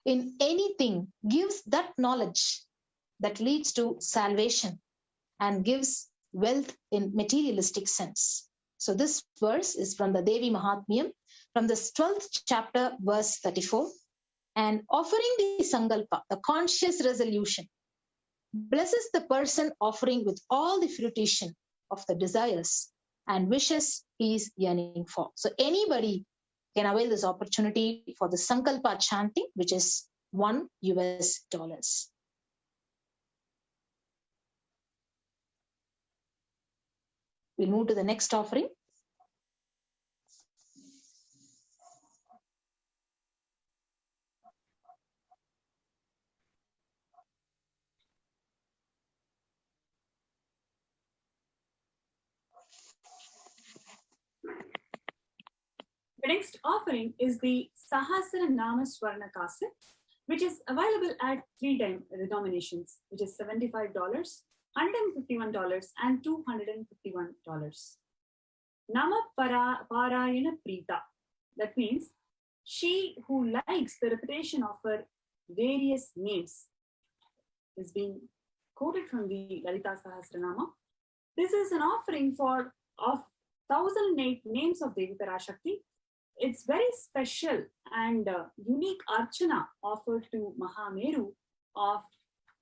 in anything gives that knowledge that leads to salvation and gives wealth in materialistic sense. So this verse is from the Devi Mahatmyam, from the 12th chapter, verse 34. And offering the Sankalpa, the conscious resolution, blesses the person offering with all the fruition of the desires and wishes he is yearning for. So anybody can avail this opportunity for the Sankalpa chanting, which is $1. We'll move to the next offering. The next offering is the Sahasra Nama Swarna Kasa, which is available at 3 denominations, which is $75, $151, and $251. Nama Parayana Prita. That means she who likes the repetition of her various names is being quoted from the Lalita Sahasranama. This is an offering of 1008 names of Devi Parashakti. It's very special and unique archana offered to Mahameru of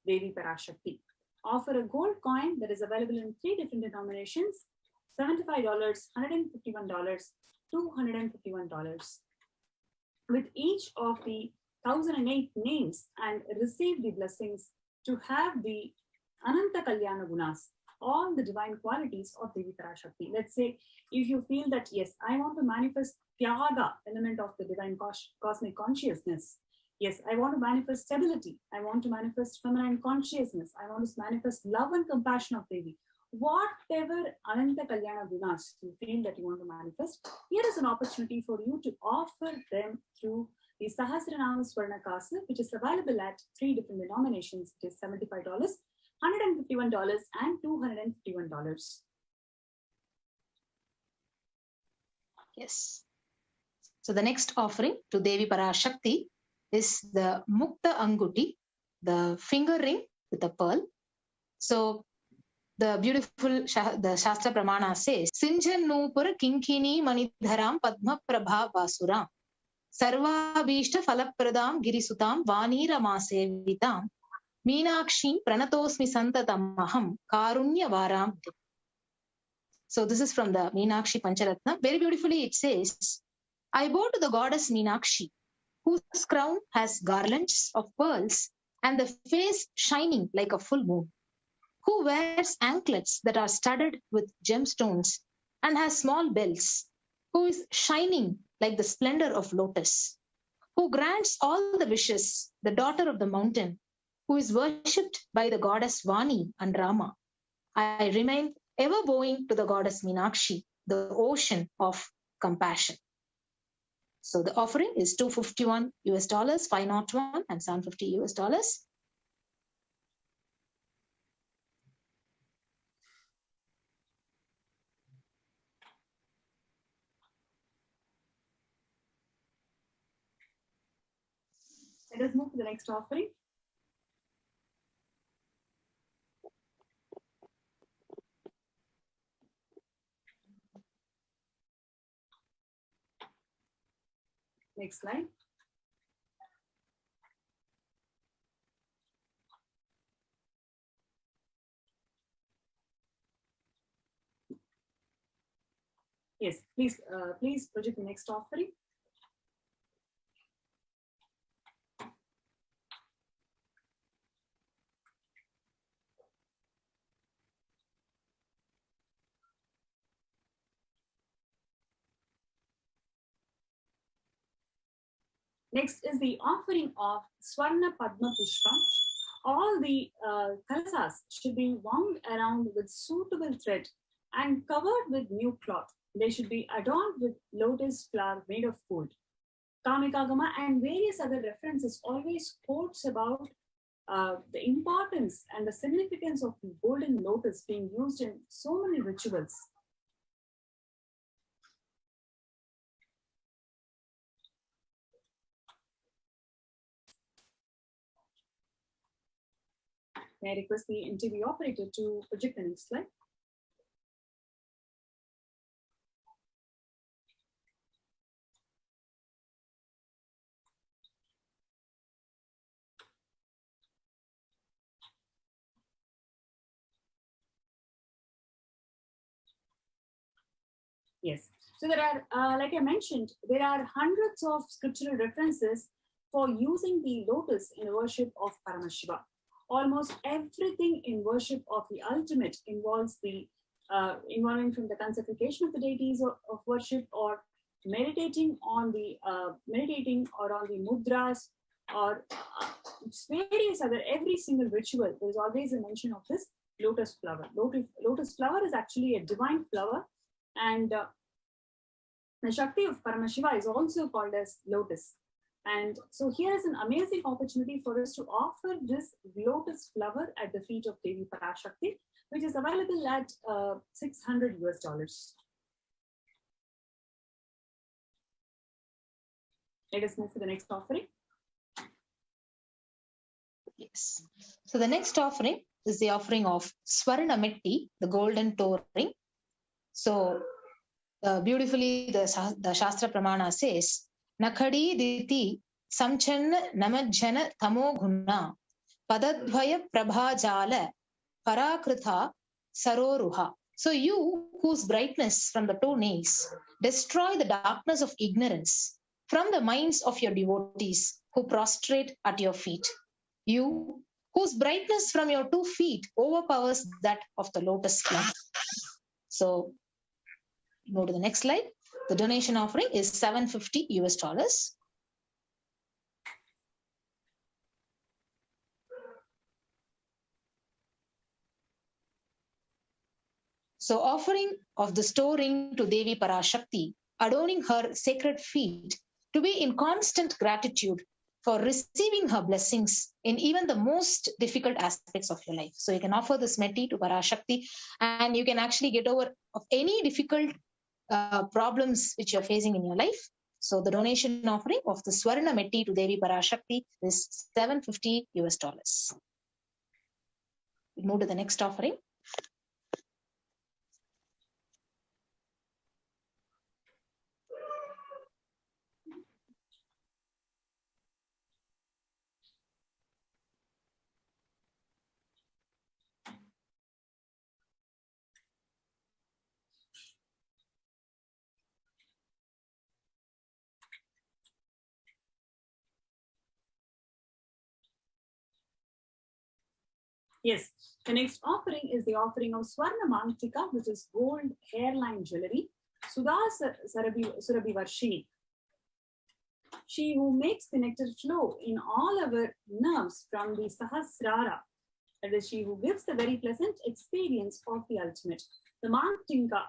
Devi Parashakti. Offer a gold coin that is available in 3 different denominations, $75, $151, $251. With each of the 1008 names and receive the blessings to have the Ananta Kalyana Gunas, all the divine qualities of Devi Parashakti. Let's say if you feel that, yes, I want to manifest Tyaga, element of the divine cosmic consciousness. Yes, I want to manifest stability. I want to manifest feminine consciousness. I want to manifest love and compassion of Devi. Whatever Ananta Kalyana Gunas you feel that you want to manifest, here is an opportunity for you to offer them through the Sahasranama Swarna Kasa, which is available at 3 different denominations. It is $75, $151, and $251. Yes. So the next offering to Devi Parashakti is the Mukta Anguti, the finger ring with a pearl. So the beautiful Shastra Pramana says, Sinjan Nupur Kinkini Manidharam Padma Prabha Basuram Sarvabhishta Falapradam Girisutam Vanira Masevitam Meenakshi Pranatosmi Santatamaham Karunya Varam. So this is from the Meenakshi Pancharatna. Very beautifully it says, I bow to the goddess Meenakshi, whose crown has garlands of pearls and the face shining like a full moon, who wears anklets that are studded with gemstones and has small bells, who is shining like the splendor of lotus, who grants all the wishes, the daughter of the mountain, who is worshipped by the goddess Vani and Rama. I remain ever bowing to the goddess Meenakshi, the ocean of compassion. So the offering is $251, $501, and $750. Let us move to the next offering. Next slide. Yes, please project the next offering. Next is the offering of Swarna Padma Pushpa. All the kalasas should be wound around with suitable thread and covered with new cloth. They should be adorned with lotus flower made of gold. Kamikagama and various other references always quotes about the importance and the significance of the golden lotus being used in so many rituals. May I request the NTV operator to project the next slide? Yes. So there are, like I mentioned, there are hundreds of scriptural references for using the lotus in worship of Paramashiva. Almost everything in worship of the ultimate involves the involving from the consecration of the deities of worship, or meditating on the mudras, or various other, every single ritual. There is always a mention of this lotus flower. Lotus flower is actually a divine flower, and the Shakti of Paramashiva is also called as lotus. And so here is an amazing opportunity for us to offer this lotus flower at the feet of Devi Parashakti, which is available at $600 US. Let us move to the next offering. Yes. So the next offering is the offering of Swarna Metti, the golden toe ring. So beautifully, the Shastra Pramana says, Nakhadi diti samchanna namajjana tamo guna padadvaya prabhajala parakrita saroruha. So you, whose brightness from the toenails destroy the darkness of ignorance from the minds of your devotees who prostrate at your feet. You, whose brightness from your 2 feet overpowers that of the lotus flower. So go to the next slide. The donation offering is $750 US. So offering of the toe ring to Devi Parashakti, adorning her sacred feet, to be in constant gratitude for receiving her blessings in even the most difficult aspects of your life. So you can offer this metti to Parashakti, and you can actually get over of any difficult problems which you're facing in your life. So the donation offering of the Swarna Metti to Devi Parashakti is $750 US. We move to the next offering. Yes, the next offering is the offering of Swarna Mantika, which is gold hairline jewelry. Sudha Surabhi Varshini. She who makes the nectar flow in all our nerves from the Sahasrara. That is, she who gives the very pleasant experience of the ultimate. The Mantika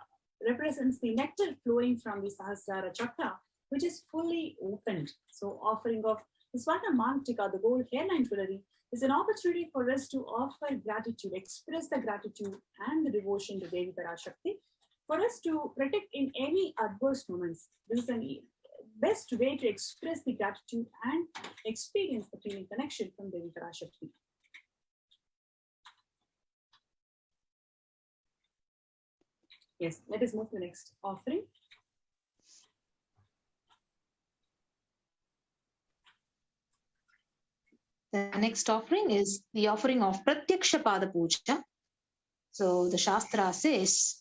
represents the nectar flowing from the Sahasrara Chakra, which is fully opened. So offering of the Swarna Mantika, the gold hairline jewelry, is an opportunity for us to offer gratitude, express the gratitude and the devotion to Devi Parashakti, for us to protect in any adverse moments. This is the best way to express the gratitude and experience the feeling connection from Devi Parashakti. Yes, let us move to the next offering. The next offering is the offering of Pratyaksha Pada Puja. So the Shastra says,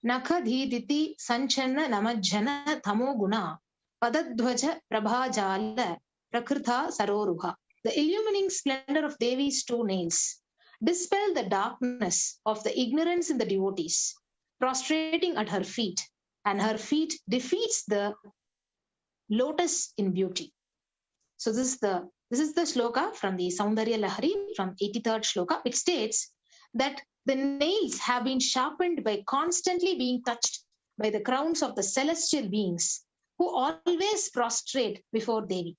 Nakhadhi diti sanchanna namajjana tamo guna padadhvaja prabhajala prakrita saroruha. The illumining splendor of Devi's 2 nails dispel the darkness of the ignorance in the devotees, prostrating at her feet, and her feet defeats the lotus in beauty. So this is the shloka from the Saundarya Lahari from 83rd shloka, which states that the nails have been sharpened by constantly being touched by the crowns of the celestial beings who always prostrate before Devi.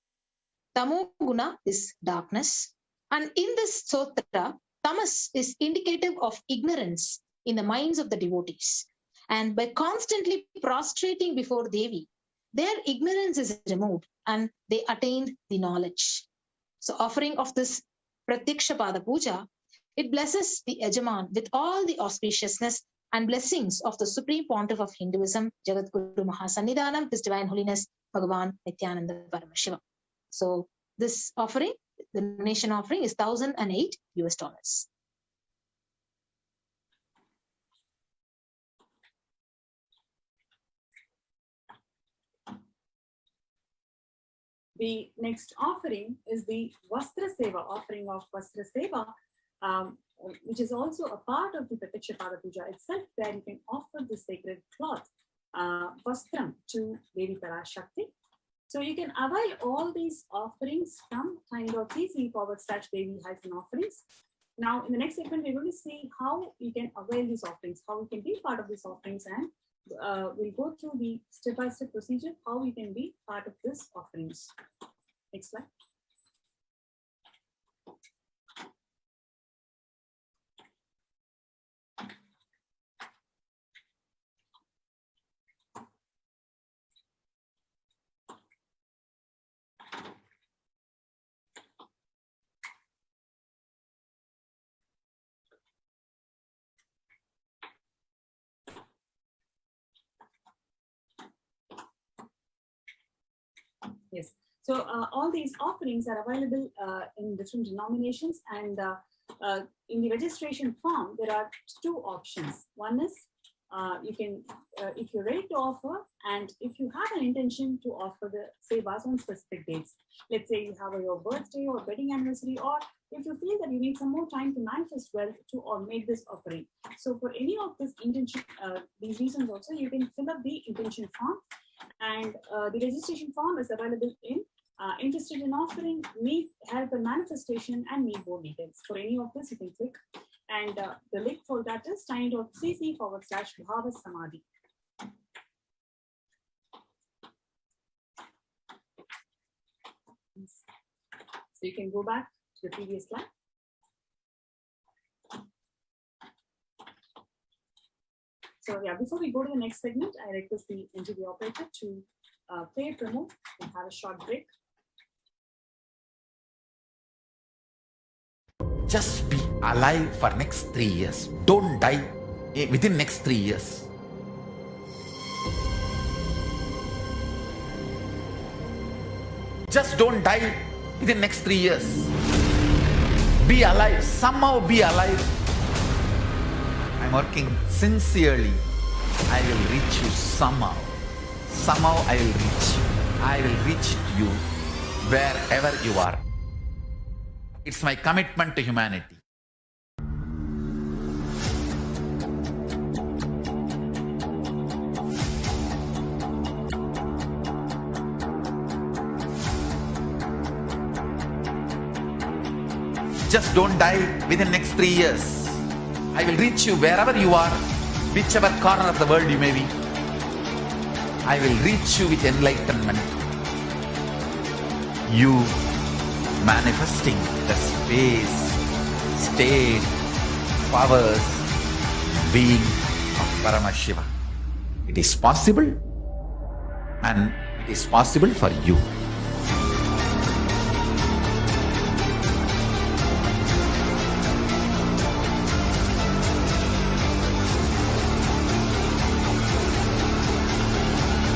Tamo guna is darkness, and in this sotra, tamas is indicative of ignorance in the minds of the devotees. And by constantly prostrating before Devi, their ignorance is removed and they attained the knowledge. So offering of this Pratyaksha Pada Puja It blesses the Yajaman with all the auspiciousness and blessings of the Supreme Pontiff of Hinduism, Jagadguru Mahasannidhanam, His Divine Holiness, Bhagavan Nityananda Paramashiva. So this offering, the donation offering is $1,008. The next offering is the Vastra Seva, offering of Vastra Seva, which is also a part of the Pratyaksha Pada Puja itself, where you can offer the sacred cloth, Vastram, to Devi Parashakti. So you can avail all these offerings from tiny.cc/Devi-offerings. Now, in the next segment, we're going to see how you can avail these offerings, how you can be part of these offerings, and we'll go through the step-by-step procedure, how you can be part of these offerings. Next slide. Yes. So all these offerings are available in different denominations, and in the registration form, there are two options. One is you can, if you're ready to offer, and if you have an intention to offer the sevas on specific dates, let's say you have your birthday or wedding anniversary, or if you feel that you need some more time to manifest wealth to or make this offering. So for any of this intention, these reasons also, you can fill up the intention form. And the registration form is available in interested in offering, need help and manifestation, and need more details. For any of this, you can click. And the link for that is tiny.cc/Bhava-Samadhi. So you can go back to the previous slide. So yeah, before we go to the next segment, I request the NTV operator to play a promo and have a short break. Just be alive for next 3 years. Don't die within next 3 years. Just don't die within next 3 years. Be alive. Somehow be alive. I'm working sincerely. I will reach you somehow. Somehow I will reach you. I will reach you wherever you are. It's my commitment to humanity. Just don't die within next 3 years. I will reach you wherever you are, whichever corner of the world you may be. I will reach you with enlightenment. You manifesting the space, state, powers, being of Paramashiva. It is possible, and it is possible for you.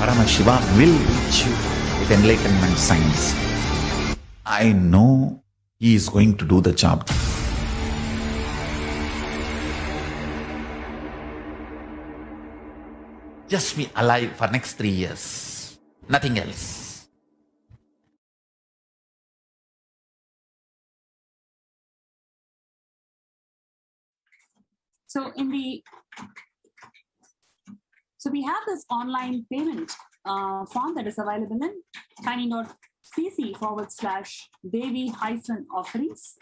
Paramashiva will reach you with enlightenment science. I know he is going to do the job. Just be alive for next 3 years. Nothing else. So we have this online payment form that is available in tiny.cc/Devi-offerings.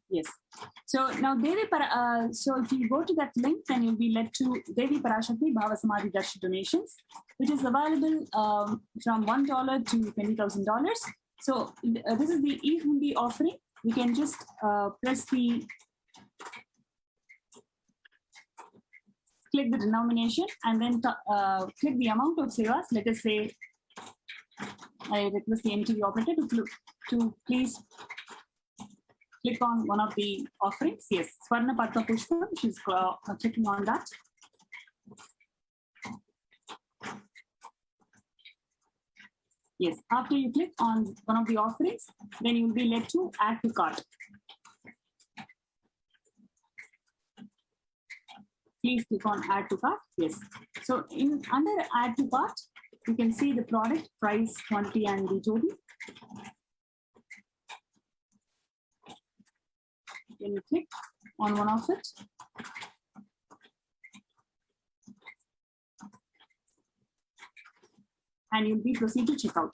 Yes. So now so if you go to that link, then you'll be led to Devi Parashakti Bhava-Samadhi Darsha donations, which is available from $1 to $20,000. So this is the e-Hundi offering we can just click the denomination and then click the amount of sevas. Let us say, I request the NTV operator to please click on one of the offerings. Yes, Swarna Patma Pushpam, she's clicking on that. Yes, after you click on one of the offerings, then you will be led to add to cart. Please click on add to cart. Yes. So under add to cart, you can see the product, price, quantity, and the total. Then you click on one of it. And you'll be proceed to checkout.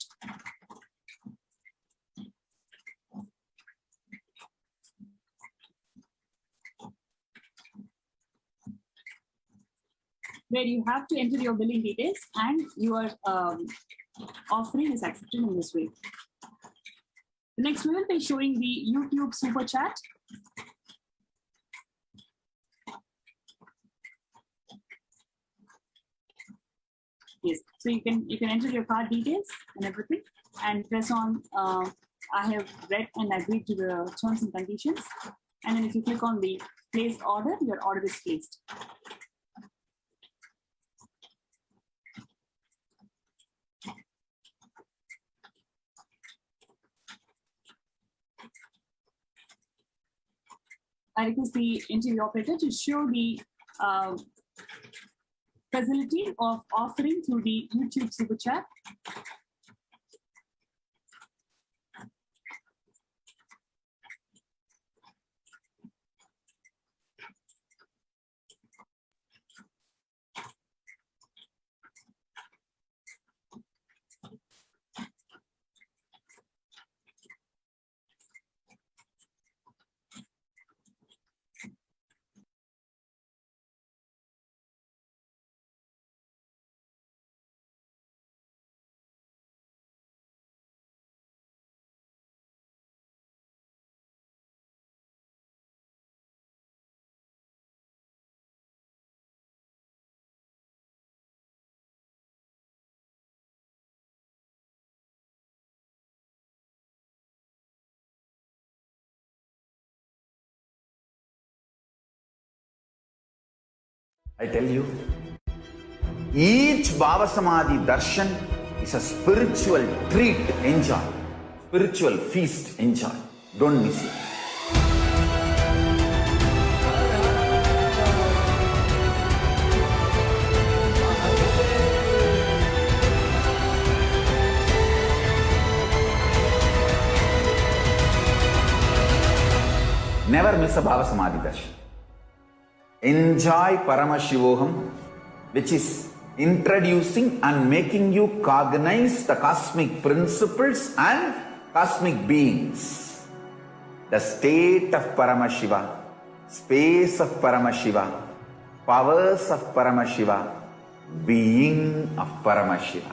Where you have to enter your billing details and your offering is accepted in this way. The next we will be showing the YouTube Super Chat. Yes, so you can enter your card details and everything and press on I have read and agreed to the terms and conditions. And then if you click on the place order, your order is placed. I request the NTV operator to show the facility of offering through the YouTube Super Chat. I tell you, each Bhava Samadhi darshan is a spiritual treat, enjoy. Spiritual feast, enjoy. Don't miss it. Never miss a Bhava Samadhi darshan. Enjoy Paramashivoham, which is introducing and making you cognize the cosmic principles and cosmic beings. The state of Paramashiva, space of Paramashiva, powers of Paramashiva, being of Paramashiva.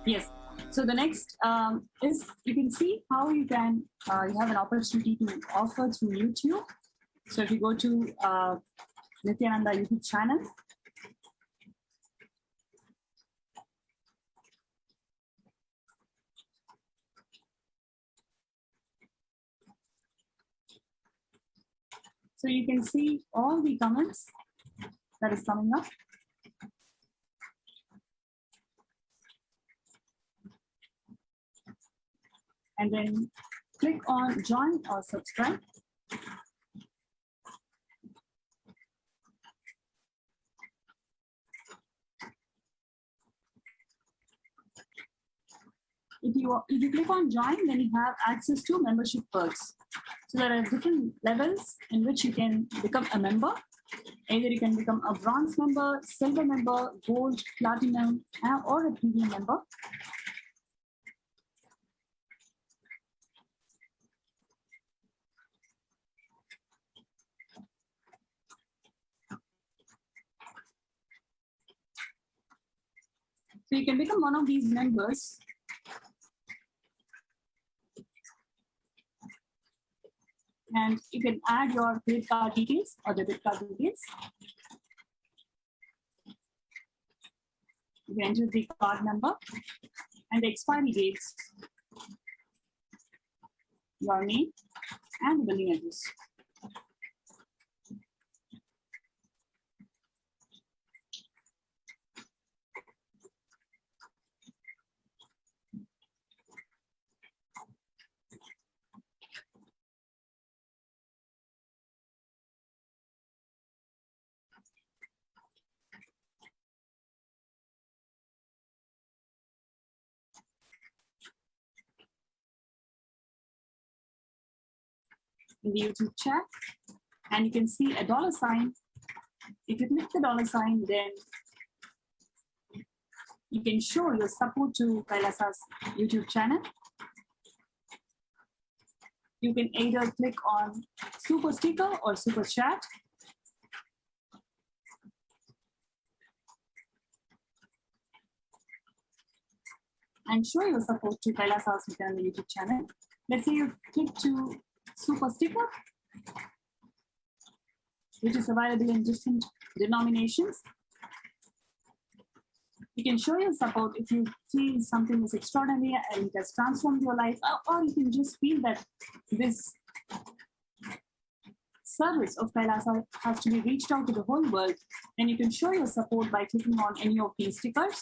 Yes. So the next is, you can see how you can, you have an opportunity to offer through YouTube. So if you go to Nityananda YouTube channel, so you can see all the comments that is coming up. and then click on join or subscribe. If you click on join, then you have access to membership perks. So there are different levels in which you can become a member. Either you can become a bronze member, silver member, gold, platinum, or a premium member. So you can become one of these members. And you can add your credit card details or debit card details. You can enter the card number and the expiry dates, your name, and the billing address. In the YouTube chat, and you can see a $sign. If you click the $sign, then you can show your support to Kailasa's YouTube channel. You can either click on super sticker or super chat. And show your support to Kailasa's YouTube channel. Let's say you click to super sticker, which is available in different denominations. You can show your support if you feel something is extraordinary and it has transformed your life, or you can just feel that this service of Kailasa has to be reached out to the whole world. Then you can show your support by clicking on any of these stickers,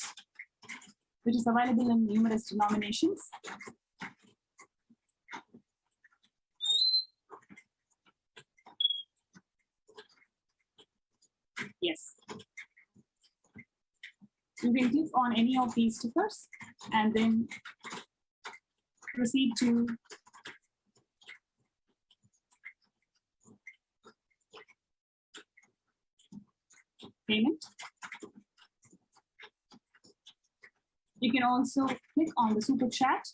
which is available in numerous denominations. Yes. You can click on any of these stickers and then proceed to payment. You can also click on the super chat.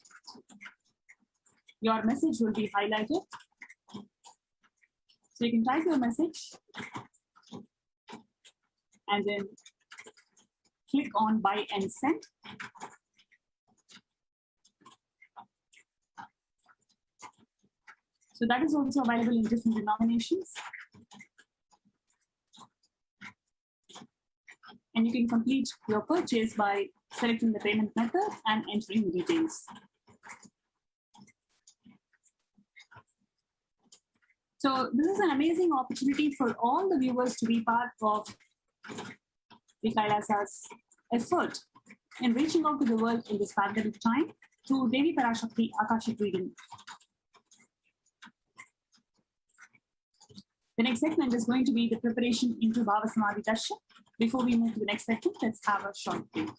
Your message will be highlighted. So you can type your message and then click on buy and send. So that is also available in different denominations. And you can complete your purchase by selecting the payment method and entering the details. So this is an amazing opportunity for all the viewers to be part of the Kailasa's effort in reaching out to the world in this pandemic time through Devi Parashakti Akashic reading. The next segment is going to be the preparation into Bhava Samadhi Darshan. Before we move to the next segment, let's have a short break.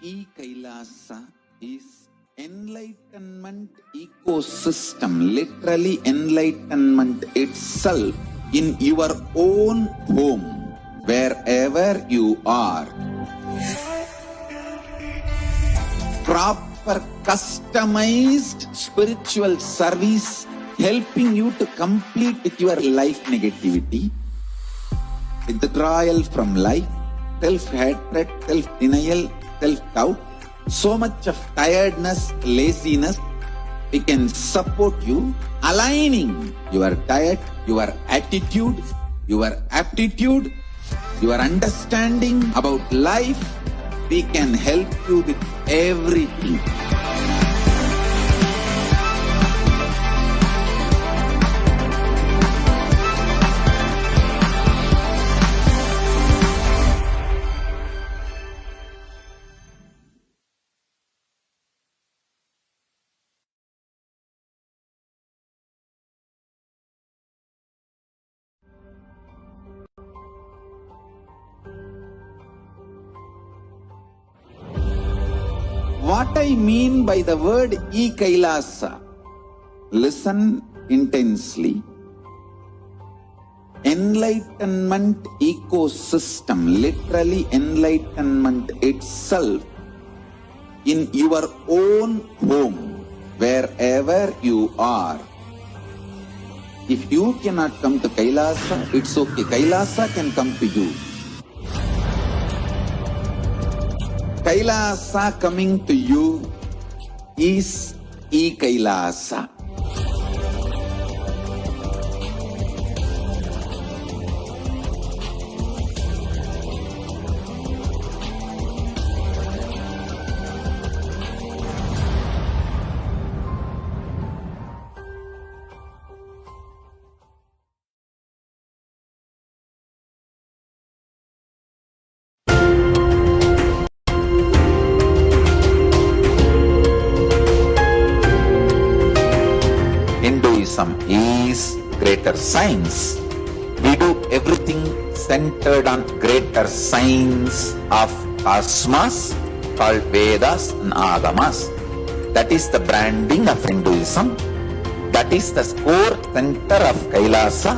E-Kailasa is enlightenment ecosystem, literally enlightenment itself in your own home, wherever you are. Proper customized spiritual service helping you to complete with your life negativity, withdrawal from life, self-hatred, self-denial, self-doubt, so much of tiredness, laziness. We can support you, aligning your diet, your attitude, your aptitude, your understanding about life. We can help you with everything. what I mean by the word e-Kailasa, listen intensely. Enlightenment ecosystem, literally enlightenment itself, in your own home, wherever you are. If you cannot come to Kailasa, it's okay. Kailasa can come to you. Kailasa coming to you is e-Kailasa. Hinduism is greater science. We do everything centered on greater science of cosmos called Vedas and Agamas. That is the branding of Hinduism. That is the core center of Kailasa.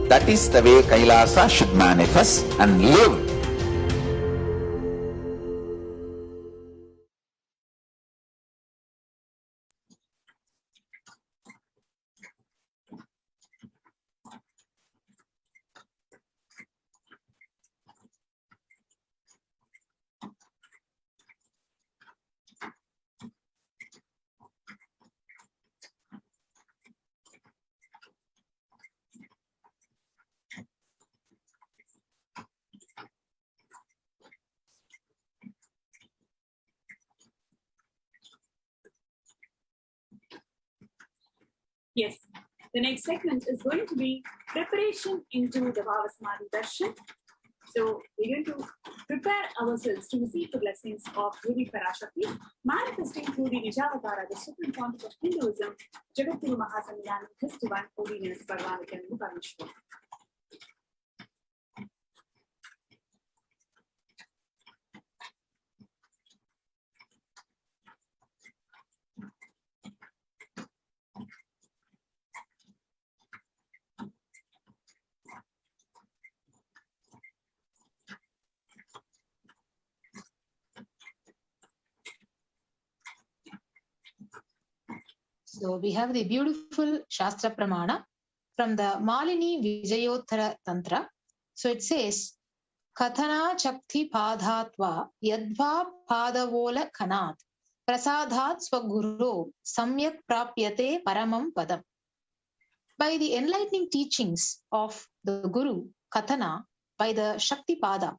That is the way Kailasa should manifest and live. Yes, the next segment is going to be preparation into the Bhavasamadhi Darshan. So we're going to prepare ourselves to receive the blessings of Devi Parashakti, manifesting through the Nijavatara, the supreme concept of Hinduism, Jagadguru Mahasamidhan, His divine holiness, Bhagavan Vidyanu Parameshwar. So we have the beautiful Shastra Pramana from the Malini Vijayottara Tantra. So it says, Kathana Chakti Padhatva Yadva Padavola Kanat Prasadhat Swaguru Samyak Prapyate Paramam Padam. By the enlightening teachings of the Guru, Kathana, by the Shakti Pada,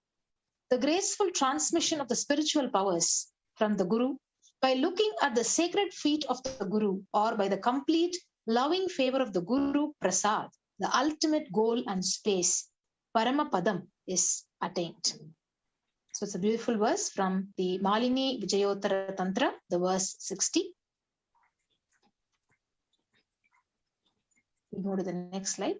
the graceful transmission of the spiritual powers from the Guru, by looking at the sacred feet of the Guru, or by the complete loving favor of the Guru Prasad, the ultimate goal and space, Paramapadam, is attained. So it's a beautiful verse from the Malini Vijayottara Tantra, the verse 60. We go to the next slide.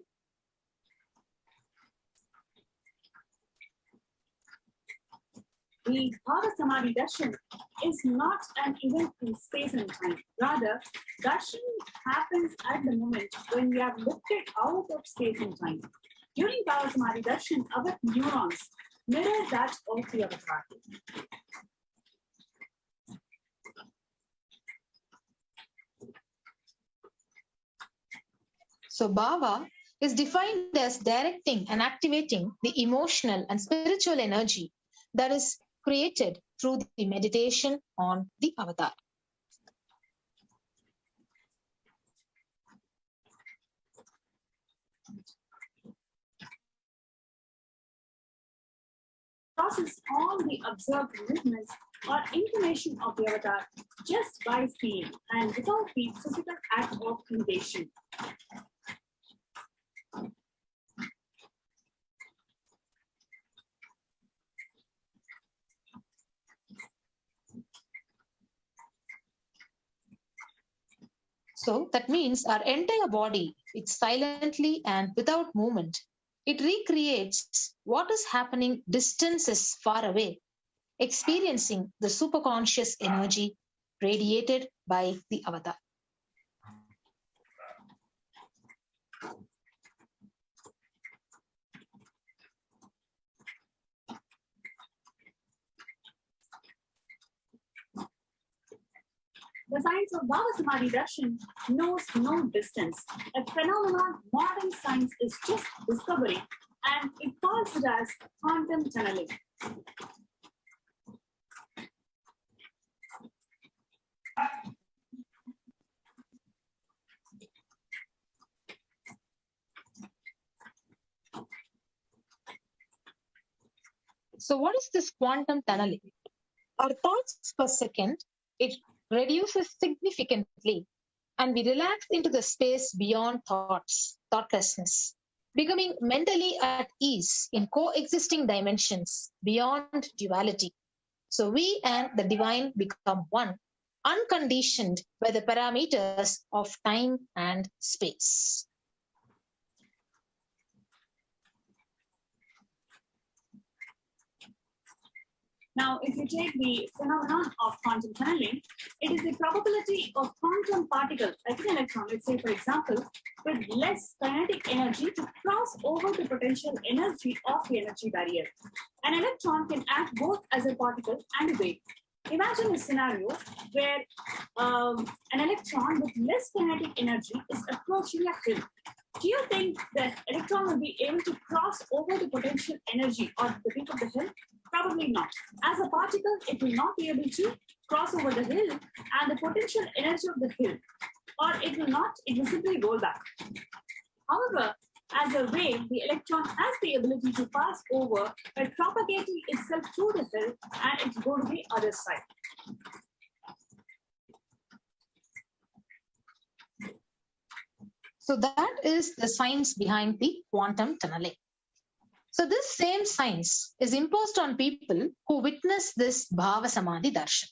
The Bhavasamadhi Darshan is not an event in space and time. Rather, Darshan happens at the moment when we are lifted out of space and time. During Bhavasamadhi Darshan, our neurons mirror that of the avatar. So Bhava is defined as directing and activating the emotional and spiritual energy that is created through the meditation on the avatar. Process all the observed movements or information of the avatar just by seeing and without the physical act of negation. So that means our entire body, it's silently and without movement, it recreates what is happening distances far away, experiencing the superconscious energy radiated by the avatar. The science of Bhava Samadhi Darshan knows no distance. A phenomenon modern science is just discovering, and it calls it as quantum tunneling. So what is this quantum tunneling? Our thoughts per second, it reduces significantly, and we relax into the space beyond thoughtlessness, becoming mentally at ease in coexisting dimensions beyond duality. So we and the divine become one, unconditioned by the parameters of time and space. Now, if you take the phenomenon of quantum tunneling, it is the probability of quantum particles, like an electron, let's say, for example, with less kinetic energy to cross over the potential energy of the energy barrier. An electron can act both as a particle and a wave. Imagine a scenario where an electron with less kinetic energy is approaching a hill. Do you think that electron will be able to cross over the potential energy of the peak of the hill? Probably not. As a particle, it will not be able to cross over the hill and the potential energy of the hill, or it will simply roll back. However, as a wave, the electron has the ability to pass over by propagating itself through the hill, and it's going to the other side. So that is the science behind the quantum tunneling. So this same science is imposed on people who witness this Bhava Samadhi Darshan.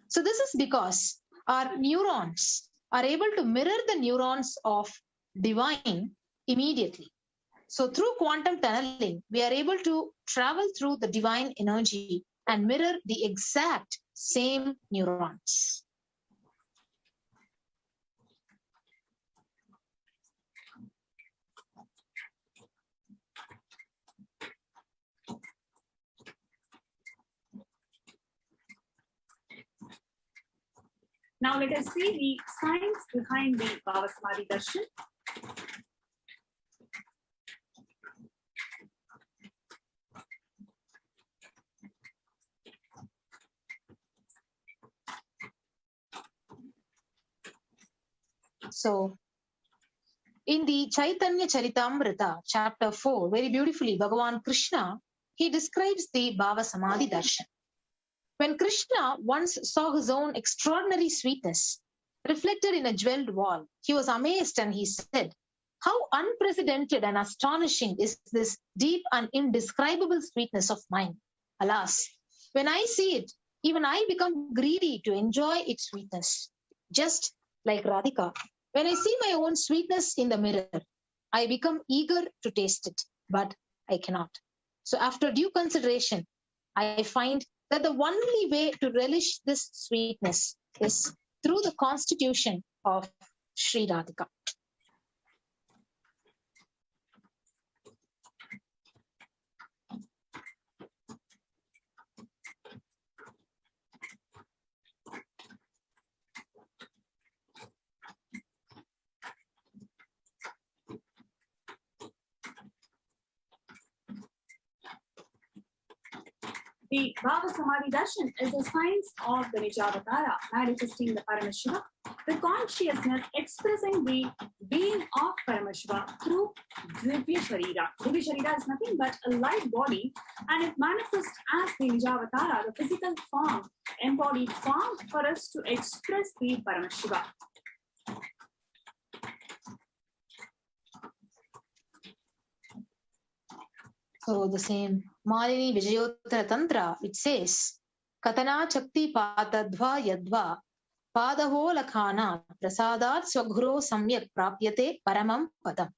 So this is because our neurons are able to mirror the neurons of divine immediately. So through quantum tunneling, we are able to travel through the divine energy and mirror the exact same neurons. Now let us see the science behind the Bhava Samadhi Darshan. So in the Chaitanya Charitamrita, chapter 4, very beautifully, Bhagavan Krishna, he describes the Bhava Samadhi Darshan. When Krishna once saw his own extraordinary sweetness reflected in a jeweled wall, he was amazed and he said, "How unprecedented and astonishing is this deep and indescribable sweetness of mine. Alas, when I see it, even I become greedy to enjoy its sweetness. Just like Radhika, when I see my own sweetness in the mirror, I become eager to taste it, but I cannot. So after due consideration, I find that the only way to relish this sweetness is through the constitution of Sri Radhika." The Bhava Samadhi Darshan is the science of the Nijavatara, manifesting the Paramashiva, the consciousness expressing the being of Paramashiva through Divya Sharira. Divya Sharira is nothing but a light body, and it manifests as the Nijavatara, the physical form, embodied form for us to express the Paramashiva. So the same Malini Vijayottara Tantra, it says, Katana Chakti Patadva Yadva Padaho Lakhana Prasadat Swaguru Samyak Prapyate Paramam Padam.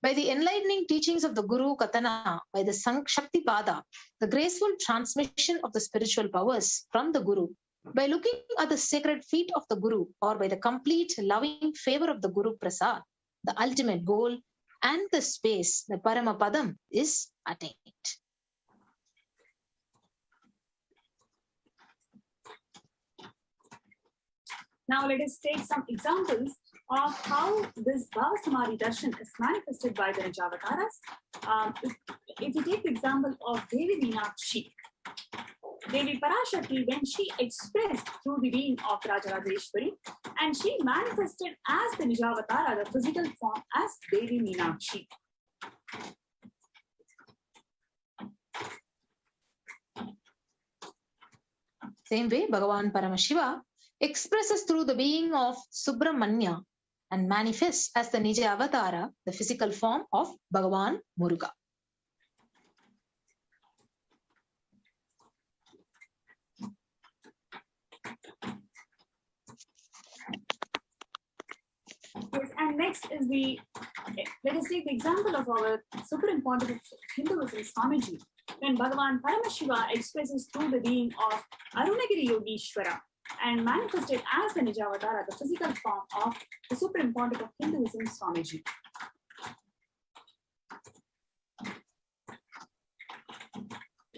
By the enlightening teachings of the Guru Katana, by the Shakti Pada, the graceful transmission of the spiritual powers from the Guru, By looking at the sacred feet of the Guru or by the complete loving favor of the Guru Prasad, the ultimate goal and the space, the Paramapadam, is attained. Now let us take some examples of how this Bhava Samadhi Darshan is manifested by the Nijavataras. If you take the example of Devi Meenakshi, Devi Parashakti, when she expressed through the being of Rajarajeshwari, and she manifested as the Nijavatara, the physical form, as Devi Meenakshi. Same way, Bhagavan Paramashiva expresses through the being of Subramanya and manifests as the Nija Avatara, the physical form of Bhagavan Muruga. Yes, and next is let us take the example of our super important Hinduism, Swamiji, when Bhagavan Paramashiva expresses through the being of Arunagiri Yogishwara and manifested as the Nijavatara, the physical form of the Supreme Pontiff of Hinduism, Swamiji.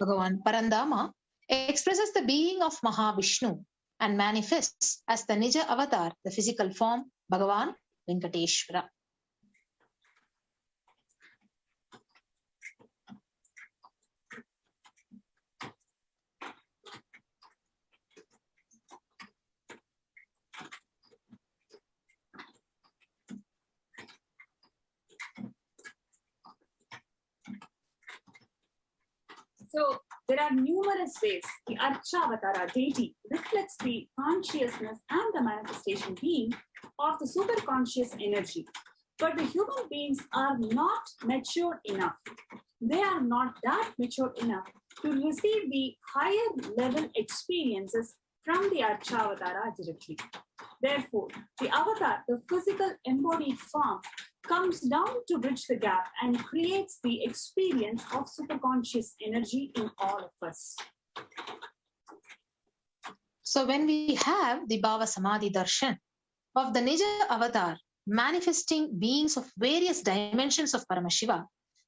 Bhagavan Parandama expresses the being of Mahavishnu and manifests as the Nija Avatar, the physical form, Bhagavan Venkateshwara. So there are numerous ways the Archavatara deity reflects the consciousness and the manifestation being of the superconscious energy. But the human beings are not mature enough. They are not that mature enough to receive the higher level experiences from the Archavatara directly. Therefore, the avatar, the physical embodied form, comes down to bridge the gap and creates the experience of superconscious energy in all of us. So when we have the Bhava Samadhi Darshan of the Nija Avatar manifesting beings of various dimensions of Paramashiva,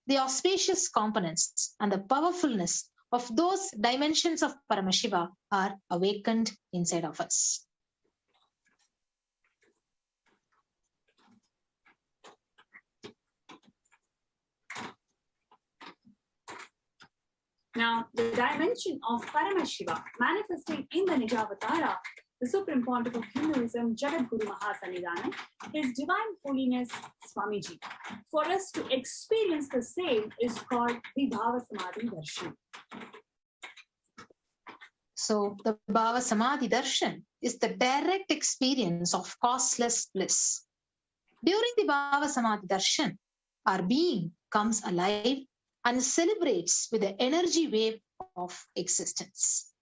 the auspicious components and the powerfulness of those dimensions of Paramashiva are awakened inside of us. Now, the dimension of Paramashiva manifesting in the Nijavatara, the Supreme Pontiff of Hinduism, Jagat Guru Mahasanidana, His Divine Holiness Swamiji. For us to experience the same is called the Bhava Samadhi Darshan. So, the Bhava Samadhi Darshan is the direct experience of causeless bliss. During the Bhava Samadhi Darshan, our being comes alive and celebrates with the energy wave of existence.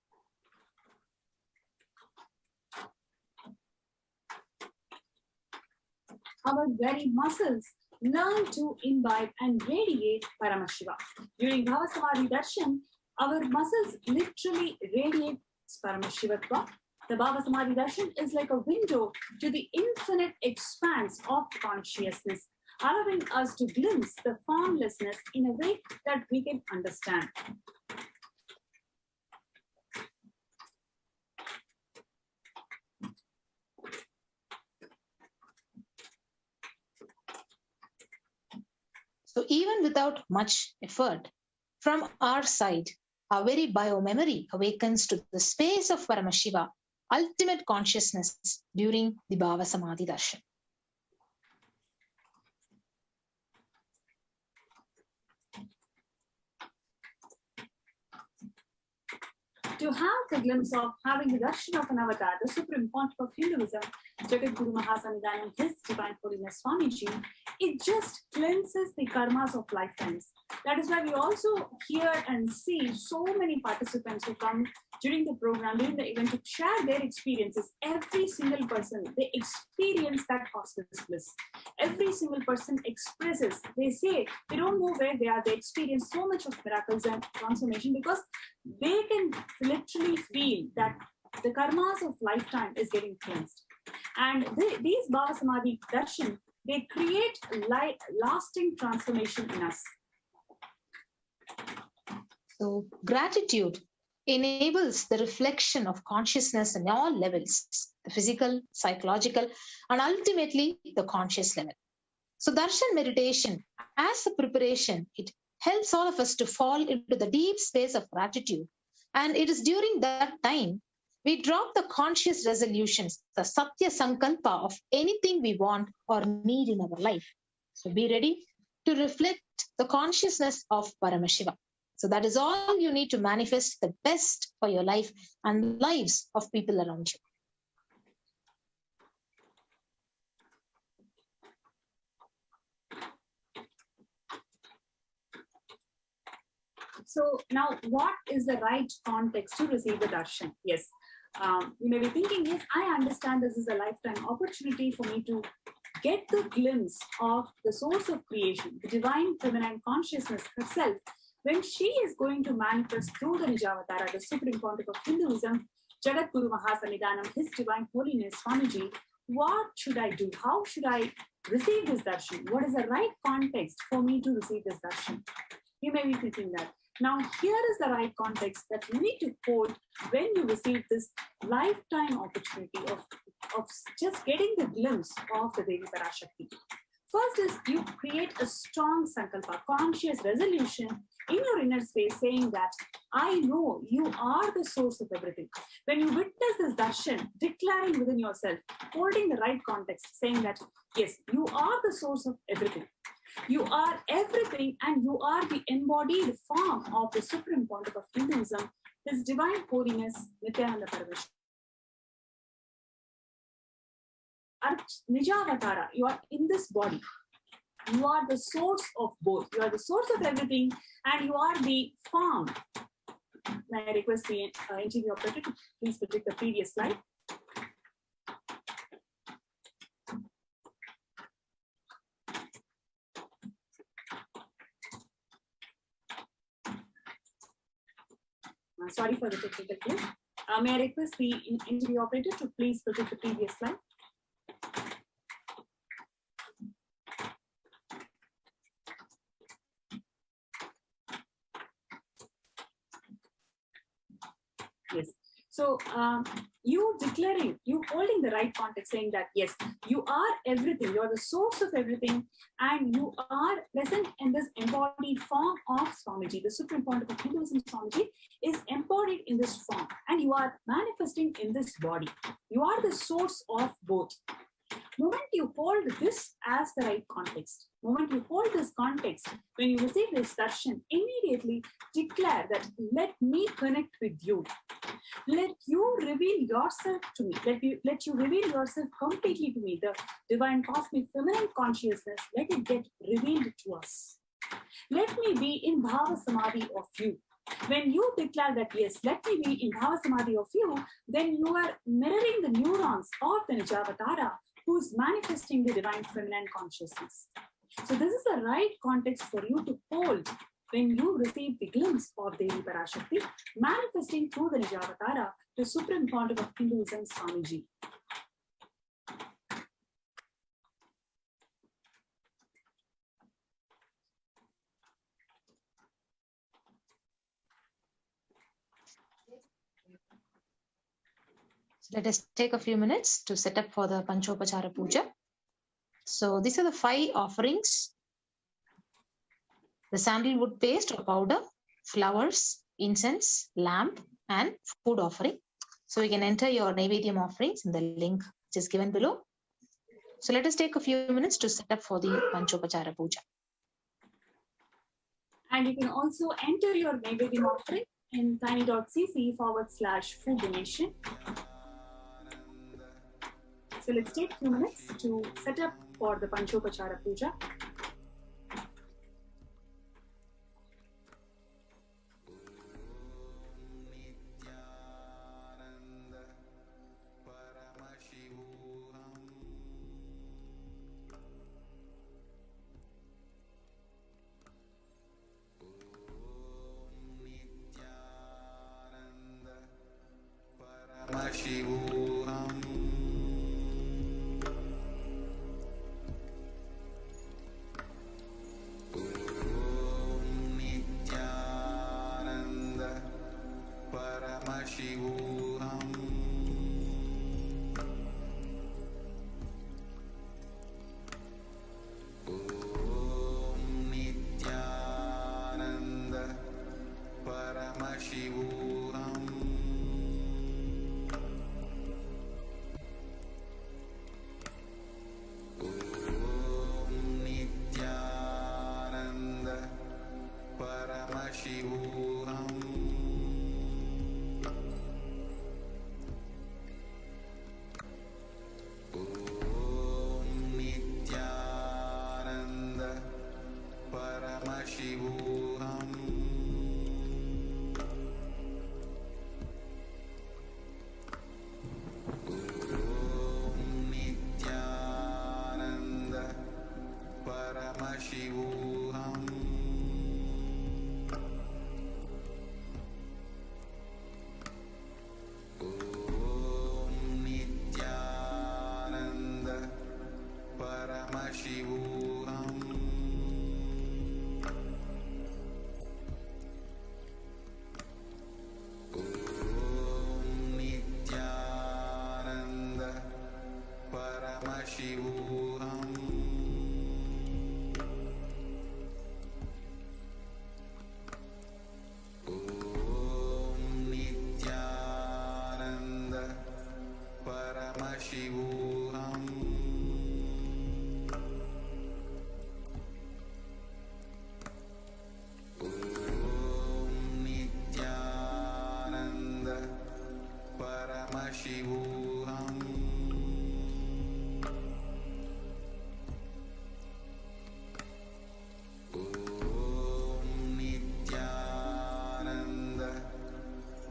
Our very muscles learn to imbibe and radiate Paramashiva. During Bhava Samadhi Darshan, our muscles literally radiate Paramashivatva. The Bhava Samadhi Darshan is like a window to the infinite expanse of consciousness, allowing us to glimpse the formlessness in a way that we can understand. So even without much effort from our side, our very biomemory awakens to the space of Paramashiva, ultimate consciousness during the Bhava Samadhi Darshan. To have the glimpse of having the darshan of an avatar, the Supreme Pontiff of Hinduism, Jagat Guru Mahasanidana, His Divine Holiness Swamiji, it just cleanses the karmas of lifetimes. That is why we also hear and see so many participants who come during the program, during the event, to share their experiences. Every single person, they experience that cosmic bliss. Every single person expresses, they say, they don't know where they are, they experience so much of miracles and transformation because they can literally feel that the karmas of lifetime is getting cleansed. And these Bhava Samadhi darshan, they create lasting transformation in us. So gratitude enables the reflection of consciousness in all levels, the physical, psychological, and ultimately the conscious level. So darshan meditation, as a preparation, it helps all of us to fall into the deep space of gratitude. And it is during that time we drop the conscious resolutions, the Satya Sankalpa of anything we want or need in our life. So be ready to reflect the consciousness of Paramashiva. So that is all you need to manifest the best for your life and lives of people around you. So now, what is the right context to receive the darshan? Yes, you may be thinking, yes, I understand this is a lifetime opportunity for me to get the glimpse of the source of creation, the divine feminine consciousness herself, when she is going to manifest through the Nijavatara, the Supreme Pontiff of Hinduism, Jagat Guru Mahasannidhanam, His Divine Holiness Swamiji. What should I do? How should I receive this darshan? What is the right context for me to receive this darshan? You may be thinking that. Now, here is the right context that you need to quote when you receive this lifetime opportunity of just getting the glimpse of the Devi Parashakti. First is you create a strong sankalpa, conscious resolution in your inner space saying that I know you are the source of everything. When you witness this darshan, declaring within yourself, holding the right context, saying that yes, you are the source of everything. You are everything and you are the embodied form of the Supreme Pontiff of Hinduism, His Divine Holiness, Nityananda Paramahansa. Nijavatara, you are in this body. You are the source of both. You are the source of everything and you are the form. May I request the engineer operator to please project the previous slide. Sorry for the technical glitch. May I request the engineer operator to please project the previous slide. Yes. So you declaring, you holding the right context, saying that yes, you are everything, you are the source of everything, and you are present in this embodied form of Swamiji. The Supreme Pontiff of Hinduism, Swamiji, is embodied in this form, and you are manifesting in this body. You are the source of both. Moment you hold this as the right context, moment you hold this context, when you receive this darshan, immediately declare that let me connect with you. Let you reveal yourself to me. Let you reveal yourself completely to me. The divine cosmic feminine consciousness, let it get revealed to us. Let me be in Bhava Samadhi of you. When you declare that, yes, let me be in Bhava Samadhi of you, then you are mirroring the neurons of the Nijavatara, who is manifesting the divine feminine consciousness. So this is the right context for you to hold when you receive the glimpse of Devi Parashakti, manifesting through the Nijavatara, the Supreme Pontiff of Hinduism, Swamiji. So let us take a few minutes to set up for the Panchopachara Puja. So these are the 5 offerings: the sandalwood paste or powder, flowers, incense, lamp, and food offering. So you can enter your Naivedyam offerings in the link which is given below. So let us take a few minutes to set up for the Panchopachara Puja. And you can also enter your Naivedyam offering in tiny.cc/food donation. So let's take a few minutes to set up for the Panchopachara Puja. Paramashivoham. Om Nityananda Paramashivoham. Om Nityananda Paramashivoham. Om Nityananda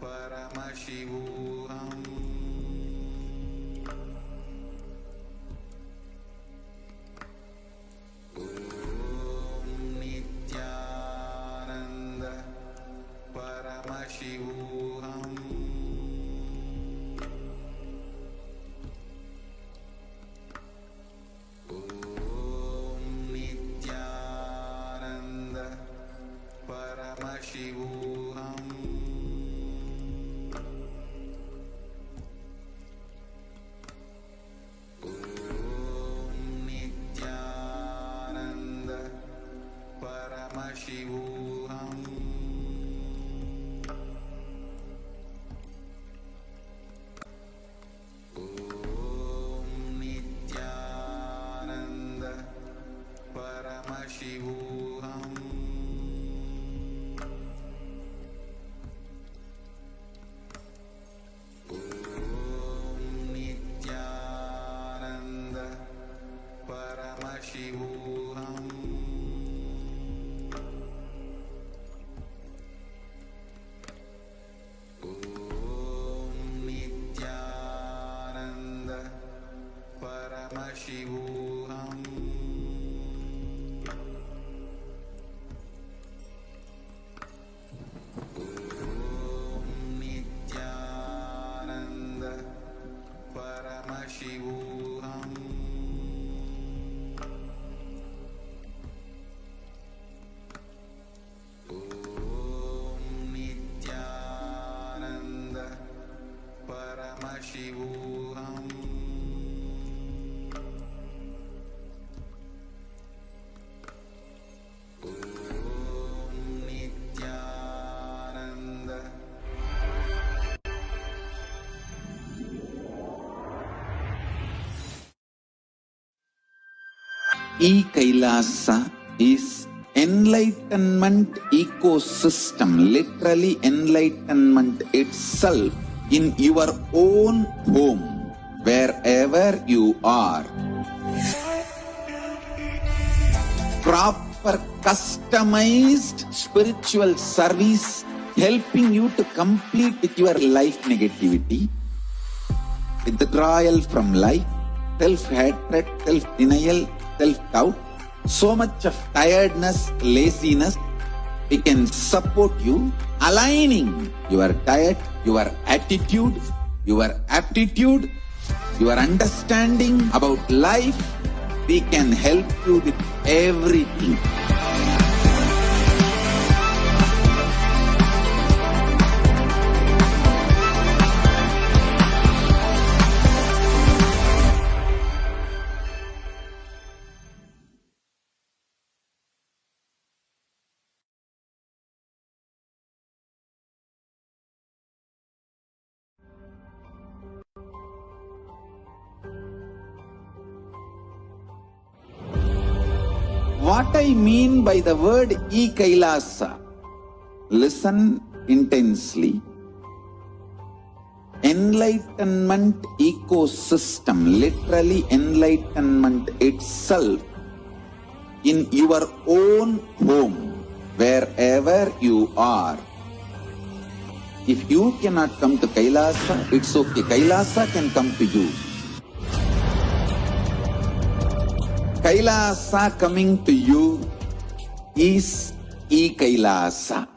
Paramashivoham. Om Nityananda Paramashivoham. Om Nityananda Paramashivoham. Om Nityananda Paramashivoham. Om Nityananda Paramashivoham. Om Nityananda Paramashivoham. Om Nityananda Paramashivoham. Om Nityananda Paramashivoham. Om Nityananda Paramashivoham. Om Nityananda. E-Kailasa is enlightenment ecosystem, literally enlightenment itself in your own home, wherever you are. Proper customized spiritual service helping you to complete with your life negativity, withdrawal from life, self-hatred, self-denial, self-doubt, so much of tiredness, laziness. We can support you, aligning your diet, your attitude, your aptitude, your understanding about life. We can help you with everything. What I mean by the word E-Kailasa, listen intensely. Enlightenment ecosystem, literally enlightenment itself in your own home, wherever you are. If you cannot come to Kailasa, it's okay. Kailasa can come to you. Kailasa coming to you is E-Kailasa.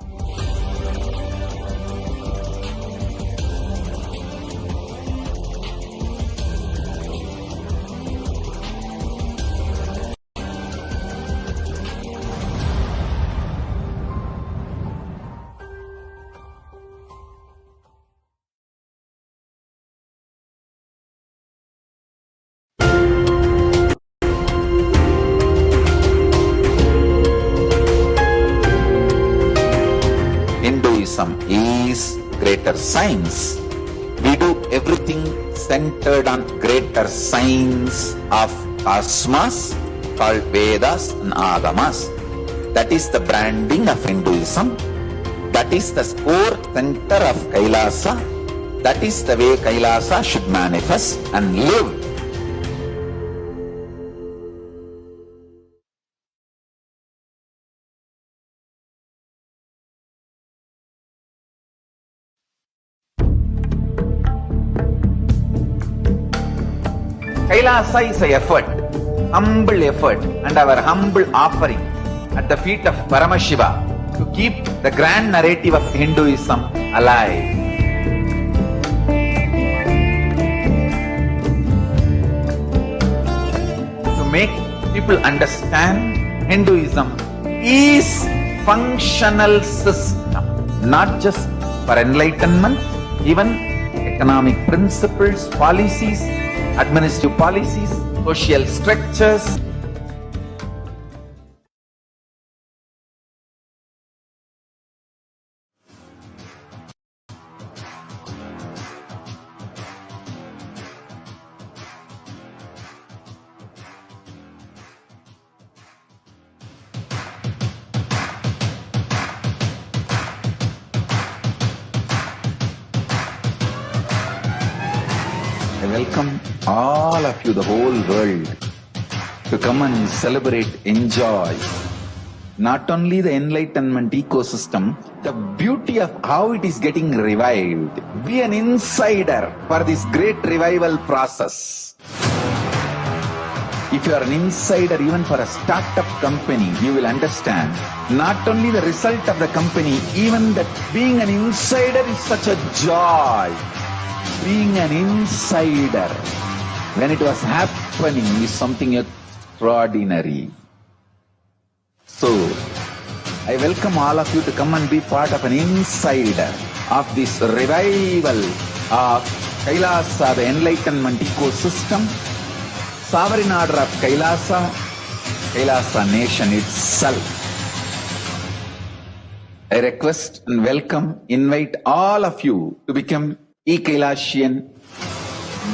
is greater science. We do everything centered on greater science of cosmos called Vedas and Agamas. That is the branding of Hinduism. That is the core center of Kailasa. That is the way Kailasa should manifest and live. Kailasa is an effort, humble effort, and our humble offering at the feet of Paramashiva to keep the grand narrative of Hinduism alive. To make people understand Hinduism is functional system, not just for enlightenment, even economic principles, policies, administrative policies, social structures. I welcome all of you, the whole world, to come and celebrate, enjoy not only the enlightenment ecosystem, the beauty of how it is getting revived. Be an insider for this great revival process. If you are an insider even for a startup company, you will understand not only the result of the company, even that being an insider is such a joy. Being an insider when it was happening is something extraordinary. So, I welcome all of you to come and be part of an insider of this revival of Kailasa, the enlightenment ecosystem, sovereign order of Kailasa, Kailasa nation itself. I request and welcome, invite all of you to become e-Kailasian.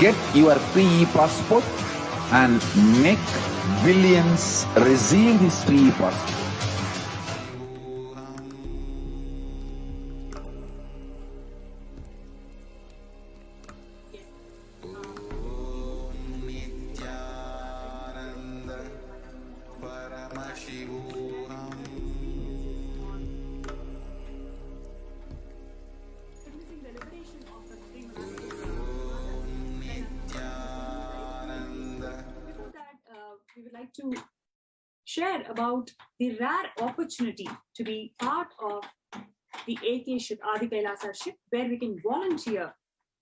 Get your free e-passport and make billions receive this free e-passport. We would like to share about the rare opportunity to be part of the AK ship, Adi Kailasa ship, where we can volunteer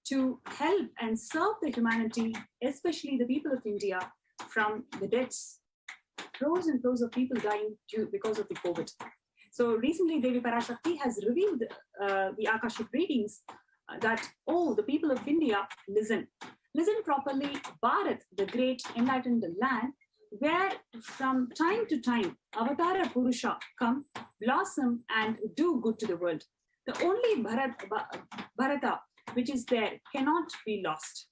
to help and serve the humanity, especially the people of India, from the deaths. Crores and crores of people dying because of the COVID. So recently, Devi Parashakti has revealed the Akashic readings that, oh, the people of India, listen properly. Bharat, the great enlightened land, where from time to time, Avatara Purusha come, blossom, and do good to the world. The only Bharata which is there cannot be lost.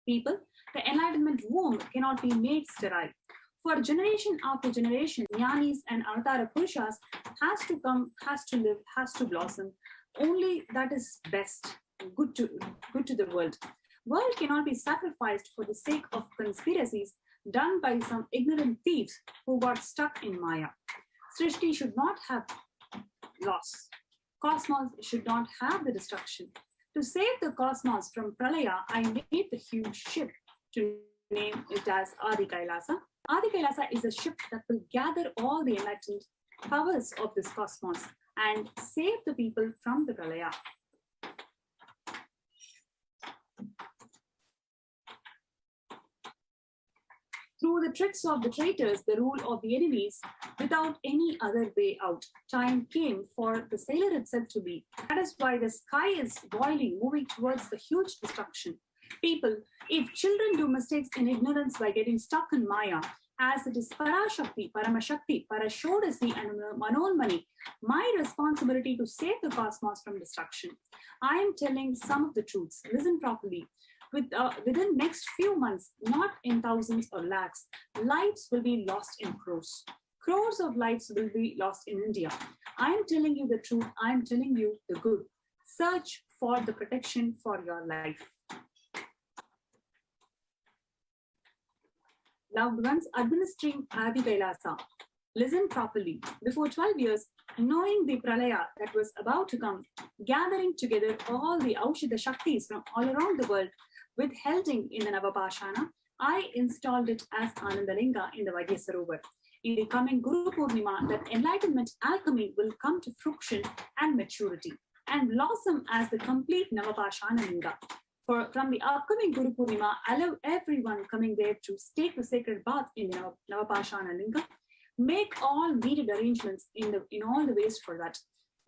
People, the enlightenment womb cannot be made sterile. For generation after generation, Jnanis and Avatara Purushas has to come, has to live, has to blossom. Only that is best, good to the world. World cannot be sacrificed for the sake of conspiracies done by some ignorant thieves who got stuck in Maya. Srishti should not have loss. Cosmos should not have the destruction. To save the cosmos from Pralaya, I made the huge ship to name it as Adi Kailasa. Adi Kailasa is a ship that will gather all the enlightened powers of this cosmos and save the people from the Pralaya. Through the tricks of the traitors, the rule of the enemies, without any other way out, time came for the sailor itself to be. That is why the sky is boiling, moving towards the huge destruction. People, if children do mistakes in ignorance by getting stuck in Maya, as it is Parashakti, Paramashakti, Parashodasi, and Manolmani, my responsibility to save the cosmos from destruction. I am telling some of the truths. Listen properly. Within next few months, not in thousands or lakhs, lives will be lost in crores. Crores of lives will be lost in India. I am telling you the truth. I am telling you the good. Search for the protection for your life. Loved ones administering Adi Kailasa, listen properly. Before 12 years, knowing the pralaya that was about to come, gathering together all the Aushadha Shaktis from all around the world, with holding in the Navapashana, I installed it as Anandalinga in the Vaidya Sarovar. In the coming Guru Purnima, that enlightenment alchemy will come to fruition and maturity and blossom as the complete Navapashana Linga. From the upcoming Guru Purnima, allow everyone coming there to take the sacred bath in the Navapashana Linga. Make all needed arrangements in all the ways for that.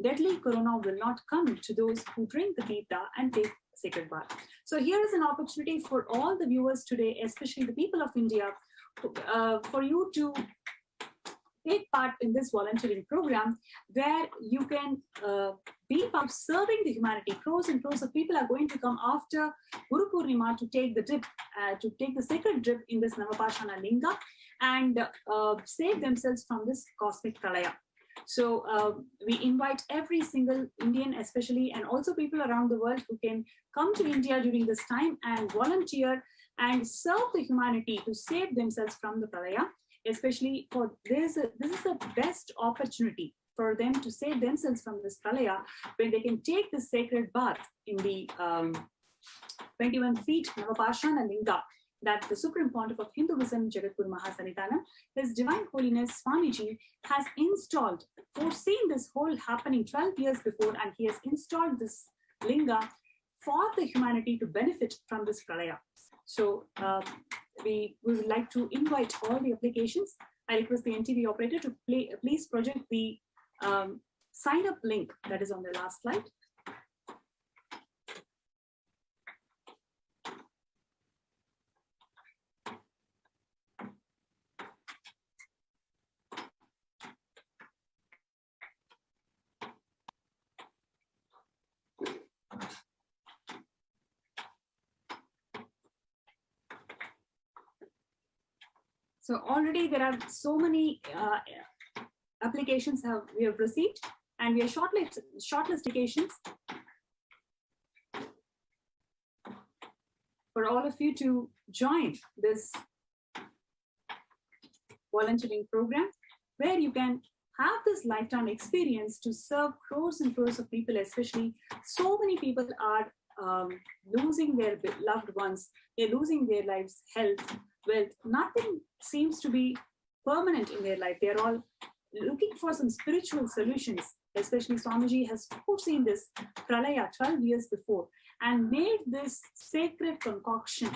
Deadly corona will not come to those who drink the Tirtha and take sacred bath. So here is an opportunity for all the viewers today, especially the people of India, for you to take part in this volunteering program where you can be part of serving the humanity. Crores and crores of people are going to come after Guru Purnima to take the dip, to take the sacred dip in this Navapashana Linga and save themselves from this cosmic pralaya. So we invite every single Indian, especially, and also people around the world who can come to India during this time and volunteer and serve the humanity to save themselves from the pralaya. Especially for this is the best opportunity for them to save themselves from this pralaya when they can take the sacred bath in the 21 feet Navapashana Linga that the Supreme Pontiff of Hinduism, Jagatguru Mahasanitanam, His Divine Holiness Swamiji has installed, foreseen this whole happening 12 years before, and he has installed this linga for the humanity to benefit from this pralaya. So we would like to invite all the applications. I request the NTV operator to please project the sign up link that is on the last slide. So already there are so many applications we have received, and we are shortlist applications for all of you to join this volunteering program, where you can have this lifetime experience to serve crores and crores of people. Especially, so many people are losing their loved ones, they're losing their lives, health, wealth. Nothing seems to be permanent in their life. They're all looking for some spiritual solutions. Especially Swamiji has foreseen this pralaya 12 years before and made this sacred concoction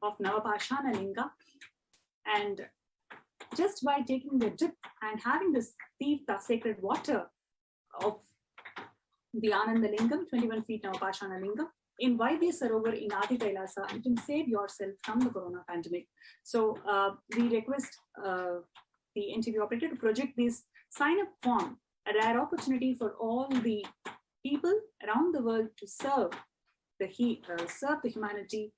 of Navapashana Linga. And just by taking the dip and having this Tirtha, sacred water of the Ananda Lingam, 21 feet Navapashana Linga, in Vaidya Sarovar in Adi Kailasa, you can save yourself from the corona pandemic. So we request the NTV operator to project this sign-up form, a rare opportunity for all the people around the world to serve the humanity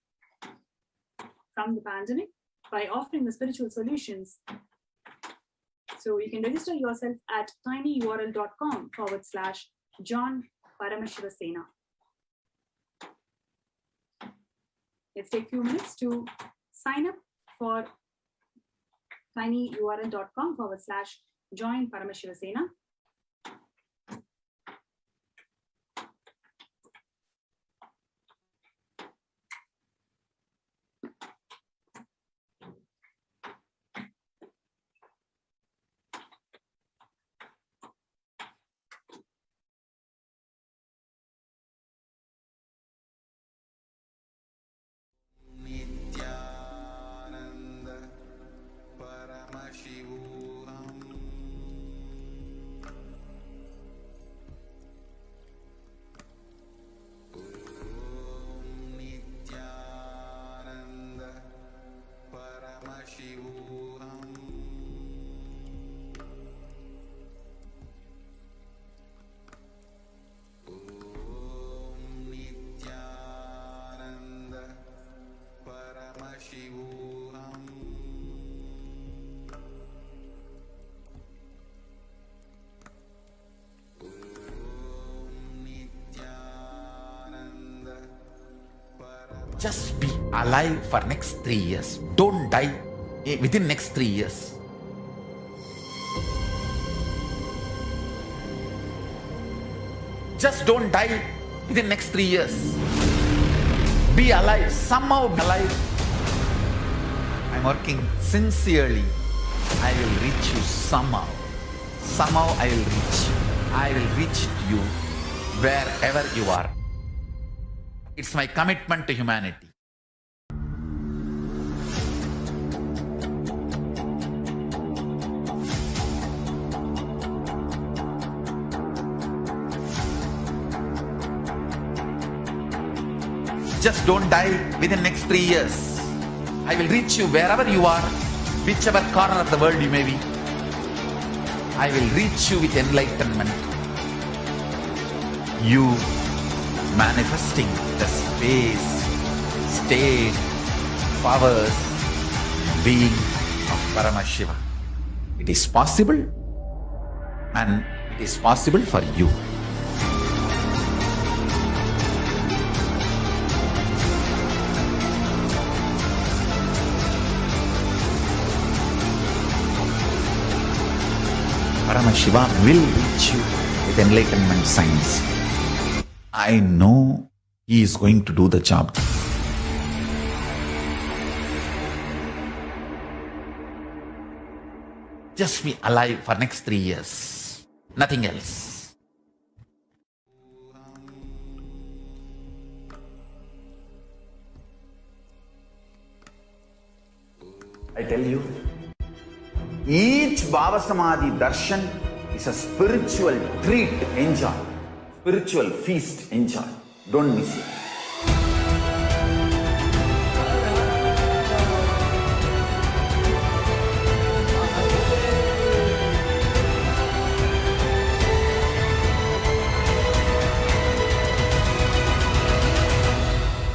from the pandemic by offering the spiritual solutions. So you can register yourself at tinyurl.com/John Paramashivasena. Let's take a few minutes to sign up for tinyurl.com/Join Paramashivasena. Shivoham Just be alive for next 3 years. Don't die within next 3 years. Just don't die within next 3 years. Be alive, somehow be alive. I'm working sincerely. I will reach you somehow. Somehow I will reach you. I will reach you wherever you are. It's my commitment to humanity. Just don't die within next 3 years. I will reach you wherever you are, whichever corner of the world you may be. I will reach you with enlightenment. You manifesting the space, state, powers, being of Paramashiva. It is possible, and it is possible for you. Paramashiva will reach you with enlightenment signs. I know he is going to do the job. Just be alive for next 3 years. Nothing else. I tell you, each Bhava Samadhi darshan is a spiritual treat. Enjoy. Spiritual feast. Enjoy. Don't miss it.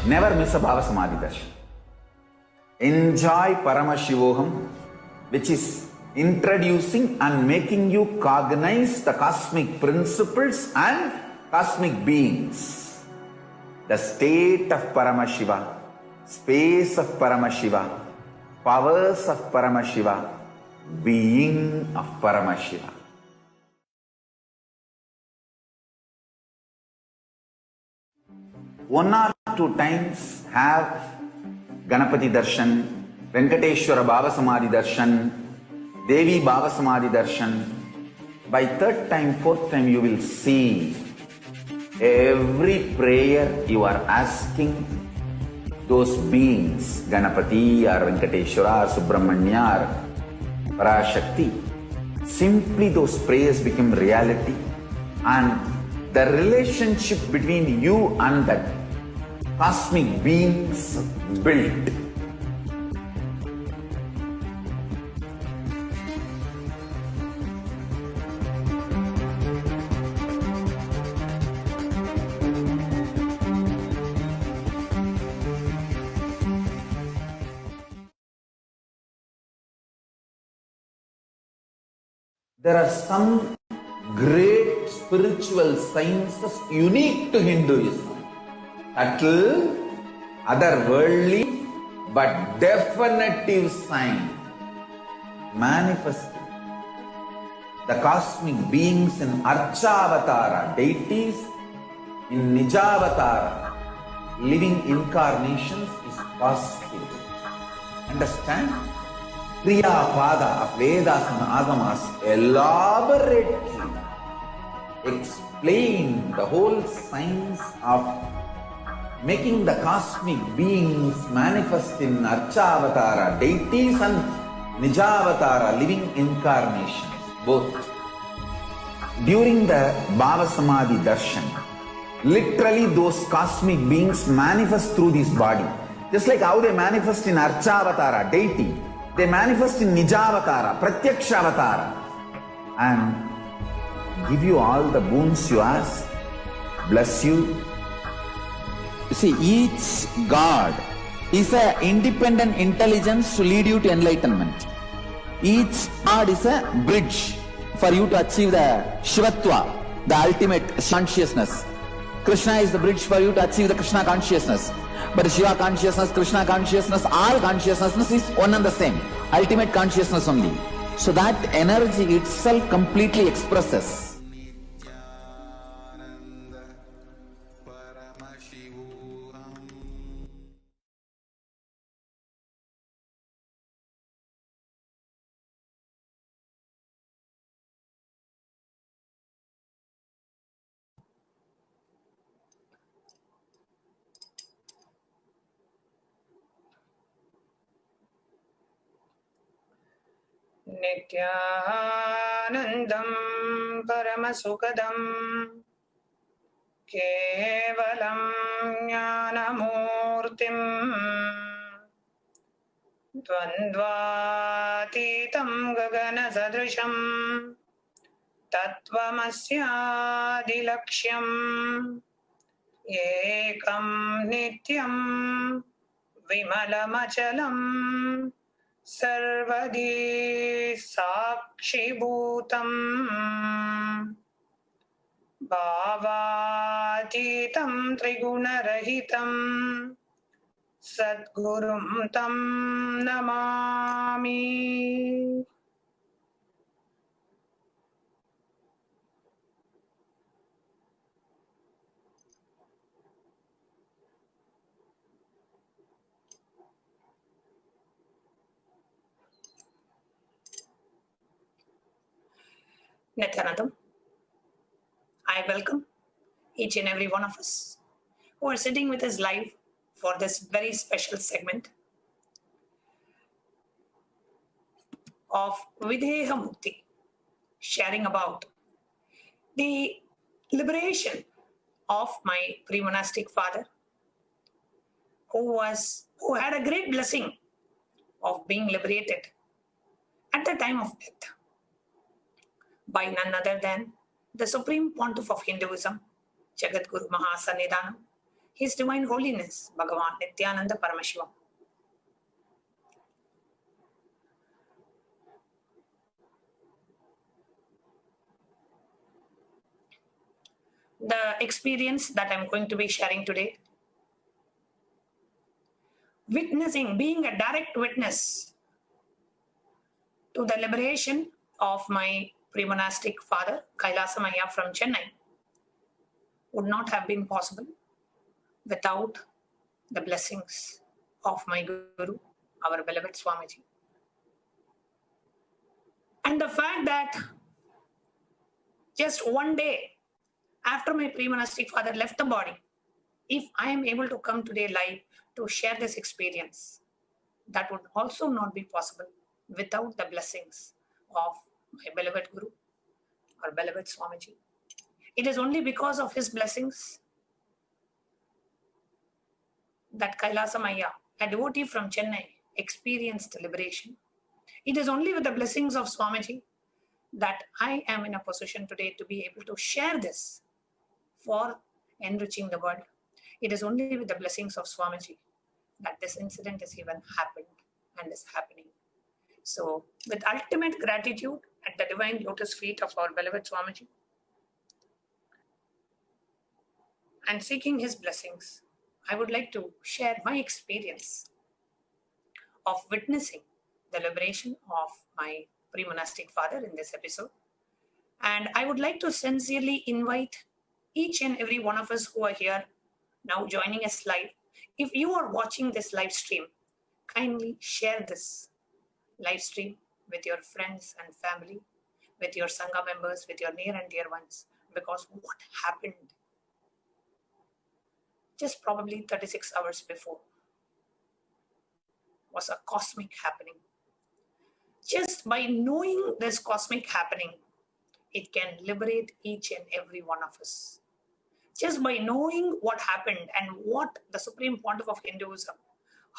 Never miss a Bhava Samadhi darshan. Enjoy Paramashivoham, which is introducing and making you cognize the cosmic principles and cosmic beings. The state of Paramashiva, space of Paramashiva, powers of Paramashiva, being of Paramashiva. One or two times have Ganapati Darshan, Venkateshwara Bhava Samadhi Darshan, Devi Bhava Samadhi Darshan. By third time, fourth time, you will see every prayer you are asking those beings, Ganapati or Venkateshwara or Subramanya or Parashakti. Simply those prayers become reality, and the relationship between you and that cosmic beings built. There are some great spiritual sciences unique to Hinduism. Subtle, otherworldly, but definitive sign. Manifesting the cosmic beings in Archavatara, deities in Nijavatara, living incarnations is possible. Understand? Kriya Pada of Vedas and Agamas elaborately explain the whole science of making the cosmic beings manifest in Archavatara, deities and Nijavatara, living incarnations, both. During the Bhava Samadhi Darshan, literally those cosmic beings manifest through this body. Just like how they manifest in Archavatara, deity, they manifest in Nijavatara, Pratyakshavatara, and give you all the boons you ask, bless you. You see, each God is an independent intelligence to lead you to enlightenment. Each God is a bridge for you to achieve the Shivatva, the ultimate consciousness. Krishna is the bridge for you to achieve the Krishna consciousness. But Shiva consciousness, Krishna consciousness, all consciousness is one and the same. Ultimate consciousness only. So that energy itself completely expresses. नित्यानन्दं परमसुखदं केवलं ज्ञानमूर्तिं द्वन्द्वातीतं गगनसदृशं तत्त्वमस्यादिलक्ष्यम् एकं नित्यं विमलमचलम् सर्वदी साक्षिभूतम् भावातीतं त्रिगुणरहितं सद्गुरुं तं Namami. Nityanandam, I welcome each and every one of us who are sitting with us live for this very special segment of Videha Mukti, sharing about the liberation of my pre-monastic father, who had a great blessing of being liberated at the time of death by none other than the Supreme Pontiff of Hinduism, Jagat Guru Mahasannidhanam, His Divine Holiness, Bhagavan Nityananda Paramashivam. The experience that I'm going to be sharing today, witnessing, being a direct witness to the liberation of my pre-monastic father, Kailasamaya from Chennai, would not have been possible without the blessings of my Guru, our beloved Swamiji. And the fact that just one day after my pre-monastic father left the body, if I am able to come today live to share this experience, that would also not be possible without the blessings of my beloved Guru, our beloved Swamiji. It is only because of his blessings that Kailasamaya, a devotee from Chennai, experienced liberation. It is only with the blessings of Swamiji that I am in a position today to be able to share this for enriching the world. It is only with the blessings of Swamiji that this incident has even happened and is happening. So, with ultimate gratitude at the divine lotus feet of our beloved Swamiji and seeking his blessings, I would like to share my experience of witnessing the liberation of my pre-monastic father in this episode. And I would like to sincerely invite each and every one of us who are here now joining us live. If you are watching this live stream, kindly share this live stream with your friends and family, with your Sangha members, with your near and dear ones, because what happened just probably 36 hours before was a cosmic happening. Just by knowing this cosmic happening, it can liberate each and every one of us. Just by knowing what happened and what the Supreme Pontiff of Hinduism,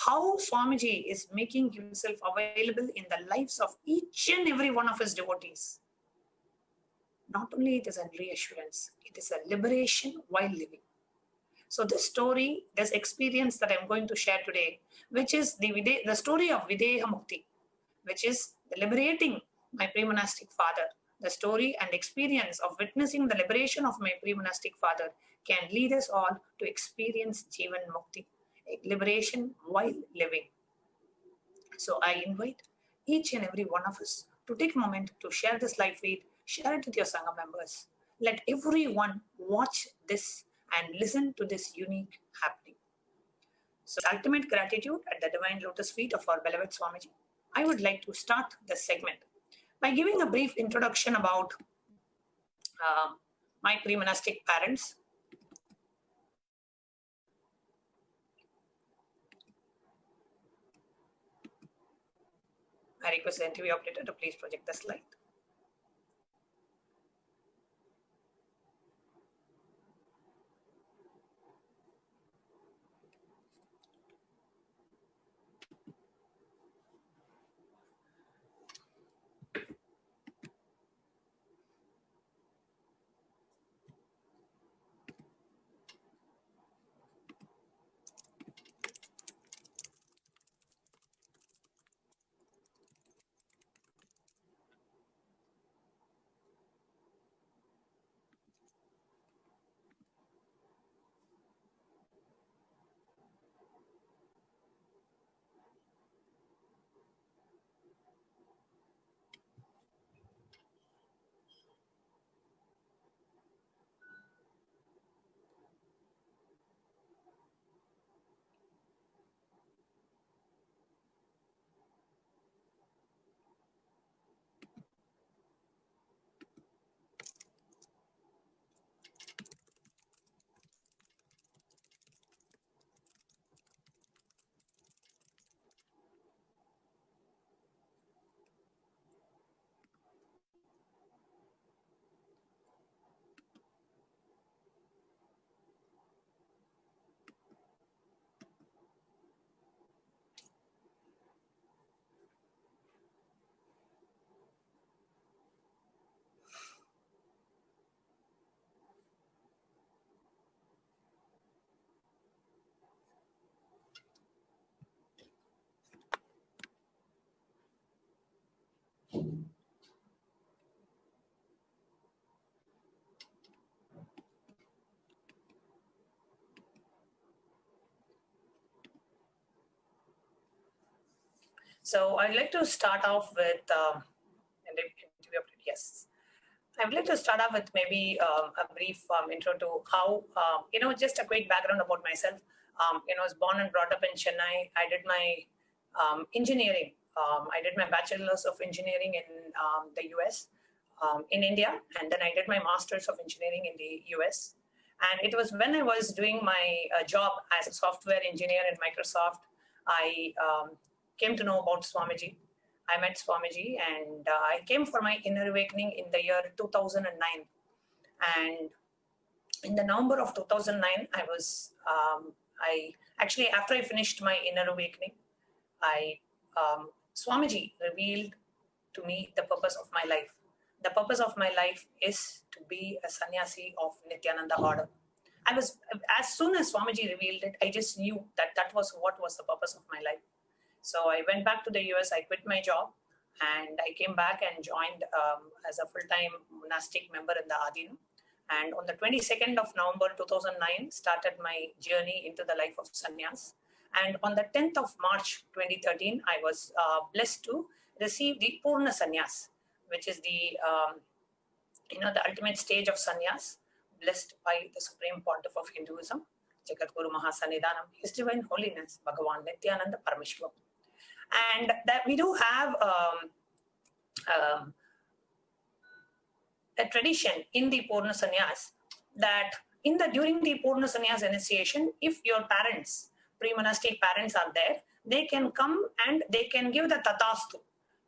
how Swamiji is making himself available in the lives of each and every one of his devotees. Not only it is a reassurance, it is a liberation while living. So this story, this experience that I'm going to share today, which is the story of Videha Mukti, which is the liberating my pre-monastic father, the story and experience of witnessing the liberation of my pre-monastic father can lead us all to experience Jivan Mukti. liberation while living. So I invite each and every one of us to take a moment to share this live feed, share it with your Sangha members. Let everyone watch this and listen to this unique happening. So, ultimate gratitude at the divine lotus feet of our beloved Swamiji. I would like to start this segment by giving a brief introduction about my pre-monastic parents. I request the interview operator to please project the slide. So I'd like to start off with, yes. I would like to start off with maybe a brief intro to how, just a quick background about myself. I was born and brought up in Chennai. I did my engineering. I did my bachelor's of engineering in the US, in India, and then I did my master's of engineering in the US. And it was when I was doing my job as a software engineer in Microsoft, I came to know about Swamiji. I met Swamiji, and I came for my inner awakening in the year 2009. And in the November of 2009, after I finished my inner awakening, Swamiji revealed to me the purpose of my life. The purpose of my life is to be a sannyasi of Nityananda order. As soon as Swamiji revealed it, I just knew that was what was the purpose of my life. So I went back to the US, I quit my job, and I came back and joined as a full-time monastic member in the Adinam. And on the 22nd of November 2009, started my journey into the life of sannyas. And on the 10th of March 2013, I was blessed to receive the Purna Sannyas, which is the ultimate stage of sannyas, blessed by the Supreme Pontiff of Hinduism, Jagadguru Mahasannidhanam, His Divine Holiness, Bhagavan Nityananda Parameshwar. And that we do have a tradition in the Purna Sannyas that during the Purna Sannyas initiation, if your parents, pre-monastic parents are there, they can come and they can give the Tatastu.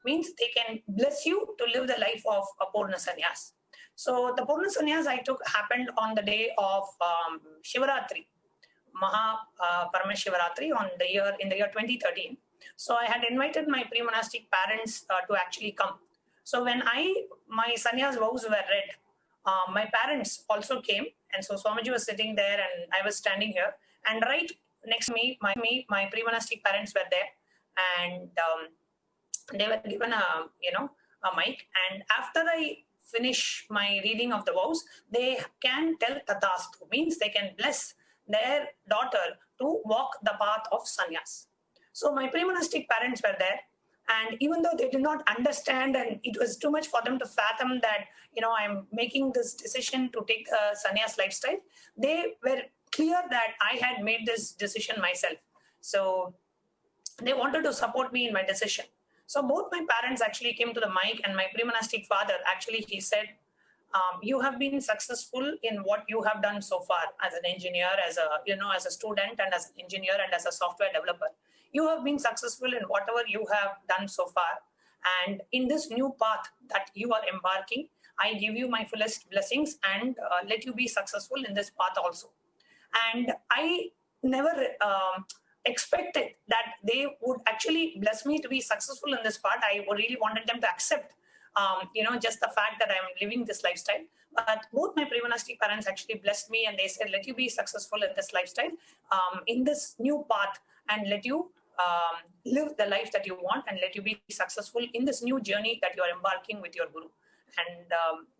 Means they can bless you to live the life of a Purna Sannyas. So the Purna Sannyas I took happened on the day of Shivaratri, Maha Parameshivaratri in the year 2013. So I had invited my pre-monastic parents to actually come. So when my sannyas vows were read, my parents also came, and so Swamiji was sitting there and I was standing here, and right next to me, my pre-monastic parents were there, and they were given a mic, and after I finish my reading of the vows, they can tell Tatastu, means they can bless their daughter to walk the path of sannyas. So my pre-monastic parents were there, and even though they did not understand and it was too much for them to fathom that, I'm making this decision to take a sannyas lifestyle, they were clear that I had made this decision myself. So they wanted to support me in my decision. So both my parents actually came to the mic, and my pre-monastic father, actually, he said, you have been successful in what you have done so far as an engineer, as a student, and as an engineer, and as a software developer. You have been successful in whatever you have done so far. And in this new path that you are embarking, I give you my fullest blessings and let you be successful in this path also. And I never expected that they would actually bless me to be successful in this part. I really wanted them to accept, just the fact that I'm living this lifestyle. But both my pre-monastic parents actually blessed me, and they said, let you be successful in this lifestyle, in this new path, and let you live the life that you want, and let you be successful in this new journey that you are embarking with your guru. And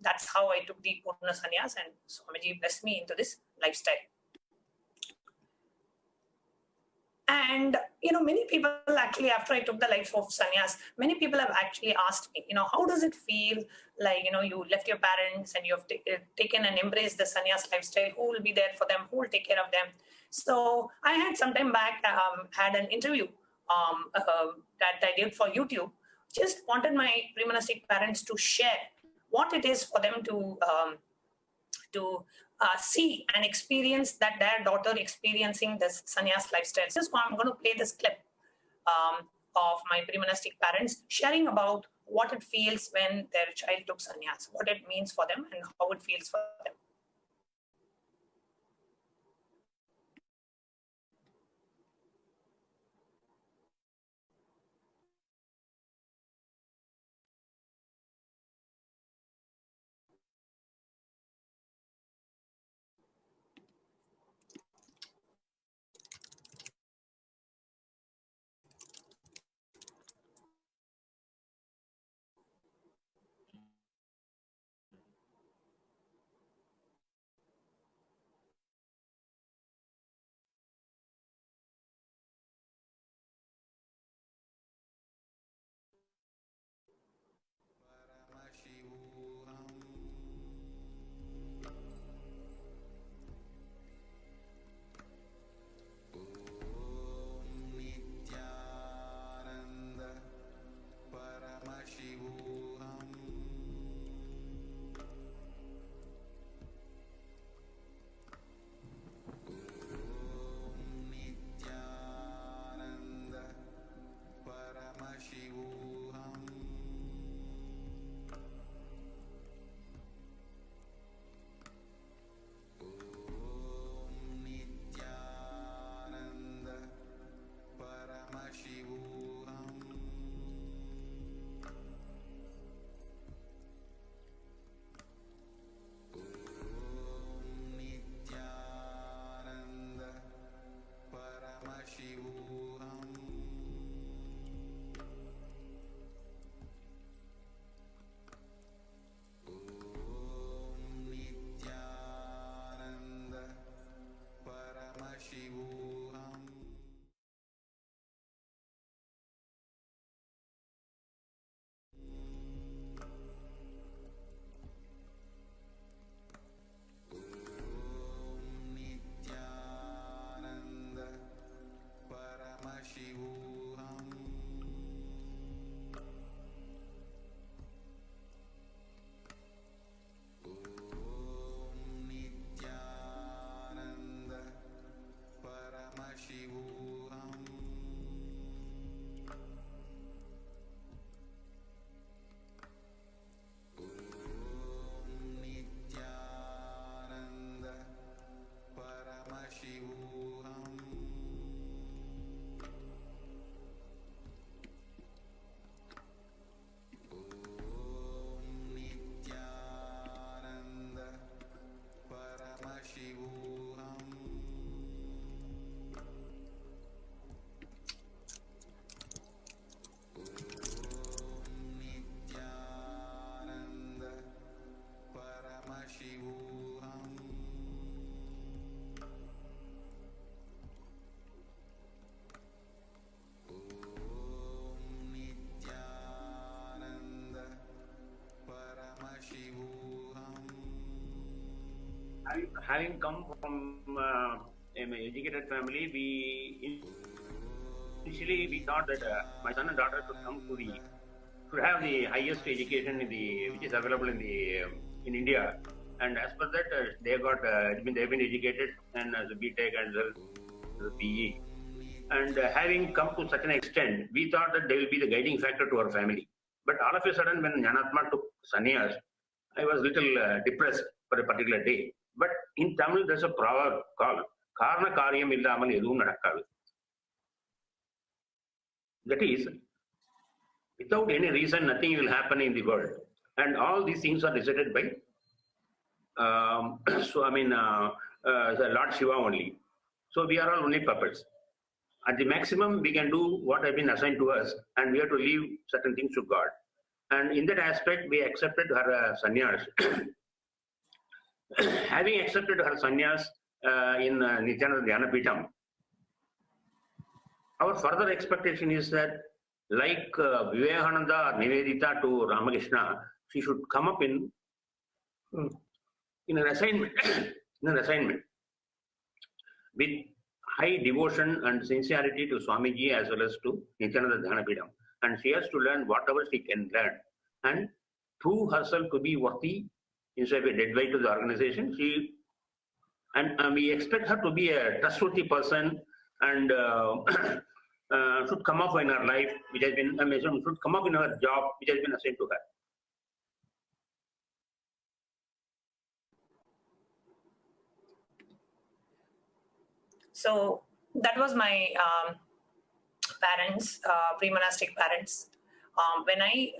that's how I took the Purna Sannyas, and Swamiji blessed me into this lifestyle. And, many people actually, after I took the life of sannyas, many people have actually asked me, how does it feel like, you left your parents and you have taken and embraced the sannyas lifestyle? Who will be there for them? Who will take care of them? So I had some time back, had an interview that I did for YouTube. Just wanted my pre-monastic parents to share what it is for them to see and experience that their daughter experiencing this sannyas lifestyle. Just I'm going to play this clip of my pre-monastic parents sharing about what it feels when their child took sannyas, what it means for them, and how it feels for them. having come from an educated family, we initially we thought that my son and daughter should have the highest education which is available in India, and as per that they've been educated and as a BTech and as a PE, and having come to such an extent, we thought that they will be the guiding factor to our family. But all of a sudden, when Jnanatma took sannyas, I was little depressed for a particular day. But in Tamil, there's a proverb called "Karna Karyam illamal edhum nadakkaadu." That is, without any reason, nothing will happen in the world, and all these things are decided by the Lord Shiva only. So we are all only puppets. At the maximum, we can do what has been assigned to us, and we have to leave certain things to God. And in that aspect, we accepted her sannyas. Having accepted her sannyas in Nityananda Dhyanapitham, our further expectation is that, like Vivekananda or Nivedita to Ramakrishna, she should come up in an assignment, with high devotion and sincerity to Swamiji as well as to Nityananda Dhyanapitham. And she has to learn whatever she can learn and prove herself to be worthy instead of a dead weight to the organization. And we expect her to be a trustworthy person and should come up in her life, which has been, should come up in her job, which has been assigned to her. So that was my parents, pre-monastic parents, when I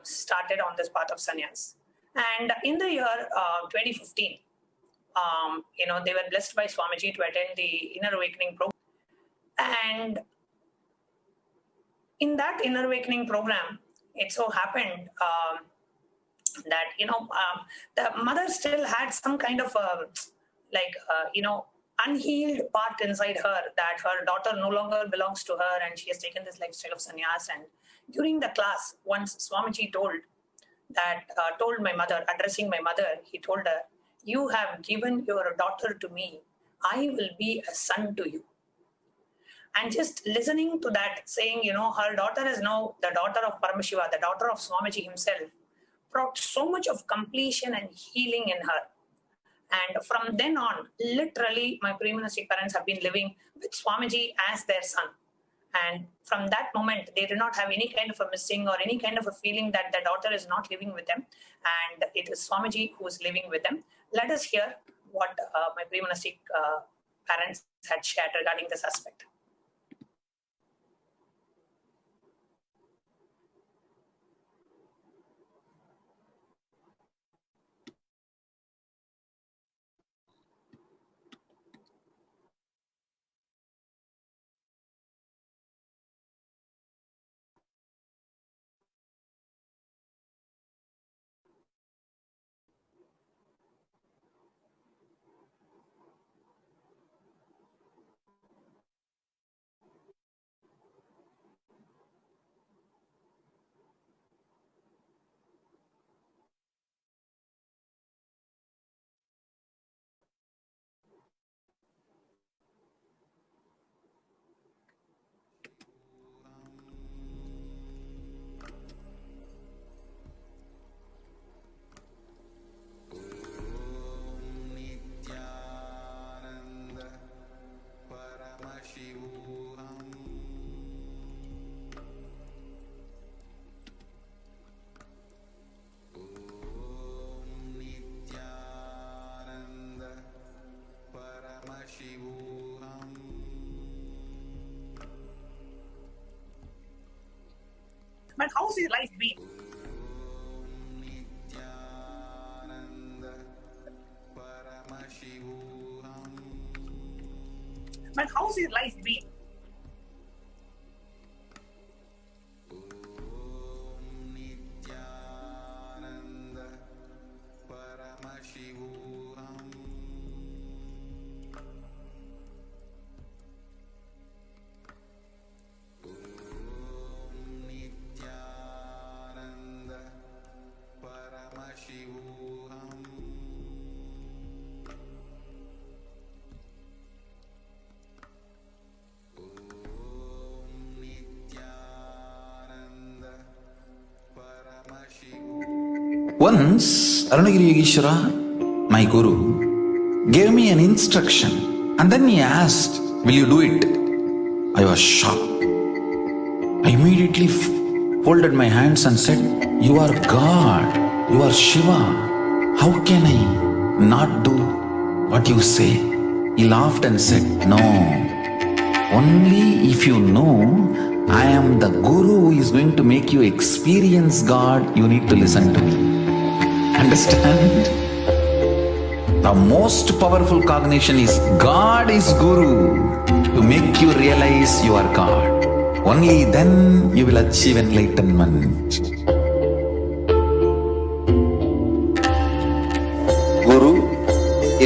started on this path of sannyas. And in the year 2015, they were blessed by Swamiji to attend the Inner Awakening program. And in that Inner Awakening program, it so happened that, the mother still had some kind of unhealed part inside her, that her daughter no longer belongs to her and she has taken this lifestyle of sannyas. And during the class, once Swamiji told my mother, addressing my mother, he told her, "You have given your daughter to me. I will be a son to you." And just listening to that, saying, her daughter is now the daughter of Paramashiva, the daughter of Swamiji himself, brought so much of completion and healing in her. And from then on, literally, my pre-monastic parents have been living with Swamiji as their son. And from that moment, they did not have any kind of a missing or any kind of a feeling that their daughter is not living with them. And it is Swamiji who is living with them. Let us hear what my pre-monastic parents had shared regarding this aspect. But how's your life been? But how's your life been? Once, Arunagiri Yogeshwara, my guru, gave me an instruction and then he asked, "Will you do it?" I was shocked. I immediately folded my hands and said, "You are God, you are Shiva. How can I not do what you say?" He laughed and said, "No, only if you know I am the guru who is going to make you experience God, you need to listen to me." Understand? The most powerful cognition is God is Guru to make you realize you are God. Only then you will achieve enlightenment. Guru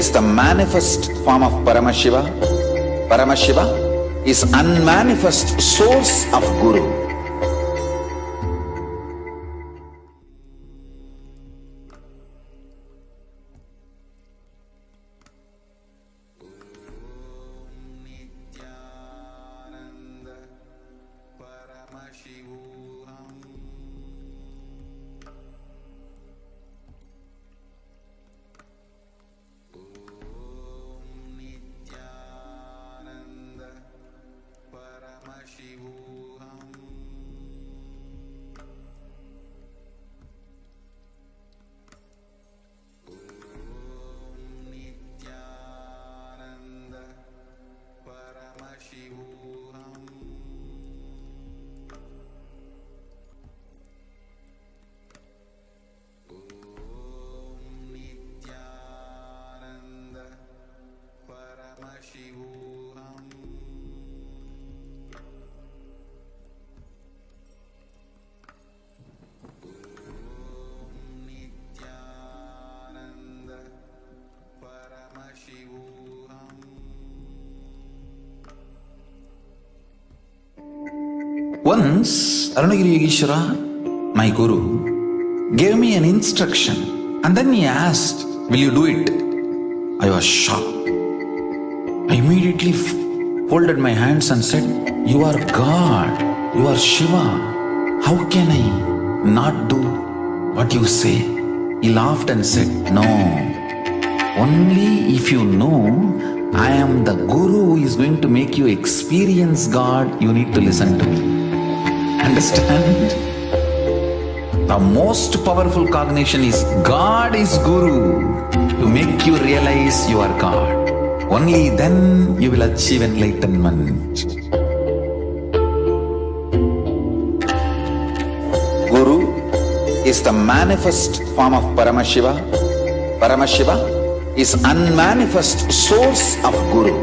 is the manifest form of Paramashiva. Paramashiva is unmanifest source of Guru. Once, Arunagiri Yogeshwara, my guru, gave me an instruction and then he asked, "Will you do it?" I was shocked. I immediately folded my hands and said, "You are God, you are Shiva. How can I not do what you say?" He laughed and said, "No, only if you know I am the guru who is going to make you experience God, you need to listen to me." Understand? The most powerful cognition is God is Guru to make you realize you are God. Only then you will achieve enlightenment. Guru is the manifest form of Paramashiva. Paramashiva is unmanifest source of Guru.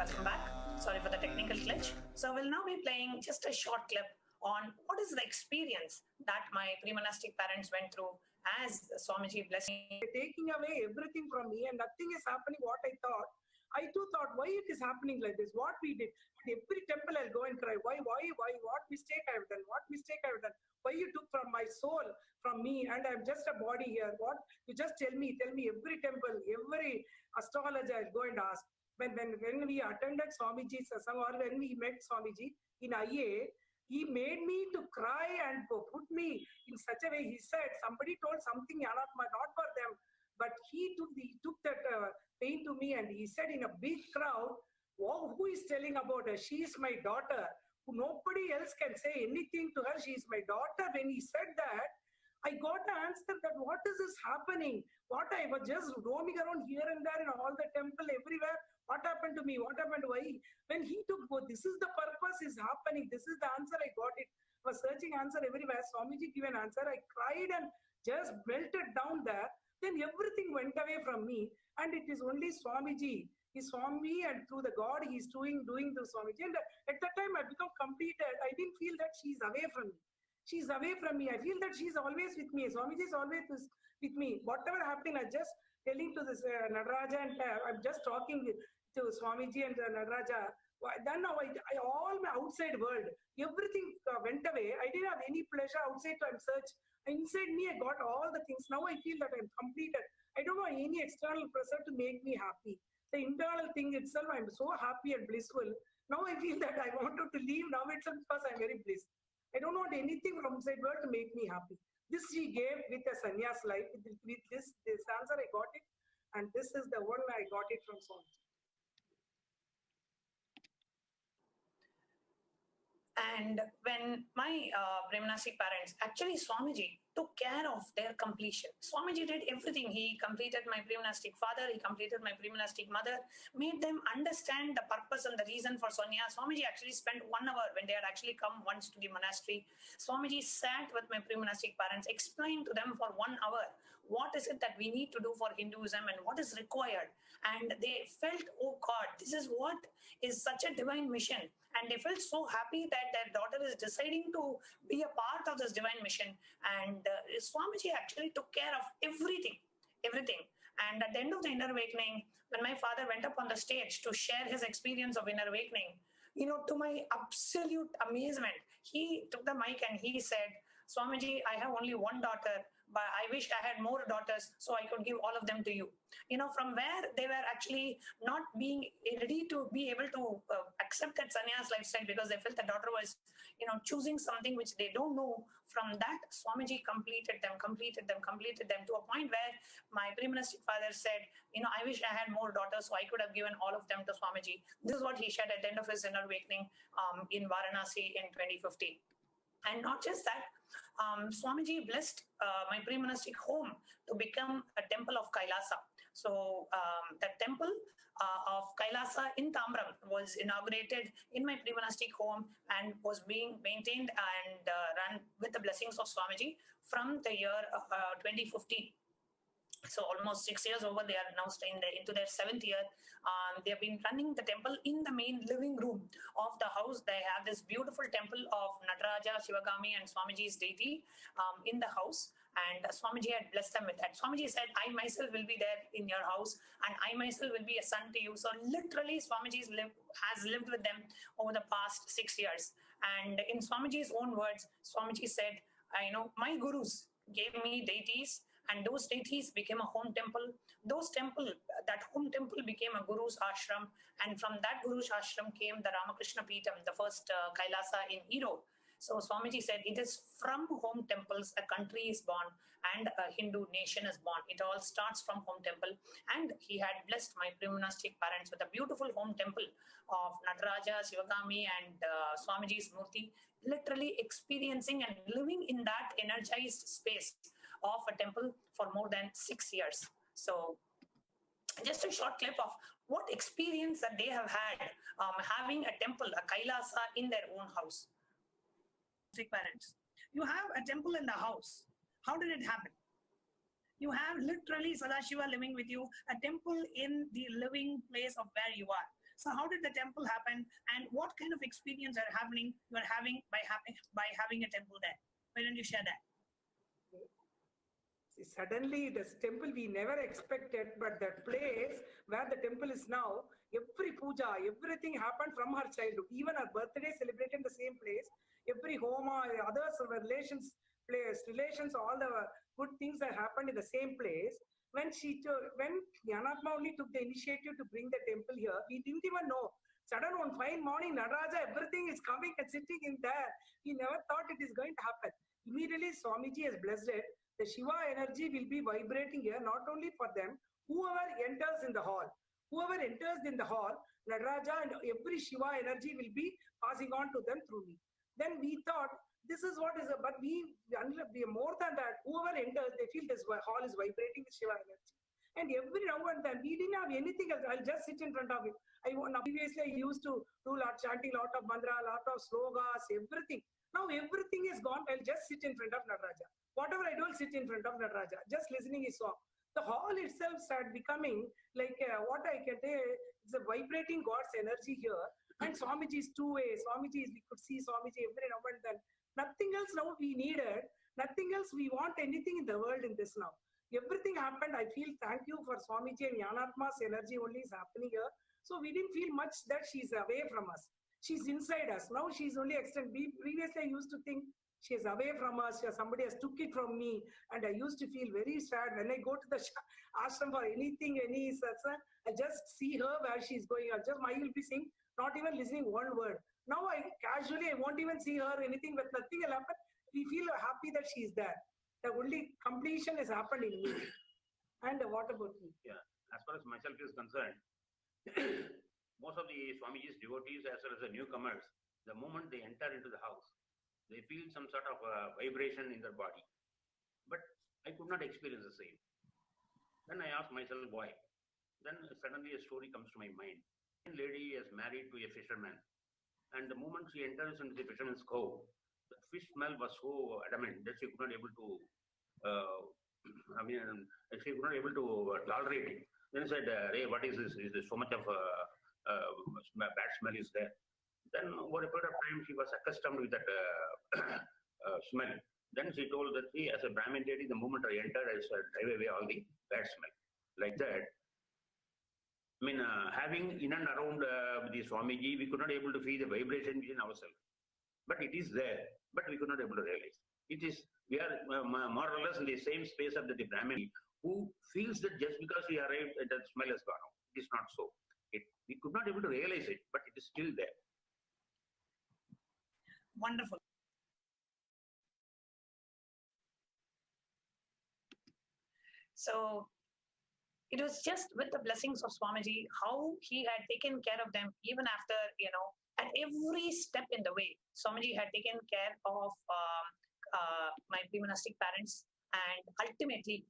Welcome back. Sorry for the technical glitch. So we'll now be playing just a short clip on what is the experience that my pre-monastic parents went through as Swamiji blessed me. Taking away everything from me and nothing is happening what I thought. I too thought, why it is happening like this? What we did? Every temple I'll go and cry. Why? What mistake I have done? What mistake I have done? Why you took from my soul, from me, and I'm just a body here? What? You just tell me every temple, every astrologer I'll go and ask. When we attended Swamiji's satsang or when we met Swamiji in IA, he made me to cry and put me in such a way. He said, somebody told something not for them, but he took that pain to me and he said in a big crowd, "Wow, who is telling about her? She is my daughter. Nobody else can say anything to her. She is my daughter." When he said that, I got the answer that what is this happening? What I was just roaming around here and there in all the temple everywhere. What happened to me? What happened? Why? When he took, this is the purpose is happening. This is the answer. I got it. I was searching answer everywhere. Swamiji gave an answer. I cried and just melted down there. Then everything went away from me. And it is only Swamiji. He saw me and through the God he is doing through Swamiji. And at that time I become completed. I didn't feel that she is away from me. She's away from me. I feel that she's always with me. Swamiji is always with me. Whatever happened, I just telling to this Nadaraja and I'm just talking to Swamiji and Nadaraja. Then now all my outside world, everything went away. I didn't have any pleasure outside to search. Inside me, I got all the things. Now I feel that I'm completed. I don't want any external pressure to make me happy. The internal thing itself, I'm so happy and blissful. Now I feel that I wanted to leave now itself because I'm very blissed. I don't want anything from outside world to make me happy. This she gave with a sannyas life. With this answer I got it, and this is the one I got it from Swamiji. And when my Brahmanastic parents, actually Swamiji took care of their completion. Swamiji did everything. He completed my Brahmanastic father, he completed my Brahmanastic mother, made them understand the purpose and the reason for Sonia. Swamiji actually spent 1 hour when they had actually come once to the monastery. Swamiji sat with my Brahmanastic parents, explained to them for 1 hour what is it that we need to do for Hinduism and what is required. And they felt, oh God, this is what is such a divine mission. And they felt so happy that their daughter is deciding to be a part of this divine mission. And Swamiji actually took care of everything. And at the end of the inner awakening, when my father went up on the stage to share his experience of inner awakening, to my absolute amazement, he took the mic and he said, Swamiji, I have only one daughter, but I wish I had more daughters so I could give all of them to you. From where they were actually not being ready to be able to accept that sannyas lifestyle because they felt the daughter was, choosing something which they don't know. From that, Swamiji completed them to a point where my Brahmanastic father said, I wish I had more daughters so I could have given all of them to Swamiji. This is what he said at the end of his inner awakening in Varanasi in 2015. And not just that, Swamiji blessed my pre-monastic home to become a temple of Kailasa. So the temple of Kailasa in Tambram was inaugurated in my pre-monastic home and was being maintained and run with the blessings of Swamiji from the year 2015. So almost 6 years over, they are now staying there into their 7th year. They have been running the temple in the main living room of the house. They have this beautiful temple of Nataraja, Shivagami and Swamiji's deity in the house. And Swamiji had blessed them with that. Swamiji said, I myself will be there in your house and I myself will be a son to you. So literally Swamiji has lived with them over the past 6 years. And in Swamiji's own words, Swamiji said, my gurus gave me deities and those deities became a home temple. That home temple became a guru's ashram. And from that guru's ashram came the Ramakrishna Peetham, the first Kailasa in Erode. So Swamiji said, it is from home temples a country is born and a Hindu nation is born. It all starts from home temple. And he had blessed my pre-monastic parents with a beautiful home temple of Nataraja, Shivagami and Swamiji's Murti, literally experiencing and living in that energized space of a temple for more than 6 years. So just a short clip of what experience that they have had having a temple, a Kailasa in their own house. Parents, you have a temple in the house. How did it happen? You have literally Sadashiva living with you, a temple in the living place of where you are. So how did the temple happen and what kind of experience you are having by having a temple there? Why don't you share that? Suddenly, this temple we never expected, but that place where the temple is now, every puja, everything happened from her childhood. Even her birthday celebrated in the same place. Every homa, others, relations, all the good things that happened in the same place. When Jnanatma only took the initiative to bring the temple here, we didn't even know. Sudden one fine morning, Nataraja, everything is coming and sitting in there. We never thought it is going to happen. Immediately, Swamiji has blessed it. The Shiva energy will be vibrating here, not only for them, whoever enters in the hall. Nataraja and every Shiva energy will be passing on to them through me. Then we thought, this is what is, but we more than that, whoever enters, they feel this hall is vibrating with Shiva energy. And every now and then, we didn't have anything else. I'll just sit in front of it. Previously, I used to do chanting, lot of mantra, lot of slogas, everything. Now everything is gone. I'll just sit in front of Nataraja. Whatever I do, I'll sit in front of Nataraja, just listening his song. The hall itself started becoming like what I can say, it's a vibrating God's energy here. And Swamiji is two-way. We could see Swamiji every now and then. Nothing else now we needed. Nothing else we want anything in the world in this now. Everything happened. I feel thank you for Swamiji and Jnanatma's energy only is happening here. So we didn't feel much that she's away from us. She's inside us. Now she's only extended. Previously I used to think She is away from us. Somebody has took it from me, and I used to feel very sad when I go to the ashram for anything, any satsang. I just see her where she is going. I will be seeing, not even listening one word. Now I won't even see her, anything, but nothing will happen. We feel happy that she is there. The only completion has happened in me. And what about me? Yeah, as far as myself is concerned, most of the Swamiji's devotees as well as the newcomers, the moment they enter into the house, they feel some sort of vibration in their body. But I could not experience the same. Then I asked myself why. Then suddenly a story comes to my mind. A lady is married to a fisherman, and the moment she enters into the fisherman's cove, the fish smell was so adamant that she could not able to she could not able to tolerate it. Then said, hey, what is this? Is there so much of bad smell is there? Then over a period of time, she was accustomed with that smell. Then she told that, see, as a Brahmin lady, the moment I entered, I said, drive away all the bad smell. Like that. I mean, having in and around the Swamiji, we could not able to feel the vibration within ourselves. But it is there, but we could not able to realize. It is, we are more or less in the same space of the Brahmin who feels that just because we arrived, that smell has gone out. It is not so. We could not able to realize it, but it is still there. Wonderful. So it was just with the blessings of Swamiji, how he had taken care of them even after, at every step in the way. Swamiji had taken care of my pre-monastic parents, and ultimately,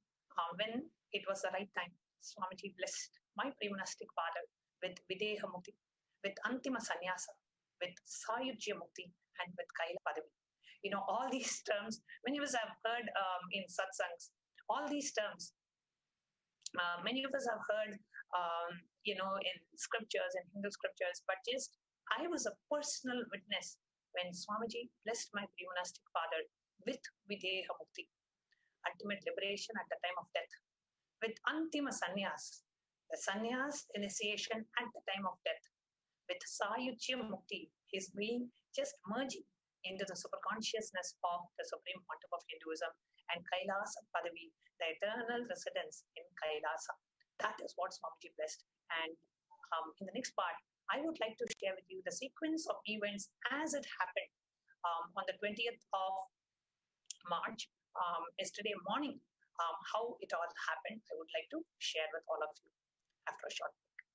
when it was the right time, Swamiji blessed my pre-monastic father with Videha Mukti, with Antima Sannyasa, with Sayujya Mukti, and with Kaila Padavi. All these terms, many of us have heard in satsangs, all these terms, many of us have heard, in scriptures and Hindu scriptures, but just I was a personal witness when Swamiji blessed my pre-monastic father with Videha Mukti, ultimate liberation at the time of death, with Antima Sannyas, the sannyas initiation at the time of death, with Sayujya Mukti, his being just merging into the superconsciousness of the Supreme Pontiff of Hinduism, and Kailasa Padavi, the eternal residence in Kailasa. That is what Swamiji blessed. And in the next part, I would like to share with you the sequence of events as it happened on the 20th of March, yesterday morning, how it all happened. I would like to share with all of you after a short break.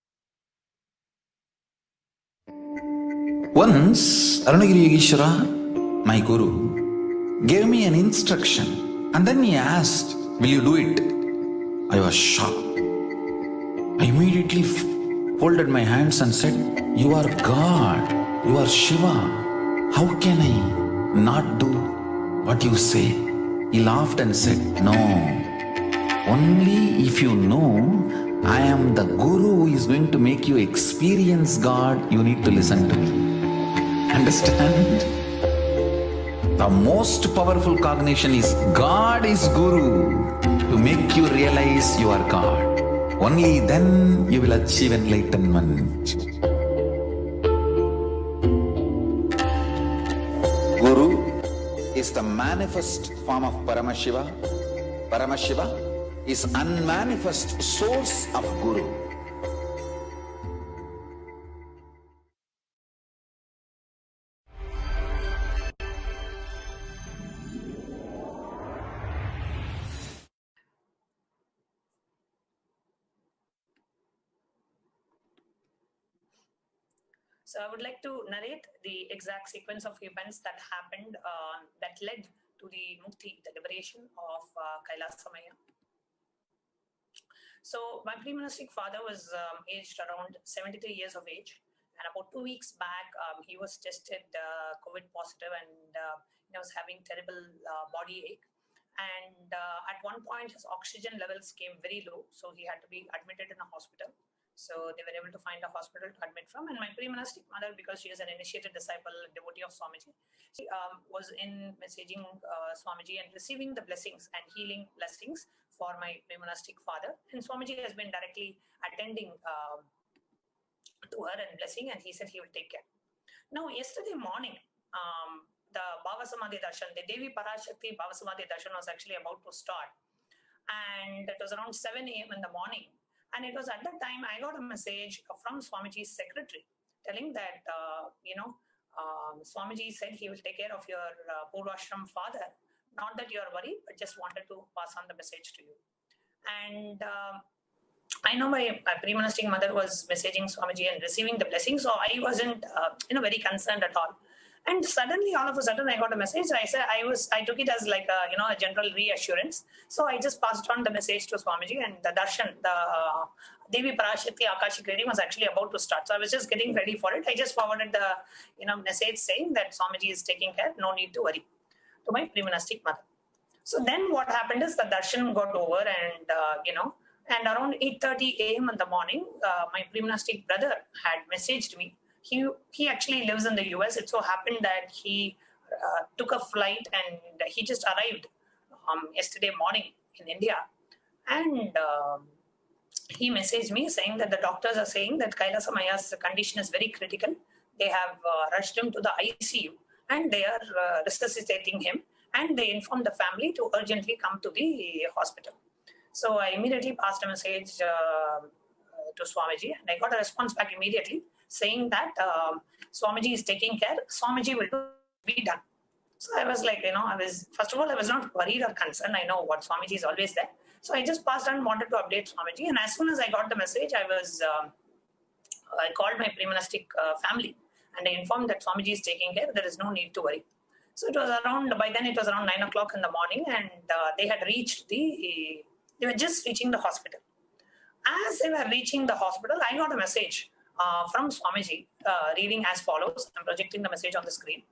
Once, Arunagiri Yogeshwara, my guru, gave me an instruction, and then he asked, will you do it? I was shocked. I immediately folded my hands and said, you are God, you are Shiva. How can I not do what you say? He laughed and said, no, only if you know I am the guru who is going to make you experience God, you need to listen to me. Understand? The most powerful cognition is God is guru to make you realize you are God. Only then you will achieve enlightenment. Guru is the manifest form of Paramashiva. Paramashiva is unmanifest source of Guru. So I would like to narrate the exact sequence of events that happened that led to the Mukti, the liberation of Kailasamaya. So my pre-monastic father was aged around 73 years of age, and about 2 weeks back he was tested COVID positive, and he was having terrible body ache. And at one point his oxygen levels came very low, so he had to be admitted in a hospital. So they were able to find a hospital to admit from. And my pre-monastic mother, because she is an initiated disciple, devotee of Swamiji, she was in messaging Swamiji and receiving the blessings and healing blessings for my pre-monastic father. And Swamiji has been directly attending to her and blessing, and he said he will take care. Now, yesterday morning, the Bhavasamadhi Darshan, the Devi Parashakti Bhavasamadhi Darshan was actually about to start. And it was around 7 a.m. in the morning. And it was at that time I got a message from Swamiji's secretary telling that, Swamiji said he will take care of your Purvashram father. Not that you are worried, but just wanted to pass on the message to you. And I know my pre-monastic mother was messaging Swamiji and receiving the blessing, so I wasn't, very concerned at all. And suddenly, all of a sudden, I got a message. I took it as like a general reassurance. So I just passed on the message to Swamiji, and the darshan, the Devi Parashakti Akashic reading was actually about to start. So I was just getting ready for it. I just forwarded the message saying that Swamiji is taking care, no need to worry, to my pre-monastic mother. So then what happened is the darshan got over, and around 8:30 a.m. in the morning, my pre-monastic brother had messaged me. He actually lives in the US. It so happened that he took a flight and he just arrived yesterday morning in India. And he messaged me saying that the doctors are saying that Kailasa condition is very critical. They have rushed him to the ICU and they are resuscitating him. And they informed the family to urgently come to the hospital. So I immediately passed a message to Swamiji, and I got a response back immediately saying that Swamiji is taking care, Swamiji will be done. So I was like, first of all, I was not worried or concerned. I know what Swamiji is always there. So I just passed on, wanted to update Swamiji. And as soon as I got the message, I called my pre-monastic family and I informed that Swamiji is taking care, there is no need to worry. So it was by then it was around 9 o'clock in the morning, and they had reached they were just reaching the hospital. As they were reaching the hospital, I got a message from Swamiji, reading as follows. I'm projecting the message on the screen.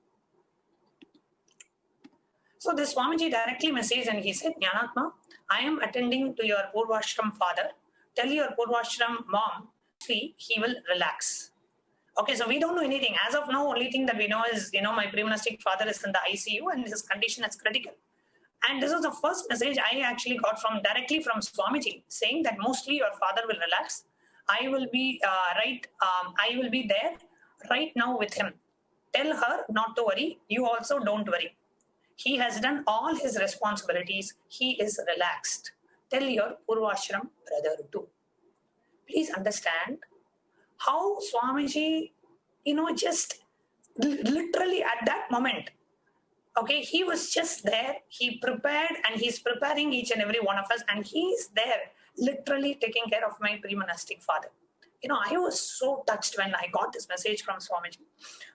So this Swamiji directly messaged and he said, Jnanatma, I am attending to your Purvashram father. Tell your Purvashram mom, he will relax. Okay, so we don't know anything. As of now, only thing that we know is, my pre-monastic father is in the ICU and his condition is critical. And this was the first message I actually got directly from Swamiji, saying that mostly your father will relax. I will be I will be there right now with him. Tell her not to worry. You also don't worry. He has done all his responsibilities. He is relaxed. Tell your Purvashram brother too. Please understand how Swamiji, just literally at that moment, okay, he was just there. He prepared and he's preparing each and every one of us, and he's there literally taking care of my pre-monastic father. I was so touched when I got this message from Swamiji.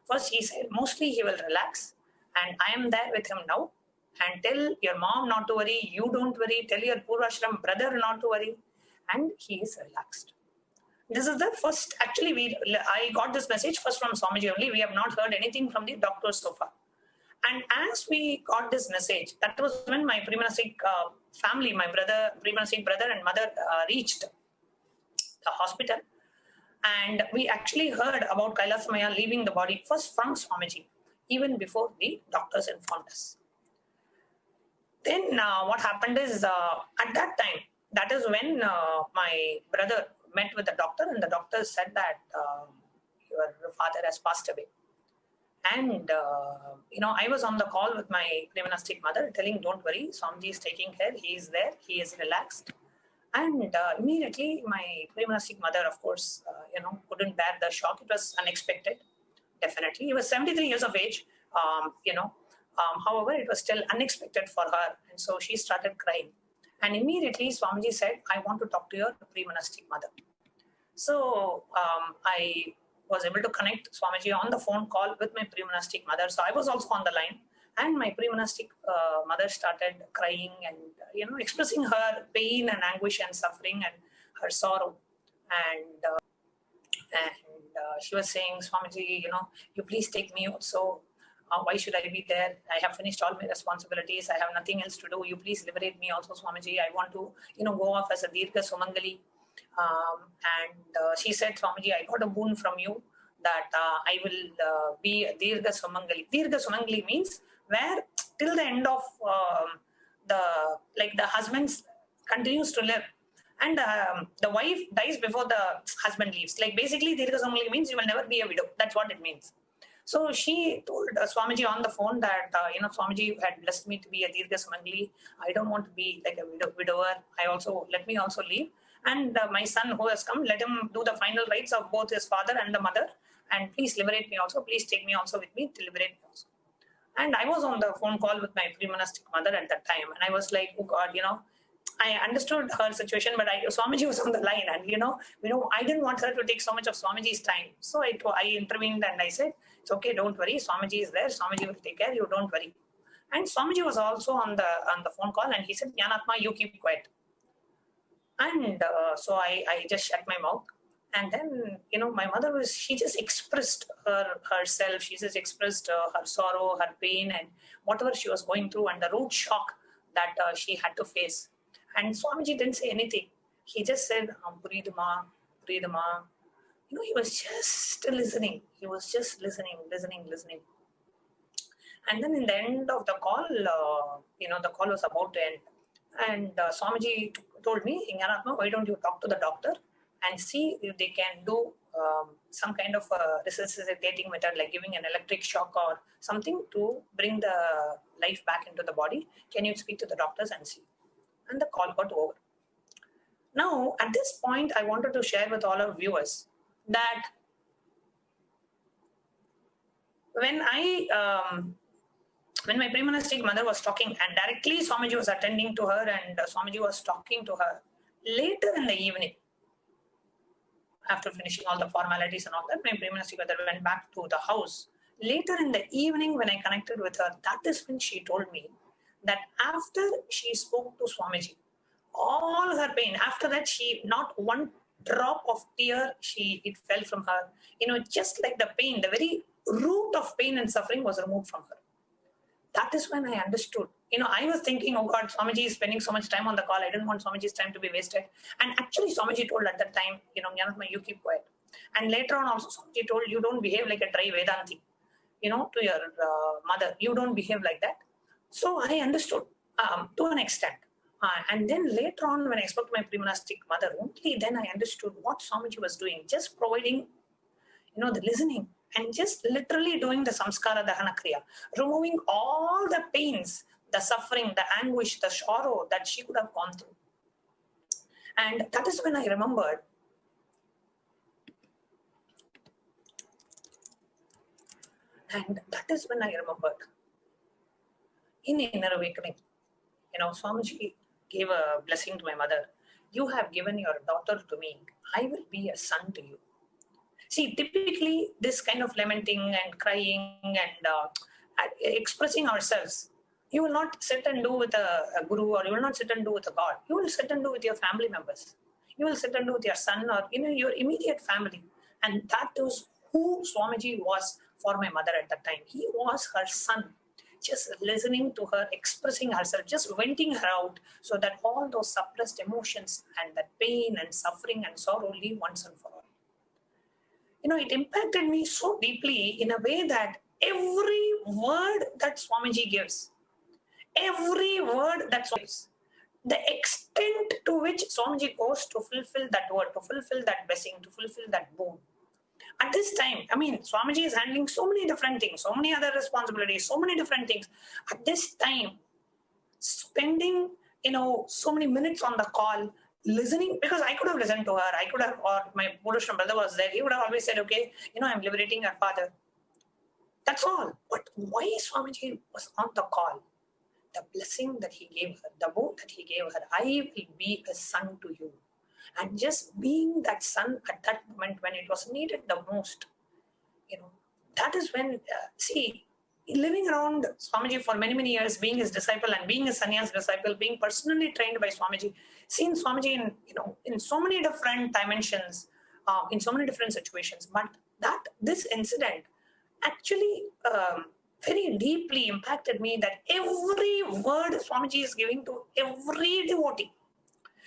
First, he said, mostly he will relax, and I am there with him now. And tell your mom not to worry. You don't worry. Tell your Purvashram brother not to worry. And he is relaxed. This is the first, actually, I got this message first from Swamiji only. We have not heard anything from the doctors so far. And as we got this message, that was when my pre-monastic family, my pre-monastic brother and mother reached the hospital. And we actually heard about Kailasamaya leaving the body first from Swamiji, even before the doctors informed us. Then what happened is, at that time, that is when my brother met with the doctor, and the doctor said that your father has passed away. And, I was on the call with my pre-monastic mother telling, don't worry, Swamiji is taking care. He is there. He is relaxed. And immediately my pre-monastic mother, of course, couldn't bear the shock. It was unexpected, definitely. He was 73 years of age, however, it was still unexpected for her. And so she started crying. And immediately Swamiji said, I want to talk to your pre-monastic mother. So I was able to connect Swamiji on the phone call with my pre-monastic mother. So I was also on the line, and my pre-monastic mother started crying and, expressing her pain and anguish and suffering and her sorrow. And she was saying, Swamiji, you please take me also. Why should I be there? I have finished all my responsibilities. I have nothing else to do. You please liberate me also, Swamiji. I want to, go off as a Dirgha Sumangali. And she said, Swamiji, I got a boon from you that I will be a Dirgha Sumangali. Dirgha Sumangali means where till the end of the husband continues to live, and the wife dies before the husband leaves. Like basically, Dirgha Sumangali means you will never be a widow. That's what it means. So she told Swamiji on the phone that, Swamiji had blessed me to be a Dirgha Sumangali. I don't want to be like a widower. Let me also leave. And my son who has come, let him do the final rites of both his father and the mother. And please liberate me also. Please take me also with me to liberate me also. And I was on the phone call with my pre-monastic mother at that time. And I was like, oh God, I understood her situation, but Swamiji was on the line, and I didn't want her to take so much of Swamiji's time. So I intervened and I said, it's okay, don't worry. Swamiji is there. Swamiji will take care. You don't worry. And Swamiji was also on the phone call, and he said, Jnanatma, you keep quiet. And so I just shut my mouth. And then, my mother she just expressed herself. She just expressed her sorrow, her pain, and whatever she was going through, and the root shock that she had to face. And Swamiji didn't say anything. He just said, breathe ma. He was just listening. He was just listening. And then in the end of the call, the call was about to end. And Swamiji told me, Jnanatma, why don't you talk to the doctor and see if they can do some kind of resuscitating method, like giving an electric shock or something to bring the life back into the body. Can you speak to the doctors and see? And the call got over. Now, at this point, I wanted to share with all our viewers that when my pre-monastic mother was talking, and directly Swamiji was attending to her, and Swamiji was talking to her, later in the evening, after finishing all the formalities and all that, my pre-monastic mother went back to the house. Later in the evening, when I connected with her, that is when she told me that after she spoke to Swamiji, all her pain, after that, not one drop of tear, it fell from her. Just like the pain, the very root of pain and suffering was removed from her. That is when I understood. I was thinking, oh God, Swamiji is spending so much time on the call. I didn't want Swamiji's time to be wasted. And actually, Swamiji told at that time, Jnanatma, you keep quiet. And later on also, Swamiji told, you don't behave like a dry Vedanti, to your mother. You don't behave like that. So I understood to an extent. And then later on, when I spoke to my pre-monastic mother, only then I understood what Swamiji was doing, just providing, the listening, and just literally doing the samskara dahana kriya, removing all the pains, the suffering, the anguish, the sorrow that she could have gone through. And that is when I remembered in Inner Awakening, Swamiji gave a blessing to my mother. You have given your daughter to me. I will be a son to you. See, typically this kind of lamenting and crying and expressing ourselves, you will not sit and do with a guru, or you will not sit and do with a God. You will sit and do with your family members. You will sit and do with your son, or your immediate family. And that is who Swamiji was for my mother at that time. He was her son, just listening to her, expressing herself, just venting her out, so that all those suppressed emotions and that pain and suffering and sorrow leave once and for all. It impacted me so deeply in a way that every word that Swamiji gives, the extent to which Swamiji goes to fulfill that word, to fulfill that blessing, to fulfill that boon. At this time, Swamiji is handling so many different things, so many other responsibilities, so many different things. At this time, spending, so many minutes on the call, listening, because I could have listened to her, or my Purusham brother was there, he would have always said, okay, I'm liberating your father. That's all. But why Swamiji was on the call? The blessing that he gave her, the boon that he gave her, I will be a son to you. And just being that son at that moment when it was needed the most, that is when, living around Swamiji for many, many years, being his disciple and being a sannyas disciple, being personally trained by Swamiji, seeing Swamiji in so many different dimensions, in so many different situations. But this incident actually very deeply impacted me, that every word Swamiji is giving to every devotee.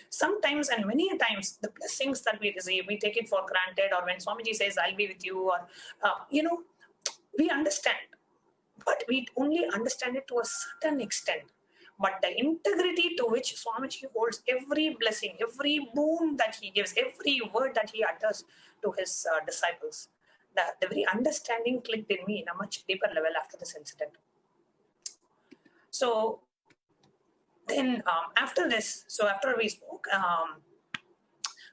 Sometimes, and many times, the blessings that we receive, we take it for granted, or when Swamiji says, I'll be with you, or, we understand. But we only understand it to a certain extent. But the integrity to which Swamiji holds every blessing, every boon that he gives, every word that he utters to his disciples, the very understanding clicked in me in a much deeper level after this incident. So then after this, so after we spoke,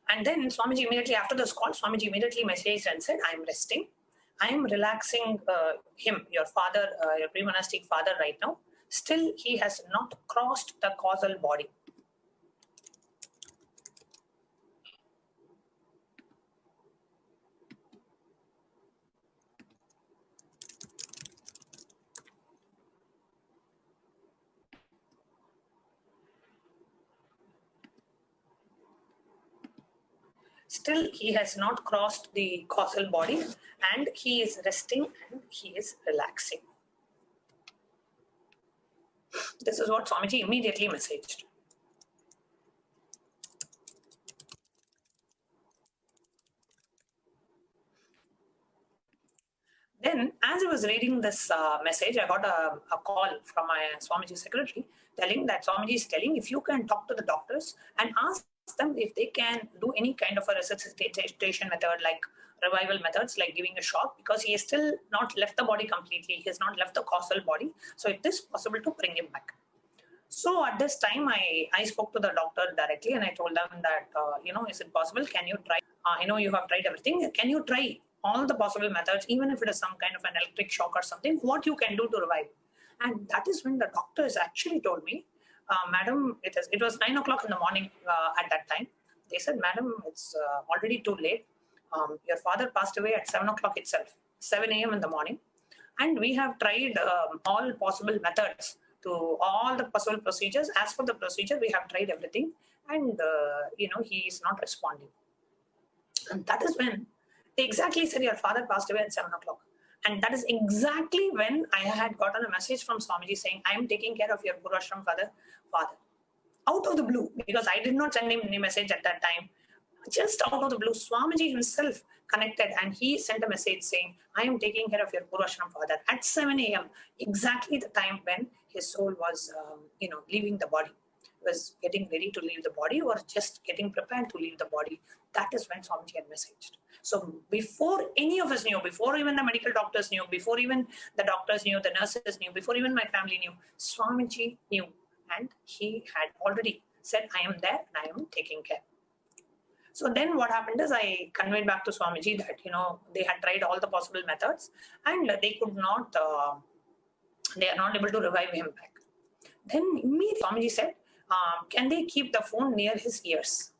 and then Swamiji immediately after this call, Swamiji immediately messaged and said, I am resting. I am relaxing him, your father, your pre-monastic father right now. Still, he has not crossed the causal body. Still, he has not crossed the causal body, and he is resting and he is relaxing. This is what Swamiji immediately messaged. Then, as I was reading this message, I got a call from my Swamiji secretary telling that Swamiji is telling if you can talk to the doctors and ask them if they can do any kind of a resuscitation method like revival methods like giving a shock, because he has still not left the body completely. He has not left the causal body. So it is possible to bring him back. So at this time, I spoke to the doctor directly and I told them that, is it possible? Can you try? I know you have tried everything. Can you try all the possible methods, even if it is some kind of an electric shock or something, what you can do to revive? And that is when the doctors actually told me, Madam, it was 9 o'clock in the morning at that time. They said, Madam, it's already too late. Your father passed away at 7 o'clock itself, 7 a.m. in the morning. And we have tried all possible methods to all the possible procedures. As for the procedure, we have tried everything. And, he is not responding. And that is when they exactly said, your father passed away at 7 o'clock. And that is exactly when I had gotten a message from Swamiji saying, I am taking care of your Purashram father. Out of the blue, because I did not send him any message at that time. Just out of the blue, Swamiji himself connected and he sent a message saying, I am taking care of your Purashram father at 7 a.m., exactly the time when his soul was, leaving the body. Was getting ready to leave the body or just getting prepared to leave the body. That is when Swamiji had messaged. So before any of us knew, before even the medical doctors knew, before even the doctors knew, the nurses knew, before even my family knew, Swamiji knew. And he had already said, I am there and I am taking care. So then what happened is I conveyed back to Swamiji that, they had tried all the possible methods and they could not, they are not able to revive him back. Then immediately Swamiji said, can they keep the phone near his ears?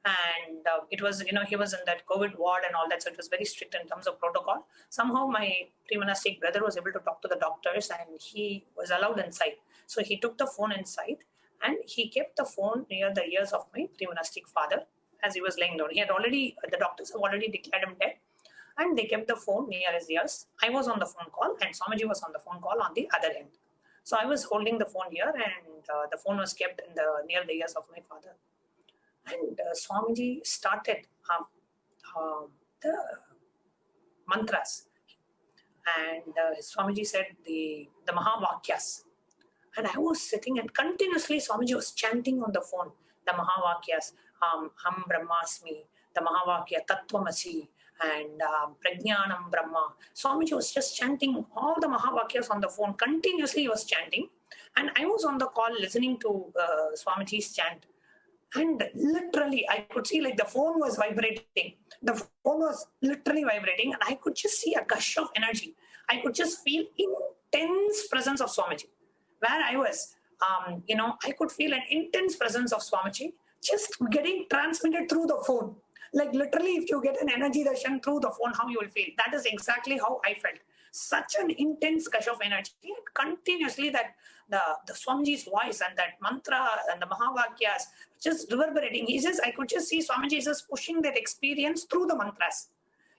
And it was, he was in that COVID ward and all that, so it was very strict in terms of protocol. Somehow my pre-monastic brother was able to talk to the doctors and he was allowed inside. So he took the phone inside and he kept the phone near the ears of my pre-monastic father as he was laying down. The doctors have already declared him dead and they kept the phone near his ears. I was on the phone call and Swamiji was on the phone call on the other end. So I was holding the phone here and the phone was kept near the ears of my father. And Swamiji started the mantras. And Swamiji said the Mahavakyas. And I was sitting and continuously Swamiji was chanting on the phone, the Mahavakyas, Ham Brahmasmi, the Mahavakya Tattvamasi, and Prajnanam Brahma. Swamiji was just chanting all the Mahavakyas on the phone. Continuously he was chanting. And I was on the call listening to Swamiji's chant. And literally, I could see like the phone was vibrating. The phone was literally vibrating. And I could just see a gush of energy. I could just feel intense presence of Swamiji. Where I was, I could feel an intense presence of Swamiji just getting transmitted through the phone. Like literally, if you get an energy darshan through the phone, how you will feel. That is exactly how I felt. Such an intense gush of energy. Continuously that the Swamiji's voice and that mantra and the Mahavakyas just reverberating. I could just see Swamiji just pushing that experience through the mantras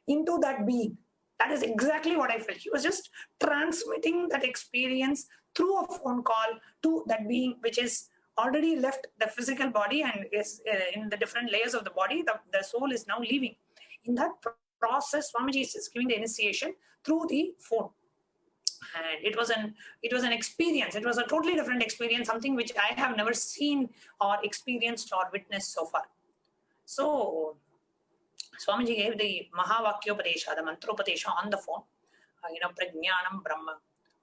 into that being. That is exactly what I felt. He was just transmitting that experience through a phone call to that being, which is already left the physical body and is in the different layers of the body. The soul is now leaving. In that process, Swamiji is just giving the initiation through the phone. And it was an experience. It was a totally different experience, something which I have never seen or experienced or witnessed so far. So Swamiji gave the Mahavakyopadesha, the Mantropadesha on the phone. Prajnanam Brahma,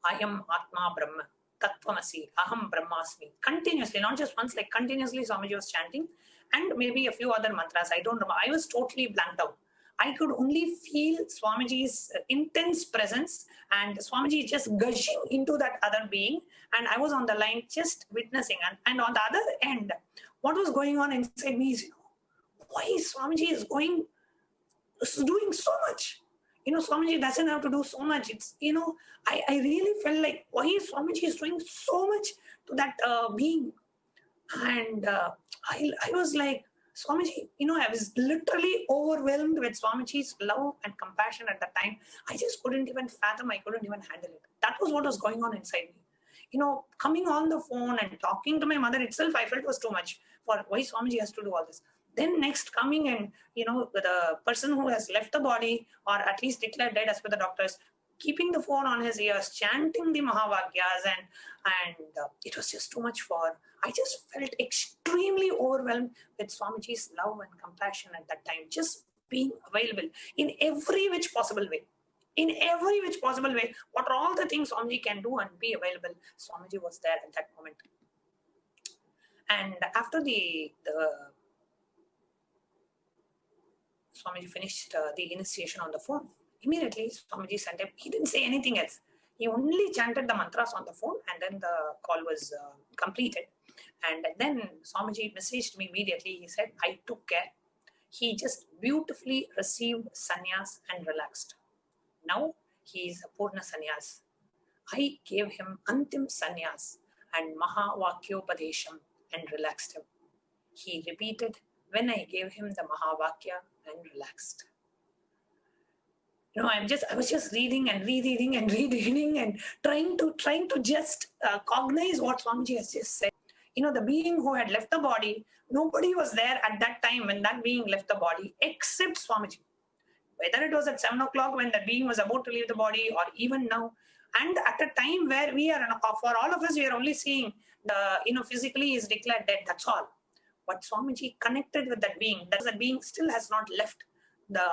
Ayam Atma Brahma, Tattvamasi, Aham Brahmasmi. Continuously, not just once, like continuously Swamiji was chanting, and maybe a few other mantras. I don't remember. I was totally blanked out. I could only feel Swamiji's intense presence and Swamiji just gushing into that other being. And I was on the line just witnessing. And on the other end, what was going on inside me is, why Swamiji is doing so much? Swamiji doesn't have to do so much. It's, I really felt like, why Swamiji is doing so much to that being? And I was like, Swamiji, I was literally overwhelmed with Swamiji's love and compassion at that time. I just couldn't even fathom, I couldn't even handle it. That was what was going on inside me. Coming on the phone and talking to my mother itself, I felt was too much for why Swamiji has to do all this. Then next coming and, the person who has left the body or at least declared dead as per the doctors, keeping the phone on his ears, chanting the Mahavakyas, and it was just too much for. I just felt extremely overwhelmed with Swamiji's love and compassion at that time, just being available in every which possible way. In every which possible way, what are all the things Swamiji can do and be available, Swamiji was there at that moment. And after the Swamiji finished the initiation on the phone, immediately Swamiji sent him. He didn't say anything else. He only chanted the mantras on the phone, and then the call was completed. And then Swamiji messaged me immediately. He said, I took care. He just beautifully received sannyas and relaxed. Now he is a Purna sannyas. I gave him Antim sannyas and Mahavakyopadesham and relaxed him. He repeated when I gave him the Mahavakya and relaxed. I was just reading and rereading and rereading and trying to just cognize what Swamiji has just said. The being who had left the body, nobody was there at that time when that being left the body except Swamiji. Whether it was at 7 o'clock when the being was about to leave the body or even now, and at a time where we are, for all of us, we are only seeing the, physically is declared dead, that's all. But Swamiji connected with that being still has not left the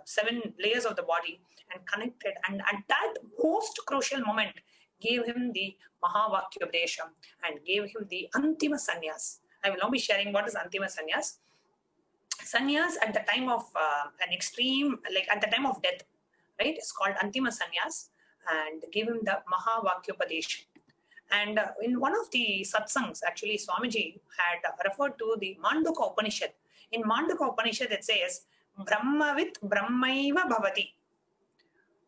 7 layers of the body and connected, and at that most crucial moment gave him the Mahavakyopadesham and gave him the Antima Sannyas. I will now be sharing what is Antima Sannyas. Sannyas at the time of an extreme, like at the time of death, right? It's called Antima Sannyas, and gave him the Mahavakyopadesham. And in one of the satsangs, actually, Swamiji had referred to the Mandukya Upanishad. In Mandukya Upanishad, it says, Brahmavit Brahmaiva Bhavati.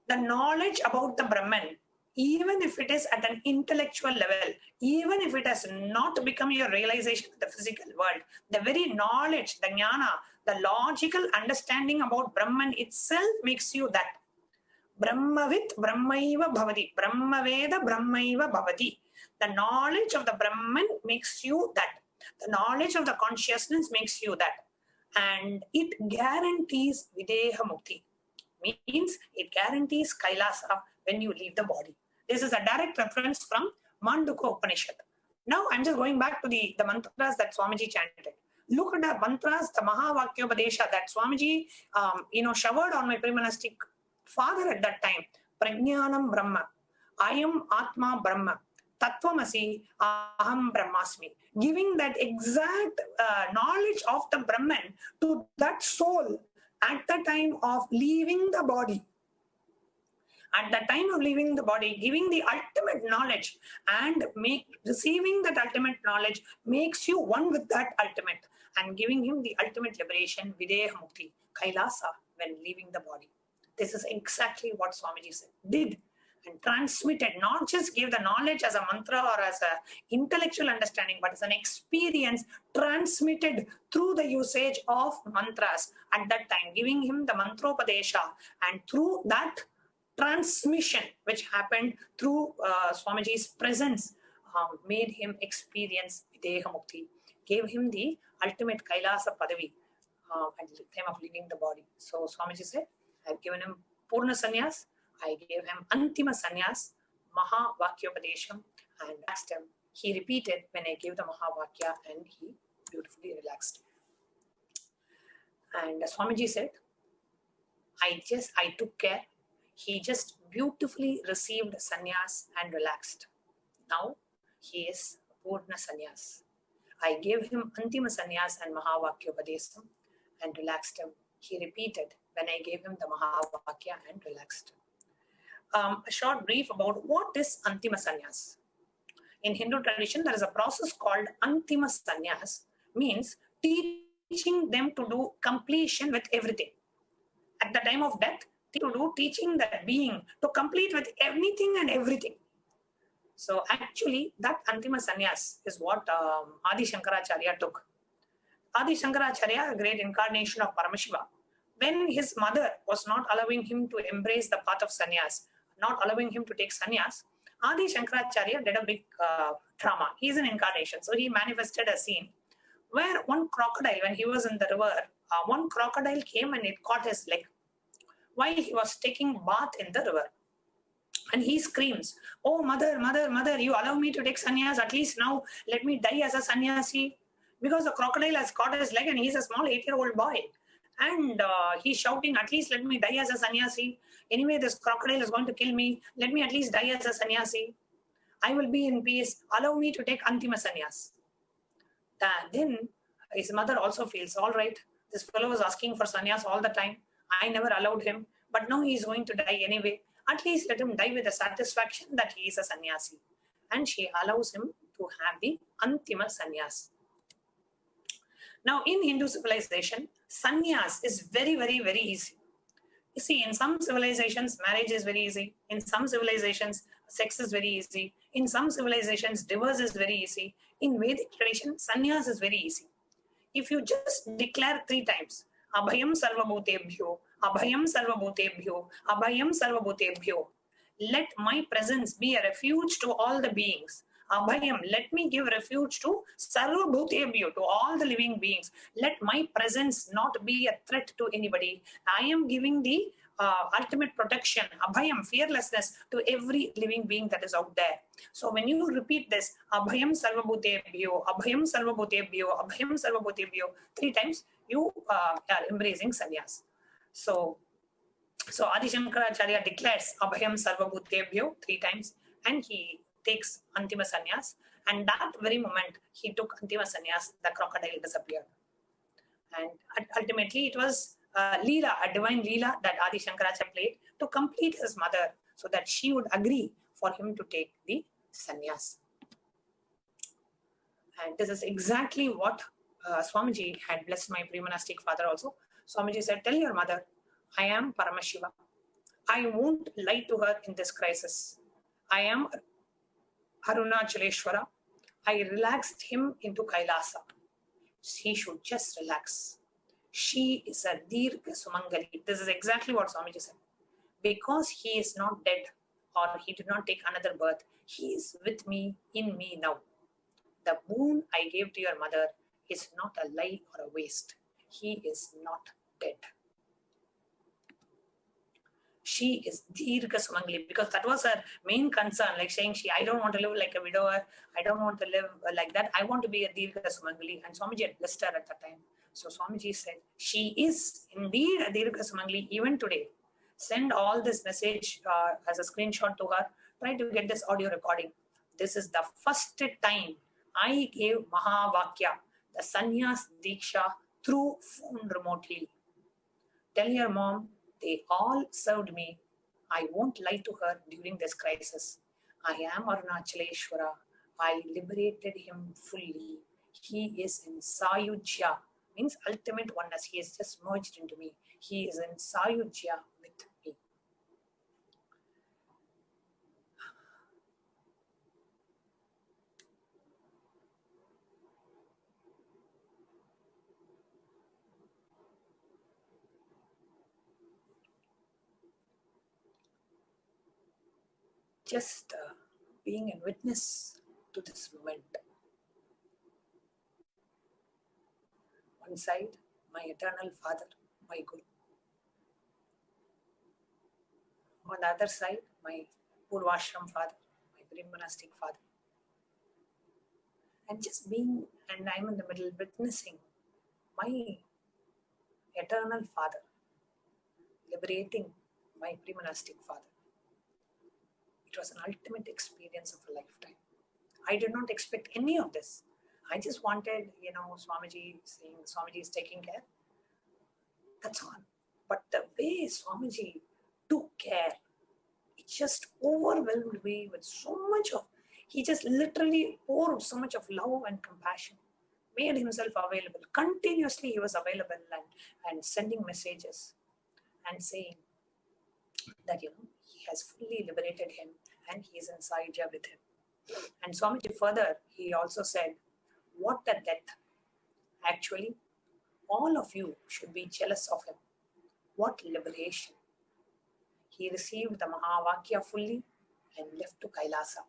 The knowledge about the Brahman, even if it is at an intellectual level, even if it has not become your realization of the physical world, the very knowledge, the jnana, the logical understanding about Brahman itself makes you that. Brahmavit Brahmaiva Bhavati. Brahmaveda Brahmaiva Bhavati. The knowledge of the Brahman makes you that. The knowledge of the consciousness makes you that. And it guarantees Videha Mukti. Means it guarantees Kailasa when you leave the body. This is a direct reference from Mandukya Upanishad. Now I'm just going back to the mantras that Swamiji chanted. Look at the mantras, the Mahavakyopadesha that Swamiji showered on my pre-monastic father at that time. Prajnanam Brahma, Ayam Atma Brahma, Tattvamasi, Aham Brahmasmi. Giving that exact knowledge of the Brahman to that soul at the time of leaving the body. At the time of leaving the body, giving the ultimate knowledge and receiving that ultimate knowledge makes you one with that ultimate, and giving him the ultimate liberation, Videha Mukti, Kailasa, when leaving the body. This is exactly what Swamiji did and transmitted, not just gave the knowledge as a mantra or as an intellectual understanding, but as an experience transmitted through the usage of mantras at that time, giving him the mantropadesha, and through that transmission which happened through Swamiji's presence made him experience Videha Mukti, gave him the ultimate Kailasa Padavi at the time of leaving the body. So Swamiji said, I've given him Purna Sannyas, I gave him Antima Sannyas, Mahavakyopadesham, and asked him. He repeated when I gave the Mahavakya, and he beautifully relaxed. And Swamiji said, I took care. He just beautifully received sannyas and relaxed. Now he is Purna Sannyas. I gave him Antima Sannyas and Mahavakya Upadesam and relaxed him. He repeated when I gave him the Mahavakya and relaxed. A short brief about what is Antima Sannyas. In Hindu tradition, there is a process called Antima Sannyas, means teaching them to do completion with everything. At the time of death, to do teaching that being to complete with anything and everything. So actually, that Antima Sannyas is what Adi Shankaracharya took. Adi Shankaracharya, a great incarnation of Paramashiva, when his mother was not allowing him to embrace the path of sannyas, not allowing him to take sannyas, Adi Shankaracharya did a big drama. He is an incarnation. So he manifested a scene where one crocodile, when he was in the river, one crocodile came and it caught his leg while he was taking bath in the river. And he screams, oh, mother, mother, mother, you allow me to take sannyas. At least now let me die as a sannyasi. Because the crocodile has caught his leg and he's a small 8-year-old boy. And he's shouting, at least let me die as a sannyasi. Anyway, this crocodile is going to kill me. Let me at least die as a sannyasi. I will be in peace. Allow me to take Antima Sannyas. Then his mother also feels, all right, this fellow was asking for sannyas all the time. I never allowed him. But now he's going to die anyway. At least let him die with the satisfaction that he is a sannyasi. And she allows him to have the Antima Sannyas. Now, in Hindu civilization, sannyas is very, very, very easy. You see, in some civilizations, marriage is very easy. In some civilizations, sex is very easy. In some civilizations, divorce is very easy. In Vedic tradition, sannyas is very easy. If you just declare 3 times, Abhayam Sarvabhutebhyo, Abhayam Sarvabhutebhyo, Abhayam Sarvabhutebhyo, let my presence be a refuge to all the beings. Abhayam, let me give refuge to Sarvabhutebhyo, to all the living beings. Let my presence not be a threat to anybody. I am giving the ultimate protection, Abhayam, fearlessness to every living being that is out there. So when you repeat this, Abhayam Sarvabhutebhyo, Abhayam Sarvabhutebhyo, Abhayam Sarvabhutebhyo, 3 times, you are embracing sannyas. So Adi Shankaracharya declares Abhayam Sarvabhutebhyo 3 times and he takes Antima Sannyas. And that very moment he took Antima Sannyas, the crocodile disappeared. And ultimately it was Leela, a divine Leela that Adi Shankaracharya played to complete his mother so that she would agree for him to take the sannyas. And this is exactly what Swamiji had blessed my pre-monastic father also. Swamiji said, tell your mother, I am Paramashiva. I won't lie to her in this crisis. I am Arunachaleshwara. I relaxed him into Kailasa. He should just relax. She is a Dirgha Sumangali. This is exactly what Swamiji said. Because he is not dead or he did not take another birth, he is with me, in me now. The boon I gave to your mother is not a lie or a waste. He is not dead. She is Dirgha Sumangali, because that was her main concern, like saying, I don't want to live like a widower. I don't want to live like that. I want to be a Dirgha Sumangali. And Swamiji had blessed her at that time. So Swamiji said, she is indeed a Dirgha Sumangali even today. Send all this message as a screenshot to her. Try to get this audio recording. This is the first time I gave Mahavakya, the Sannyas Diksha, through phone remotely. Tell your mom, they all served me. I won't lie to her during this crisis. I am Arunachaleshwara. I liberated him fully. He is in Sayujya, means ultimate oneness. He is just merged into me. He is in Sayujya with me. Just being a witness to this moment. One side, my eternal father, my Guru. On the other side, my Purvashram father, my pre-monastic father. And just being, and I'm in the middle witnessing my eternal father, liberating my pre-monastic father. It was an ultimate experience of a lifetime. I did not expect any of this. I just wanted, Swamiji saying Swamiji is taking care. That's all. But the way Swamiji took care, it just overwhelmed me with so much of, he just literally poured so much of love and compassion, made himself available. Continuously he was available and sending messages and saying that, he has fully liberated him and he is inside here with him. And Swamiji further, he also said, what a death. Actually, all of you should be jealous of him. What liberation. He received the Mahavakya fully and left to Kailasa.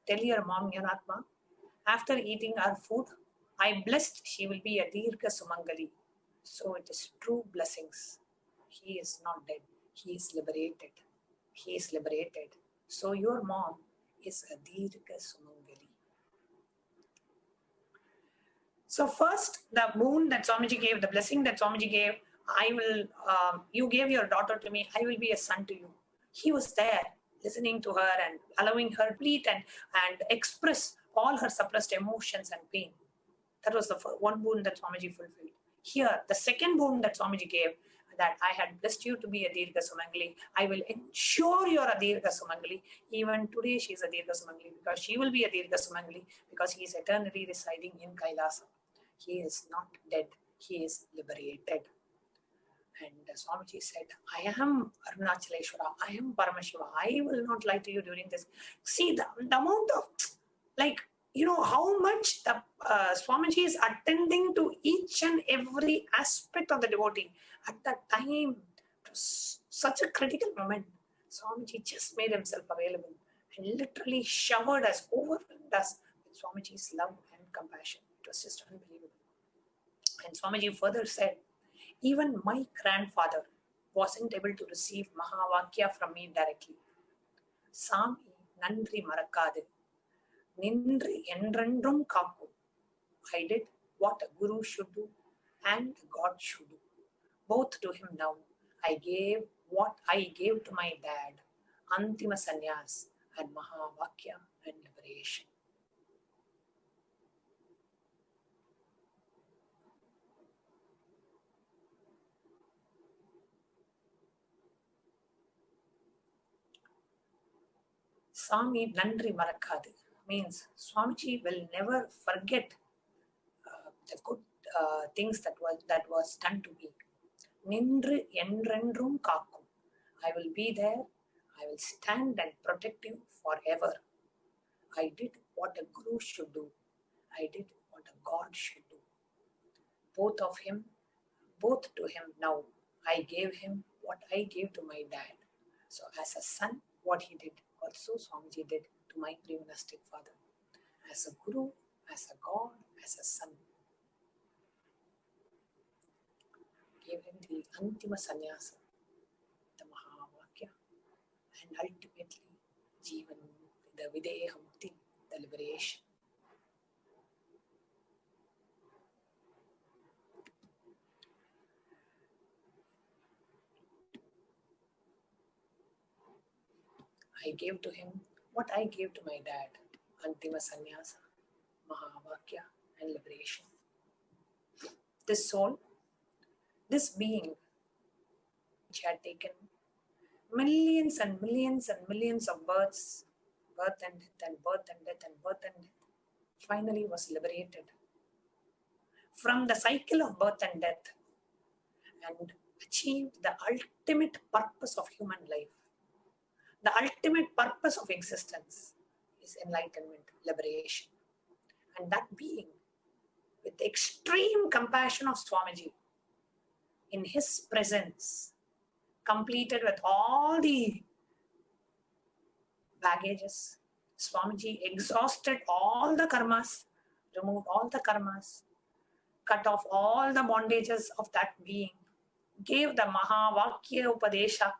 Tell your mom, Yanatma, after eating our food, I blessed she will be a Dirgha Sumangali. So it is true blessings. He is not dead. He is liberated. He is liberated. So your mom is a Dirgha Sumangali. So first, the boon that Swamiji gave, the blessing that Swamiji gave, you gave your daughter to me, I will be a son to you. He was there listening to her and allowing her breathe and express all her suppressed emotions and pain. That was the one boon that Swamiji fulfilled. Here, the second boon that Swamiji gave, that I had blessed you to be a Dirgha Sumangali. I will ensure you are a Dirgha Sumangali. Even today she is a Dirgha Sumangali because she will be a Dirgha Sumangali because he is eternally residing in Kailasa. He is not dead. He is liberated. And Swamiji said, I am Arunachaleshwara. I am Paramashiva. I will not lie to you during this. See, the amount of, how much the Swamiji is attending to each and every aspect of the devotee. At that time, it was such a critical moment. Swamiji just made himself available and literally showered us, overwhelmed us with Swamiji's love and compassion. It was just unbelievable. And Swamiji further said, even my grandfather wasn't able to receive Mahavakya from me directly. Sami nandri marakadu, nindri endrendrum kaku. I did what a guru should do and God should do. Both to him now. I gave what I gave to my dad, Antima Sannyas and Mahavakya and liberation. Swami Nandri Marakadu means Swamiji will never forget the good things that was done to me. Nindru Endrendrum Kakum. I will be there. I will stand and protect you forever. I did what a guru should do. I did what a God should do. Both to him now. I gave him what I gave to my dad. So as a son, what he did, also Swamiji did to my pre-monastic father. As a guru, as a God, as a son. Gave him the Antima Sannyasa, the Mahavakya, and ultimately Jivan, the Videha Mukti, the liberation. I gave to him what I gave to my dad, Antima Sannyasa, Mahavakya, and liberation. This soul, this being, which had taken millions and millions and millions of births, birth and death and birth and death and birth and death, finally was liberated from the cycle of birth and death and achieved the ultimate purpose of human life. The ultimate purpose of existence is enlightenment, liberation. And that being, with the extreme compassion of Swamiji, in his presence, completed with all the baggages, Swamiji exhausted all the karmas, removed all the karmas, cut off all the bondages of that being, gave the Mahavakya Upadesha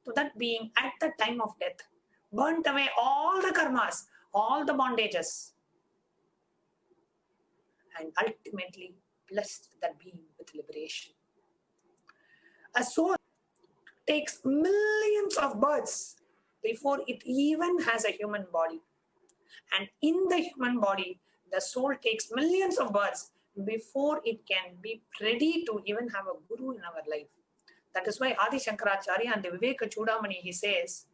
to that being at the time of death, burnt away all the karmas, all the bondages, and ultimately blessed that being with liberation. A soul takes millions of births before it even has a human body. And in the human body, the soul takes millions of births before it can be ready to even have a guru in our life. That is why Adi Shankaracharya and the Viveka Chudamani, he says,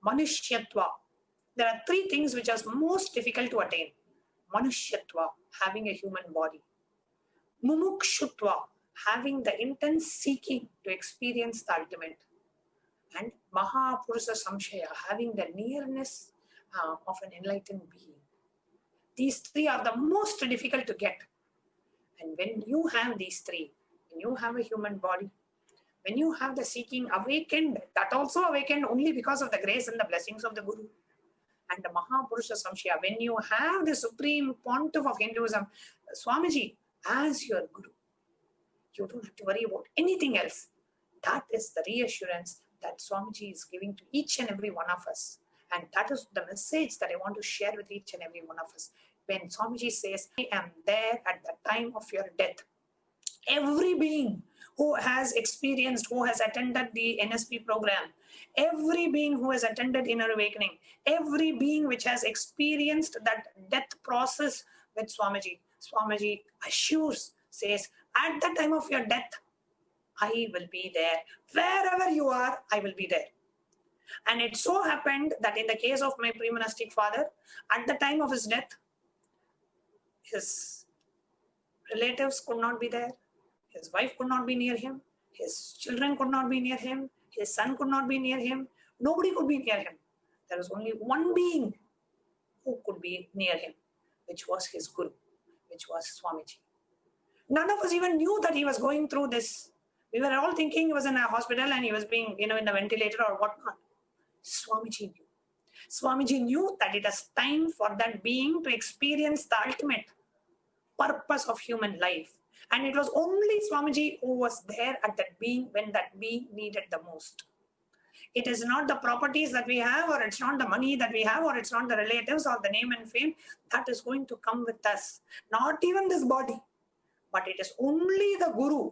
Manushyatva. There are three things which are most difficult to attain. Manushyatva, having a human body. Mumukshutva, having the intense seeking to experience the ultimate. And Mahapurusha Samshaya, having the nearness of an enlightened being. These three are the most difficult to get. And when you have these three, when you have a human body, when you have the seeking awakened, that also awakened only because of the grace and the blessings of the Guru. And the Mahapurusha Samshaya, when you have the supreme pontiff of Hinduism, Swamiji, as your Guru, you don't have to worry about anything else. That is the reassurance that Swamiji is giving to each and every one of us. And that is the message that I want to share with each and every one of us. When Swamiji says, I am there at the time of your death. Every being who has experienced, who has attended the NSP program, every being who has attended Inner Awakening, every being which has experienced that death process with Swamiji, Swamiji assures, says, at the time of your death, I will be there. Wherever you are, I will be there. And it so happened that in the case of my pre-monastic father, at the time of his death, his relatives could not be there. His wife could not be near him. His children could not be near him. His son could not be near him. Nobody could be near him. There was only one being who could be near him, which was his Guru, which was Swamiji. None of us even knew that he was going through this. We were all thinking he was in a hospital and he was being, in a ventilator or whatnot. Swamiji knew. Swamiji knew that it is time for that being to experience the ultimate purpose of human life. And it was only Swamiji who was there at that being when that being needed the most. It is not the properties that we have, or it's not the money that we have, or it's not the relatives or the name and fame that is going to come with us. Not even this body. But it is only the Guru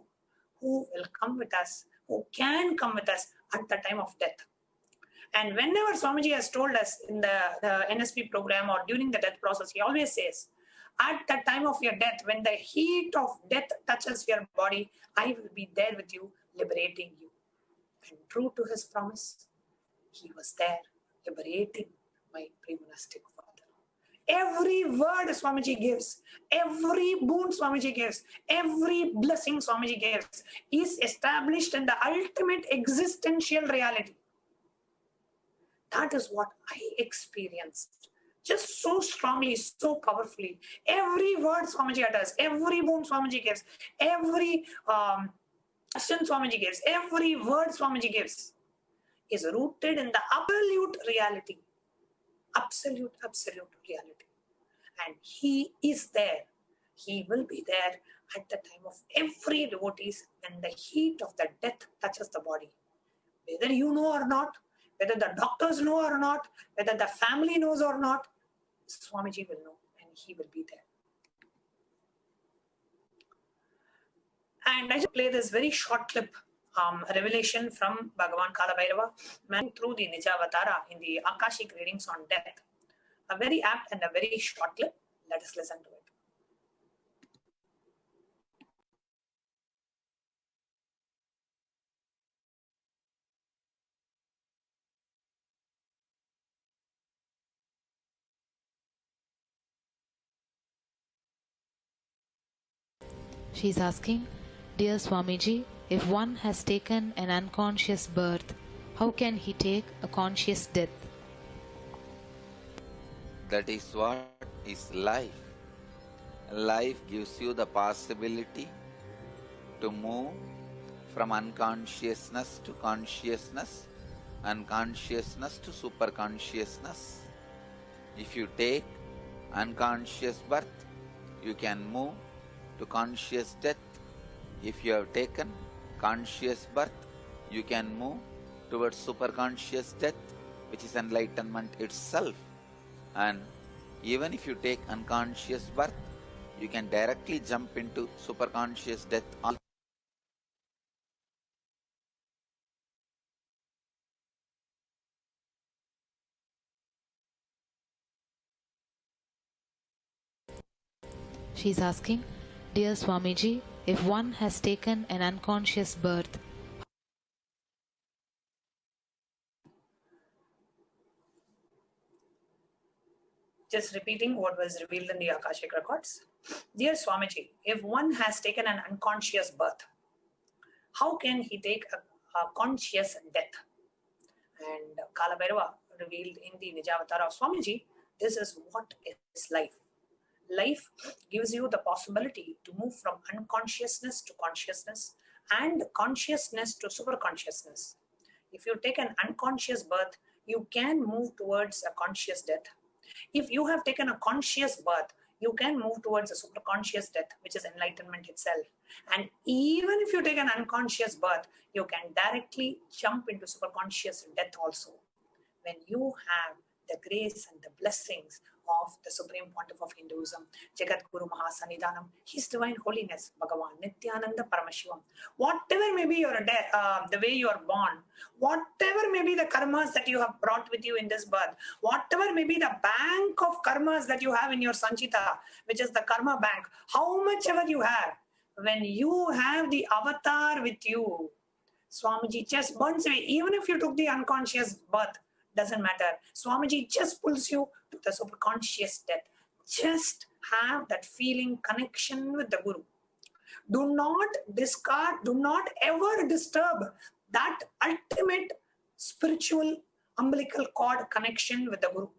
who will come with us, who can come with us at the time of death. And whenever Swamiji has told us in the NSP program or during the death process, he always says, at the time of your death, when the heat of death touches your body, I will be there with you, liberating you. And true to his promise, he was there, liberating my pre-monastic father. Every word Swamiji gives, every boon Swamiji gives, every blessing Swamiji gives is established in the ultimate existential reality. That is what I experienced. Just so strongly, so powerfully. Every word Swamiji utters, every boon Swamiji gives, every question Swamiji gives, every word Swamiji gives is rooted in the absolute reality. Absolute reality. And he is there. He will be there at the time of every devotee when the heat of the death touches the body. Whether you know or not, whether the doctors know or not, whether the family knows or not, Swamiji will know and he will be there. And I just play this very short clip, a revelation from Bhagavan Kalabhairava, man through the Nijavatara in the Akashic readings on death. A very apt and a very short clip. Let us listen to it. She's asking, Dear Swamiji, if one has taken an unconscious birth, how can he take a conscious death? That is what is life. Life gives you the possibility to move from unconsciousness to consciousness, unconsciousness to superconsciousness. If you take unconscious birth, you can move to conscious death. If you have taken conscious birth, you can move towards superconscious death, which is enlightenment itself. And even if you take unconscious birth, you can directly jump into superconscious death. She's asking, Dear Swamiji, if one has taken an unconscious birth, Just repeating what was revealed in the Akashic records. Dear Swamiji, if one has taken an unconscious birth, how can he take a conscious death? And Kalabhairava revealed in the Nijavatar of Swamiji, this is what is life. Life gives you the possibility to move from unconsciousness to consciousness and consciousness to superconsciousness. If you take an unconscious birth, you can move towards a conscious death. If you have taken a conscious birth, you can move towards a superconscious death, which is enlightenment itself. And even if you take an unconscious birth, you can directly jump into superconscious death also. When you have the grace and the blessings of the Supreme Pontiff of Hinduism, Jagat Guru Mahasanidhanam, His Divine Holiness, Bhagavan Nityananda Paramashivam. Whatever may be your the way you are born, whatever may be the karmas that you have brought with you in this birth, whatever may be the bank of karmas that you have in your Sanchita, which is the karma bank, how much ever you have, when you have the avatar with you, Swamiji just burns away. Even if you took the unconscious birth, doesn't matter. Swamiji just pulls you to the superconscious death. Just have that feeling connection with the Guru. Do not discard, do not ever disturb that ultimate spiritual umbilical cord connection with the Guru.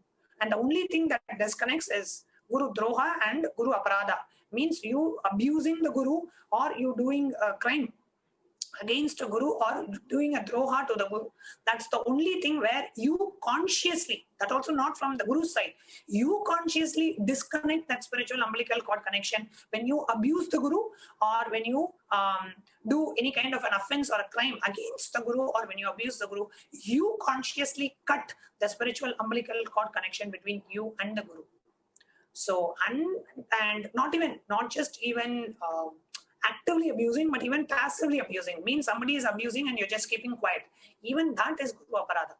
And the only thing that disconnects is Guru Droha and Guru Aparada. Means you abusing the Guru or you doing a crime against a Guru or doing a droha to the Guru. That's the only thing where you consciously, that also not from the Guru's side, you consciously disconnect that spiritual umbilical cord connection when you abuse the Guru or when you do any kind of an offense or a crime against the Guru or when you abuse the Guru, you consciously cut the spiritual umbilical cord connection between you and the Guru. So, and not just even actively abusing, but even passively abusing. Means somebody is abusing and you're just keeping quiet. Even that is Guru Aparada.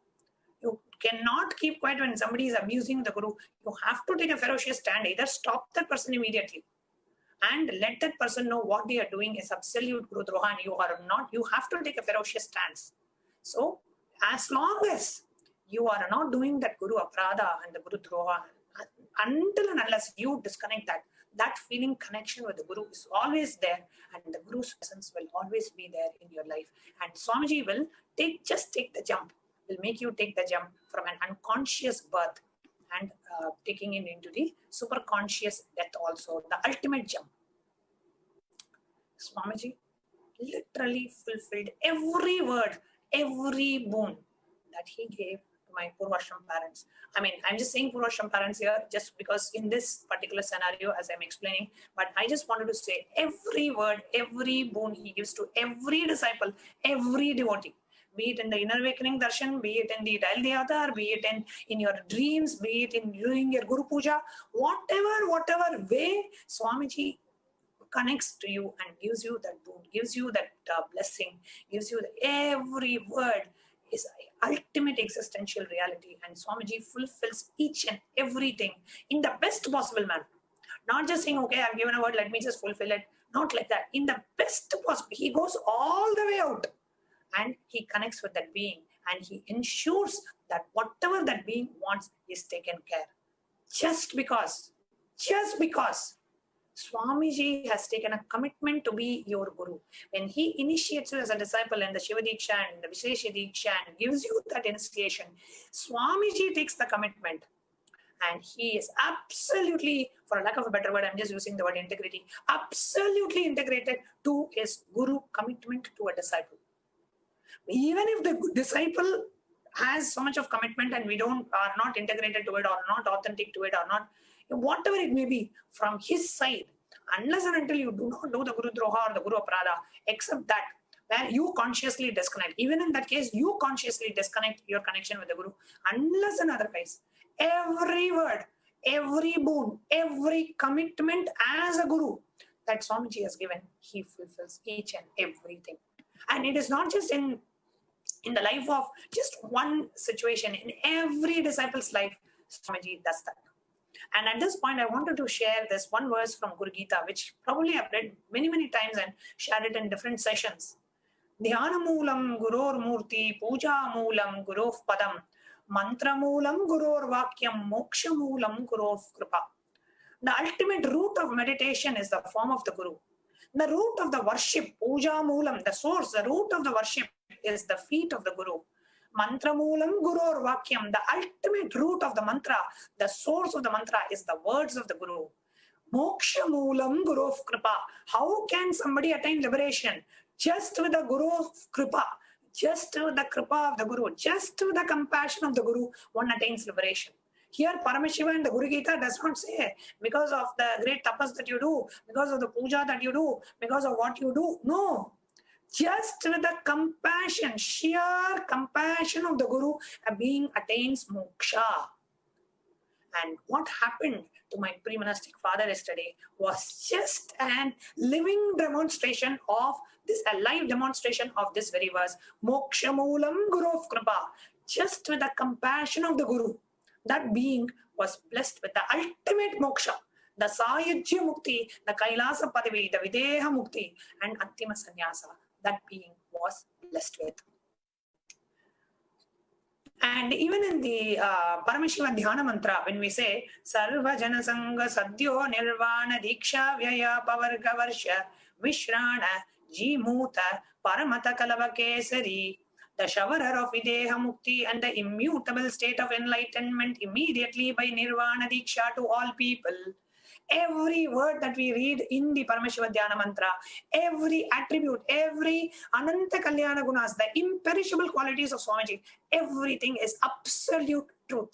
You cannot keep quiet when somebody is abusing the Guru. You have to take a ferocious stand. Either stop that person immediately and let that person know what they are doing is absolute Guru Droha and you are not. You have to take a ferocious stance. So, as long as you are not doing that Guru Aparada and the Guru Droha, until and unless you disconnect that feeling connection with the Guru is always there and the Guru's presence will always be there in your life. And Swamiji will just take the jump, will make you take the jump from an unconscious birth and taking it into the superconscious death also, the ultimate jump. Swamiji literally fulfilled every word, every boon that he gave my Purvashram parents. I mean, I'm just saying Purvashram parents here just because in this particular scenario, as I'm explaining, but I just wanted to say every word, every boon he gives to every disciple, every devotee, be it in the inner awakening darshan, be it in the Dial Devatar, be it in your dreams, be it in doing your Guru Puja, whatever way Swamiji connects to you and gives you that boon, gives you that blessing, gives you every word is ultimate existential reality, and Swamiji fulfills each and everything in the best possible manner. Not just saying, okay, I've given a word, let me just fulfill it. Not like that. In the best possible, he goes all the way out and he connects with that being and he ensures that whatever that being wants is taken care. Just because Swamiji has taken a commitment to be your Guru. When he initiates you as a disciple in the Shiva Diksha and the Vishesha Diksha and gives you that initiation, Swamiji takes the commitment and he is absolutely, for lack of a better word, I'm just using the word integrity, absolutely integrated to his Guru commitment to a disciple. Even if the disciple has so much of commitment and we are not integrated to it or not authentic to it or not, whatever it may be from his side, unless and until you do not do the Guru Droha or the Guru Aparada, except that where you consciously disconnect, even in that case, you consciously disconnect your connection with the Guru, unless and otherwise, every word, every boon, every commitment as a Guru that Swamiji has given, he fulfills each and everything. And it is not just in the life of just one situation, in every disciple's life, Swamiji does that. And at this point, I wanted to share this one verse from Guru Gita, which probably I've read many, many times and shared it in different sessions. Dhyanamoolam guror murti, puja moolam gurov padam, mantra moolam guror vakyam, moksha moolam gurov kripa. The ultimate root of meditation is the form of the Guru. The root of the worship, puja moolam, the source, the root of the worship is the feet of the Guru. Mantra moolam guror vakyam, the ultimate root of the mantra, the source of the mantra is the words of the Guru. Moksha moolam gurov kripa. How can somebody attain liberation? Just with the Guru's kripa, just with the kripa of the Guru, just with the compassion of the Guru, one attains liberation. Here Paramashiva in the Guru Gita does not say because of the great tapas that you do, because of the puja that you do, because of what you do. No. Just with the compassion, sheer compassion of the Guru, a being attains moksha. And what happened to my pre-monastic father yesterday was just a living demonstration of this, a live demonstration of this very verse. Moksha moolam gurov kripa. Just with the compassion of the Guru, that being was blessed with the ultimate moksha, the Sayajya Mukti, the Kailasa Padavi, the Videha Mukti, and Antima Sannyasa. That being was blessed with. And even in the Paramashiva Dhyana Mantra, when we say Sarva Jana Sangha Sadhyo Nirvana Diksha Vyaya Pavarga Varsha Vishrana Jimuta Paramata Kalava Kesari, the showerer of Videha Mukti and the immutable state of enlightenment immediately by Nirvana Diksha to all people. Every word that we read in the Paramashiva Dhyana Mantra, every attribute, every Ananta Kalyana Gunas, the imperishable qualities of Swamiji, everything is absolute truth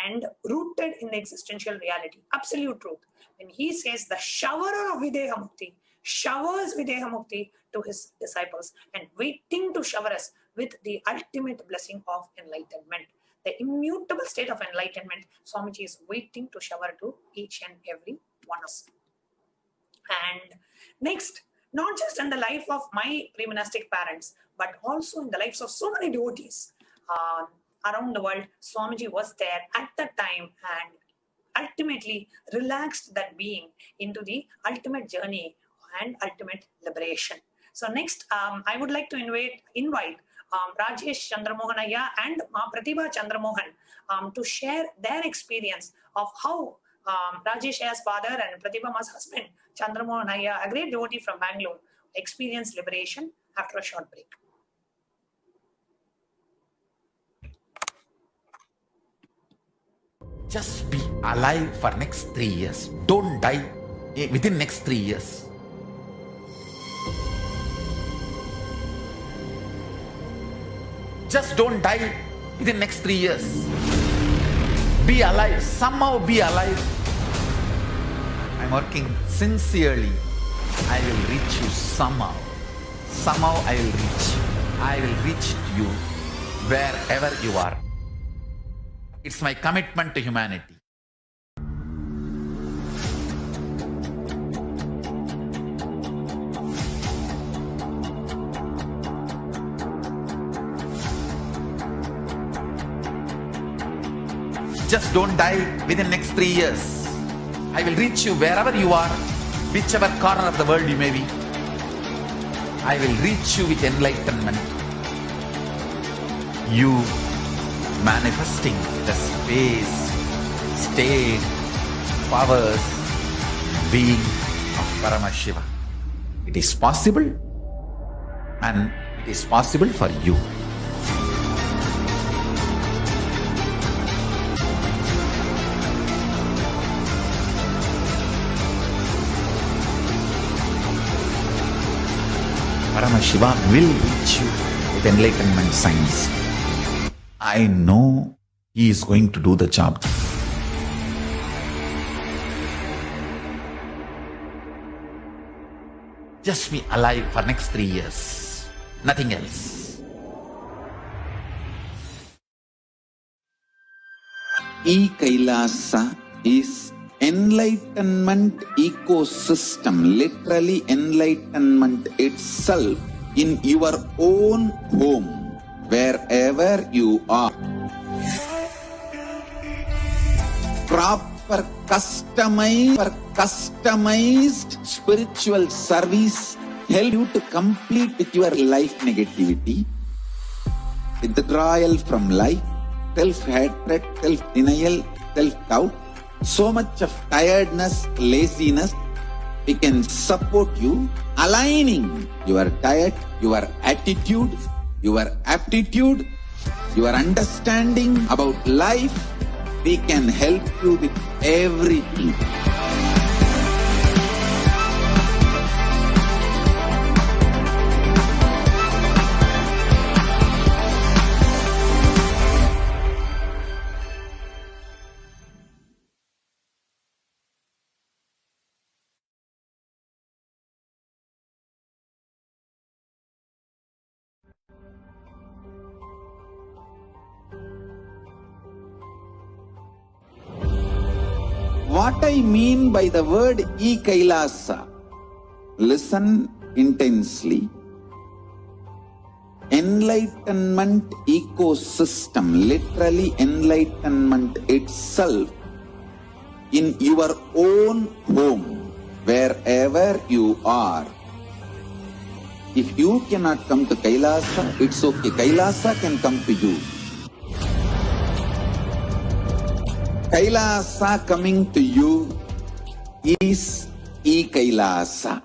and rooted in the existential reality. Absolute truth. When he says the showerer of Videha Mukti, showers Videha Mukti to his disciples and waiting to shower us with the ultimate blessing of enlightenment. The immutable state of enlightenment, Swamiji is waiting to shower to each and every one of us. And next, not just in the life of my pre-monastic parents, but also in the lives of so many devotees around the world, Swamiji was there at that time and ultimately relaxed that being into the ultimate journey and ultimate liberation. So next, I would like to invite Rajesh Chandramohanaya and Pratibha Chandramohan to share their experience of how Rajesh Aya's father and Pratibha Ma's husband, Chandramohanaya, a great devotee from Bangalore, experienced liberation after a short break. Just be alive for next 3 years. Don't die within next 3 years. Just don't die within next 3 years. Be alive. Somehow be alive. I'm working sincerely. I will reach you somehow. Somehow I will reach. I will reach you wherever you are. It's my commitment to humanity. Just don't die within next 3 years. I will reach you wherever you are, whichever corner of the world you may be. I will reach you with enlightenment. You manifesting the space, state, powers, being of Paramashiva. It is possible, and it is possible for you. Paramashiva will reach you with enlightenment science. I know he is going to do the job. Just be alive for next 3 years. Nothing else. E-Kailasa is enlightenment ecosystem, literally enlightenment itself in your own home, wherever you are. Drop for customized spiritual service, help you to complete with your life negativity, withdrawal from life, self-hatred, self-denial, self-doubt, so much of tiredness, laziness. We can support you, aligning your diet, your attitude, your aptitude, your understanding about life. We can help you with everything. What I mean by the word e-Kailasa, listen intensely. Enlightenment ecosystem, literally enlightenment itself, in your own home, wherever you are. If you cannot come to Kailasa, it's okay. Kailasa can come to you. Kailasa coming to you is e-Kailasa.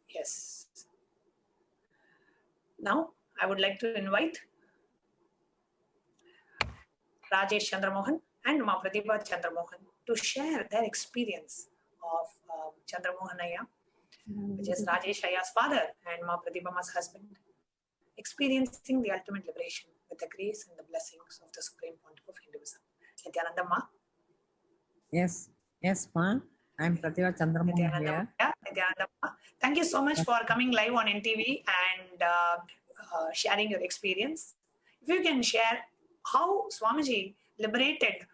Yes. Now, I would like to invite Rajesh Chandramohan and Ma Pratibha Chandramohan to share their experience of Chandramohan Ayya, which is Rajesh Ayya's father and Ma Pratibhama's husband, experiencing the ultimate liberation with the grace and the blessings of the Supreme Pontiff of Hinduism. Nityananda Ma. Yes, Ma. I'm Pratibha Chandramohan here. Nityananda Ma. Thank you so much for coming live on NTV and sharing your experience. If you can share how Swamiji liberated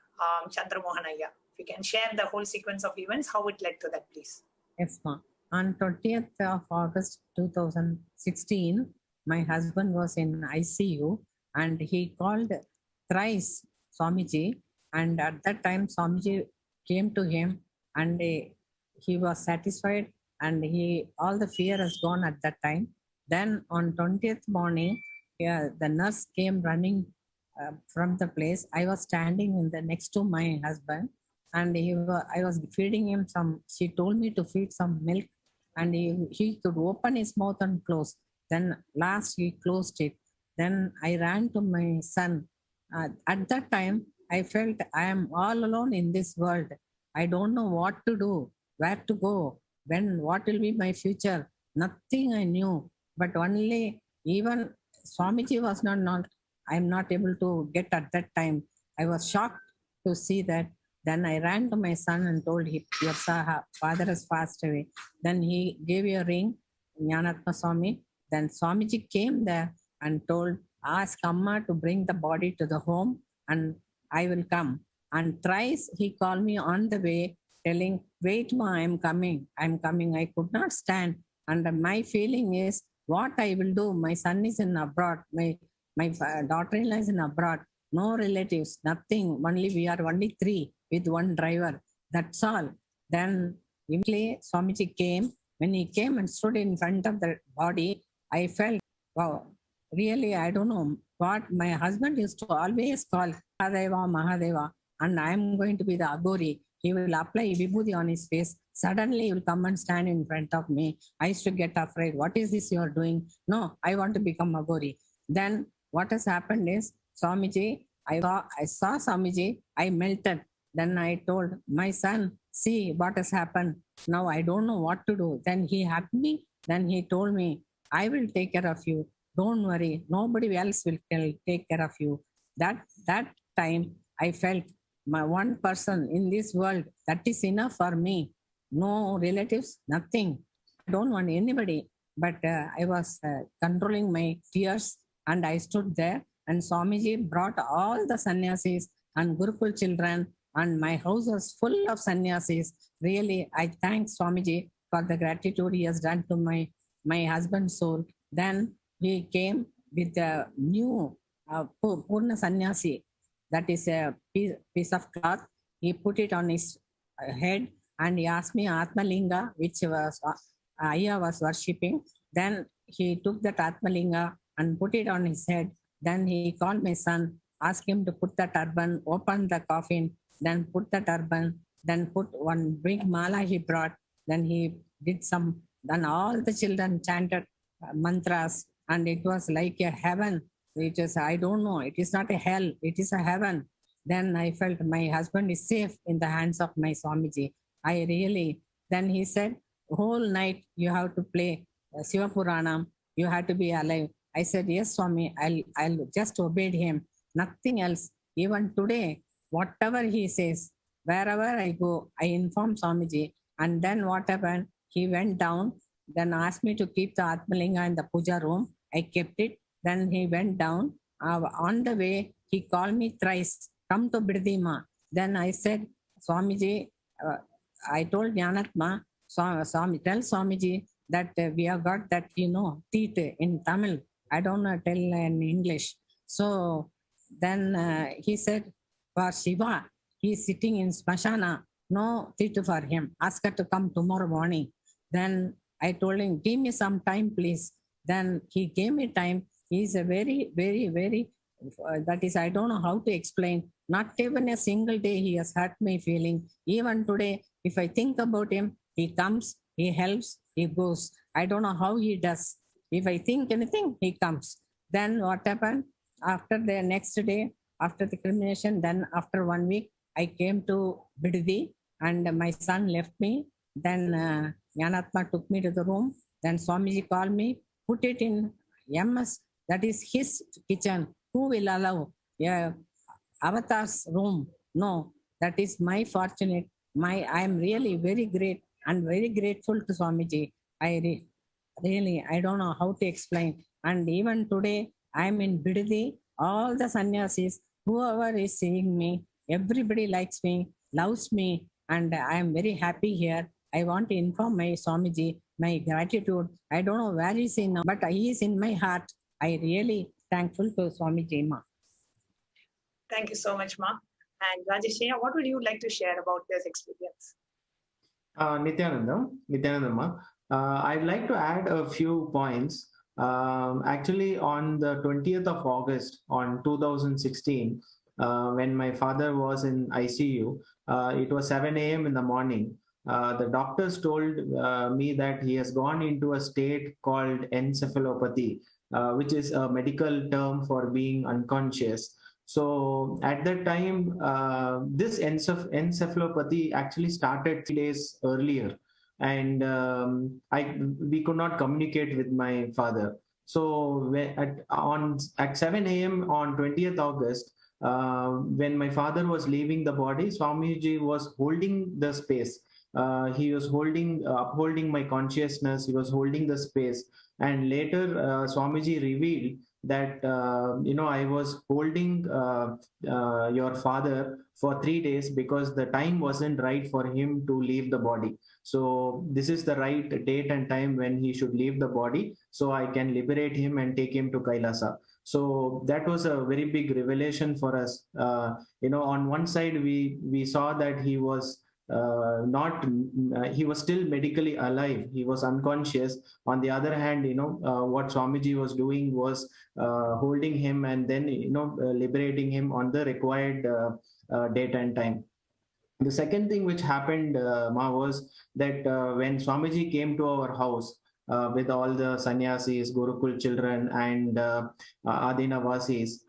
Chandramohan Ayya. If you can share the whole sequence of events, how it led to that, please. Yes, Ma. On 20th of August 2016, my husband was in ICU and he called thrice Swamiji, and at that time Swamiji came to him and he was satisfied and all the fear has gone at that time. Then on 20th morning, the nurse came running from the place. I was standing in the next to my husband and I was feeding him she told me to feed some milk, and he could open his mouth and close. Then last he closed it. Then I ran to my son. At that time, I felt I am all alone in this world. I don't know what to do, where to go, what will be my future. Nothing I knew, but only even Swamiji was not I'm not able to get at that time. I was shocked to see that. Then I ran to my son and told him, your father has passed away. Then he gave a ring, Jnanatma Swami. Then Swamiji came there and told, ask Amma to bring the body to the home and I will come. And thrice he called me on the way, telling, wait Ma, I'm coming. I could not stand. And my feeling is, what I will do? My son is in abroad. My daughter-in-law is in abroad. No relatives, nothing. We are only 3 with 1 driver. That's all. Then immediately Swamiji came. When he came and stood in front of the body, I felt, wow, really, I don't know what my husband used to always call Mahadeva, and I am going to be the Agori. He will apply Vibhuti on his face. Suddenly he will come and stand in front of me. I used to get afraid. What is this you are doing? No, I want to become Agori. Then what has happened is, Swamiji I saw Swamiji, I melted. Then I told my son, see what has happened. Now I don't know what to do. Then he hugged me. Then he told me, I will take care of you. Don't worry. Nobody else will take care of you. That time I felt my one person in this world, that is enough for me. No relatives, nothing. I don't want anybody. But I was controlling my tears and I stood there. And Swamiji brought all the sannyasis and Gurukul children, and my house was full of sannyasis. Really, I thank Swamiji for the gratitude he has done to my husband's soul. Then he came with a new Purna Sannyasi, that is a piece of cloth. He put it on his head and he asked me Atmalinga, which was Aya was worshipping. Then he took that Atmalinga and put it on his head. Then he called my son, asked him to put the turban, open the coffin, then put the turban, then put one big mala he brought. Then he did some, then all the children chanted mantras, and it was like a heaven. It is, I don't know, it is not a hell, it is a heaven. Then I felt my husband is safe in the hands of my Swamiji. I really, then he said, whole night you have to play Shiva Puranam, you have to be alive. I said, yes, Swami, I'll just obey him. Nothing else. Even today, whatever he says, wherever I go, I inform Swamiji. And then what happened? He went down, then asked me to keep the Atmalinga in the puja room. I kept it. Then he went down. On the way, he called me thrice, come to Birdima. Then I said, Swamiji, I told Jnanatma, Swami, tell Swamiji that we have got that, teeth in Tamil. I don't know, tell in English. So then he said, for Shiva, he is sitting in Smashana, no teeth for him. Ask her to come tomorrow morning. Then I told him, give me some time, please. Then he gave me time. He is a very, very, very, that is, I don't know how to explain. Not even a single day he has hurt my feeling. Even today, if I think about him, he comes, he helps, he goes. I don't know how he does. If I think anything, he comes. Then what happened? After the next day, after the cremation, then after 1 week, I came to Biddi and my son left me. Then Jnanatma took me to the room. Then Swamiji called me, put it in MS, that is his kitchen. Who will allow Avatar's room? No, that is my fortunate. I am really very great and very grateful to Swamiji. Really, I don't know how to explain. And even today, I am in Biddi. All the sannyasis, whoever is seeing me, everybody likes me, loves me, and I am very happy here. I want to inform my Swamiji my gratitude. I don't know where he is in now, but he is in my heart. I really thankful to Swamiji Ma. Thank you so much, Ma. And Rajesh, what would you like to share about this experience? Nityanandama, I'd like to add a few points. Actually, on the 20th of August on 2016, when my father was in ICU, it was 7 a.m. in the morning. The doctors told me that he has gone into a state called encephalopathy, which is a medical term for being unconscious. So at that time, this encephalopathy actually started 3 days earlier, and we could not communicate with my father. So at 7 a.m. on 20th August, when my father was leaving the body, Swamiji was holding the space. He was upholding my consciousness. He was holding the space, and later Swamiji revealed that I was holding your father for 3 days because the time wasn't right for him to leave the body. So this is the right date and time when he should leave the body, so I can liberate him and take him to Kailasa. So that was a very big revelation for us. On one side we saw that he was he was still medically alive. He was unconscious. On the other hand, what Swamiji was doing was holding him and then, liberating him on the required date and time. The second thing which happened, Ma, was that when Swamiji came to our house with all the sannyasis, Gurukul children, and Adinavasis,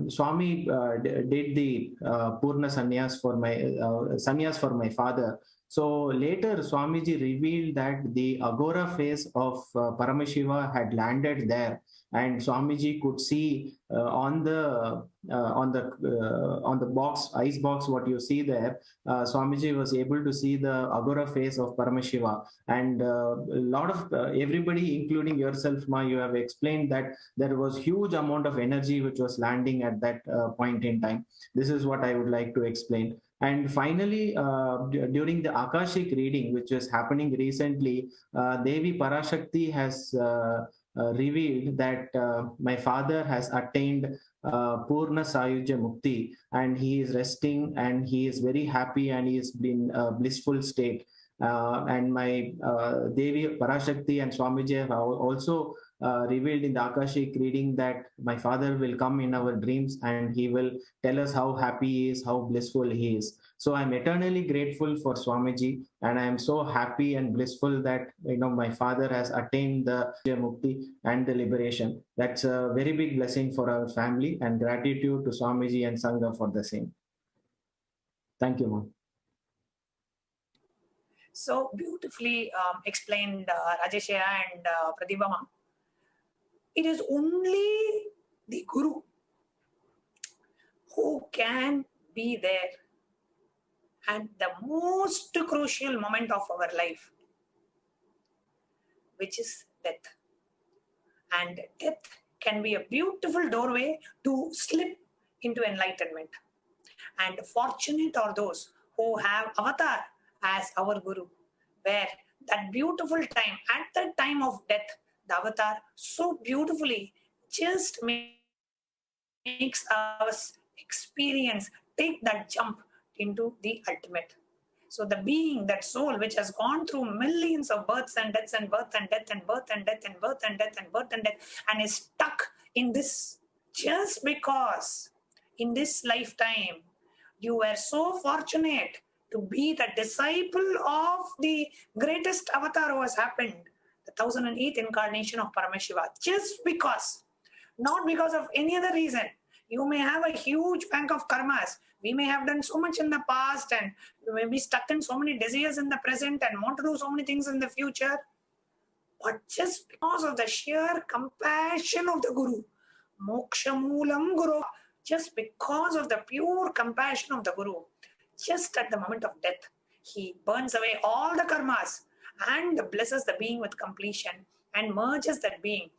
Swami did the Purna sannyas for my father. So later, Swamiji revealed that the Agora face of Paramashiva had landed there, and Swamiji could see on the box, ice box, what you see there. Swamiji was able to see the Agora face of Paramashiva, and a lot of everybody, including yourself, Ma, you have explained that there was huge amount of energy which was landing at that point in time. This is what I would like to explain. And finally, during the Akashic reading, which was happening recently, Devi Parashakti has revealed that my father has attained Purna Sayujya Mukti, and he is resting and he is very happy and he is in a blissful state. And my Devi Parashakti and Swamiji have also revealed in the Akashic reading that my father will come in our dreams and he will tell us how happy he is, how blissful he is. So I'm eternally grateful for Swamiji, and I am so happy and blissful that my father has attained the Mukti and the liberation. That's a very big blessing for our family, and gratitude to Swamiji and Sangha for the same. Thank you, Mom. So beautifully explained, Rajeshya and Pratibha Ma'am. It is only the Guru who can be there at the most crucial moment of our life, which is death. And death can be a beautiful doorway to slip into enlightenment. And fortunate are those who have Avatar as our Guru, where that beautiful time, at the time of death, the Avatar so beautifully just makes us experience, take that jump into the ultimate. So the being, that soul which has gone through millions of births and deaths and birth and death and birth and death and birth and death and birth and death, and is stuck in this just because in this lifetime you were so fortunate to be the disciple of the greatest avatar who has happened, the 1008th incarnation of Paramashiva, just because, not because of any other reason. You may have a huge bank of karmas. We may have done so much in the past and we may be stuck in so many desires in the present and want to do so many things in the future. But just because of the sheer compassion of the Guru, Moksha Moolam Guru, just because of the pure compassion of the Guru, just at the moment of death, he burns away all the karmas and blesses the being with completion and merges that being,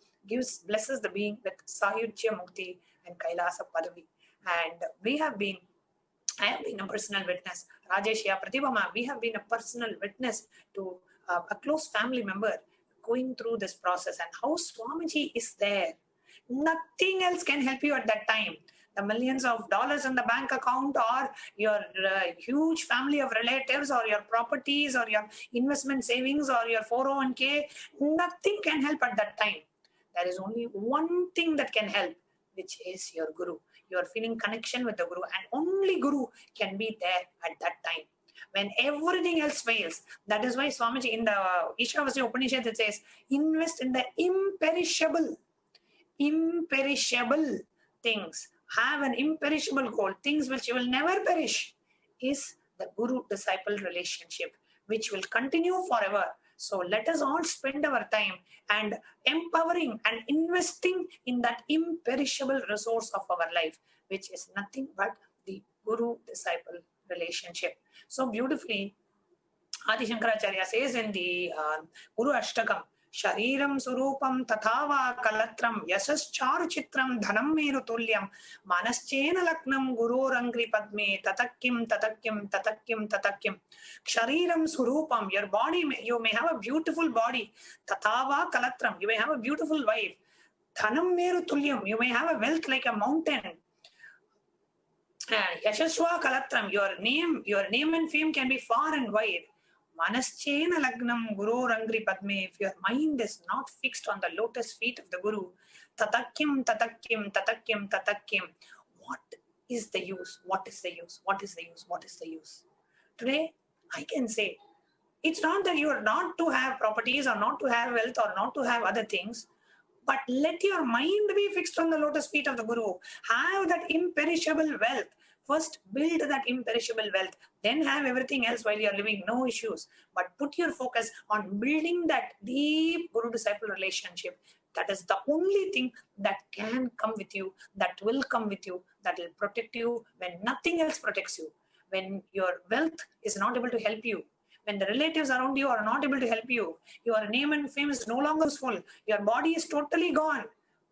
blesses the being with Sayujya Mukti and Kailasa Padavi. And I have been a personal witness. Rajeshya, Pratibha, we have been a personal witness to a close family member going through this process, and how Swamiji is there. Nothing else can help you at that time. The millions of dollars in the bank account, or your huge family of relatives, or your properties, or your investment savings, or your 401k, nothing can help at that time. There is only one thing that can help, which is your Guru. You are feeling connection with the Guru, and only Guru can be there at that time. When everything else fails, that is why Swamiji in the Ishavasya Upanishad, it says, invest in the imperishable things. Have an imperishable goal, things which will never perish, is the Guru-disciple relationship, which will continue forever. So let us all spend our time and empowering and investing in that imperishable resource of our life, which is nothing but the Guru-disciple relationship. So beautifully, Adi Shankaracharya says in the Guru Ashtakam, Shariram Surupam Tathava Kalatram Yasas Charu Chitram Dhanam Meru Tulyam Manaschena Laknam Guru Rangri Padme Tatakim Tatakim Tatakim Tatakim. Shariram Surupam, your body, you may have a beautiful body. Tathava Kalatram, you may have a beautiful wife. Dhanam Meru Tulyam, you may have a wealth like a mountain. Yashaswa Kalatram, your name and fame can be far and wide. Manaschena Lagnam Guru Rangri Padme, if your mind is not fixed on the lotus feet of the Guru, Tatakim, Tatakim, Tatakim, Tatakim, what is the use? What is the use? What is the use? What is the use? Today, I can say, it's not that you are not to have properties or not to have wealth or not to have other things. But let your mind be fixed on the lotus feet of the Guru. Have that imperishable wealth. First, build that imperishable wealth. Then have everything else while you're living, no issues. But put your focus on building that deep Guru-disciple relationship. That is the only thing that can come with you, that will come with you, that will protect you when nothing else protects you. When your wealth is not able to help you, when the relatives around you are not able to help you, your name and fame is no longer useful, your body is totally gone,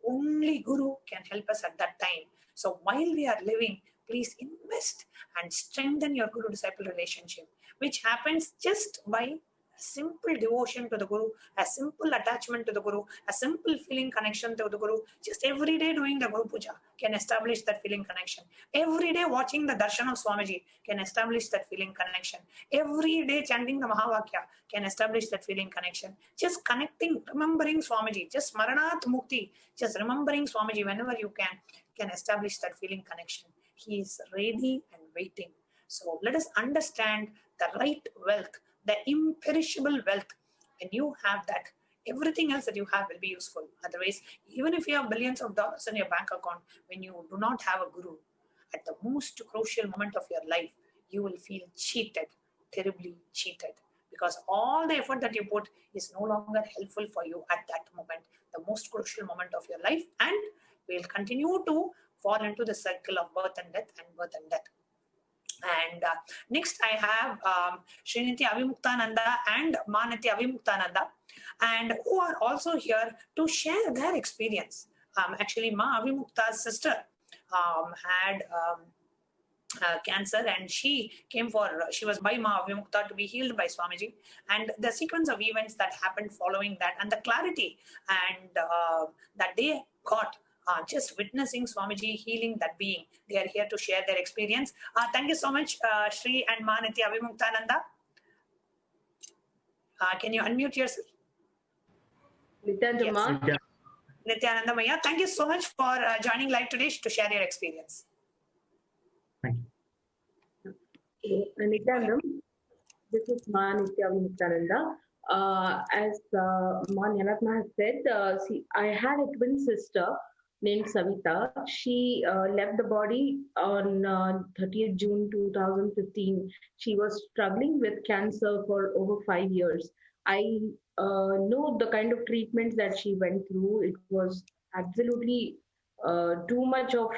only Guru can help us at that time. So while we are living, please invest and strengthen your Guru-disciple relationship, which happens just by simple devotion to the Guru, a simple attachment to the Guru, a simple feeling connection to the Guru. Just every day doing the Guru Puja can establish that feeling connection. Every day watching the darshan of Swamiji can establish that feeling connection. Every day chanting the Mahavakya can establish that feeling connection. Just connecting, remembering Swamiji, just Maranat Mukti, just remembering Swamiji whenever you can establish that feeling connection. He is ready and waiting. So let us understand the right wealth, the imperishable wealth. When you have that, everything else that you have will be useful. Otherwise, even if you have billions of dollars in your bank account, when you do not have a Guru, at the most crucial moment of your life, you will feel cheated, terribly cheated, because all the effort that you put is no longer helpful for you at that moment, the most crucial moment of your life, and will continue to fall into the cycle of birth and death and birth and death. And next I have Sriniti Avimuktananda and Manati Avimuktananda, and who are also here to share their experience. Actually, Ma Avimukta's sister had cancer, and she was by Ma Avimukta to be healed by Swamiji, and the sequence of events that happened following that, and the clarity and that they got just witnessing Swamiji healing that being. They are here to share their experience. Thank you so much, Shri and Manati Avimuktananda. Can you unmute yourself? Nityananda. Nityananda Maya, thank you so much for joining live today to share your experience. Thank you. Nityananda, this is Manati Avimuktananda. As Ma Nyalatma has said, I had a twin sister named Savita. She left the body on 30th June 2015. She was struggling with cancer for over 5 years. I know the kind of treatments that she went through. It was absolutely too much of,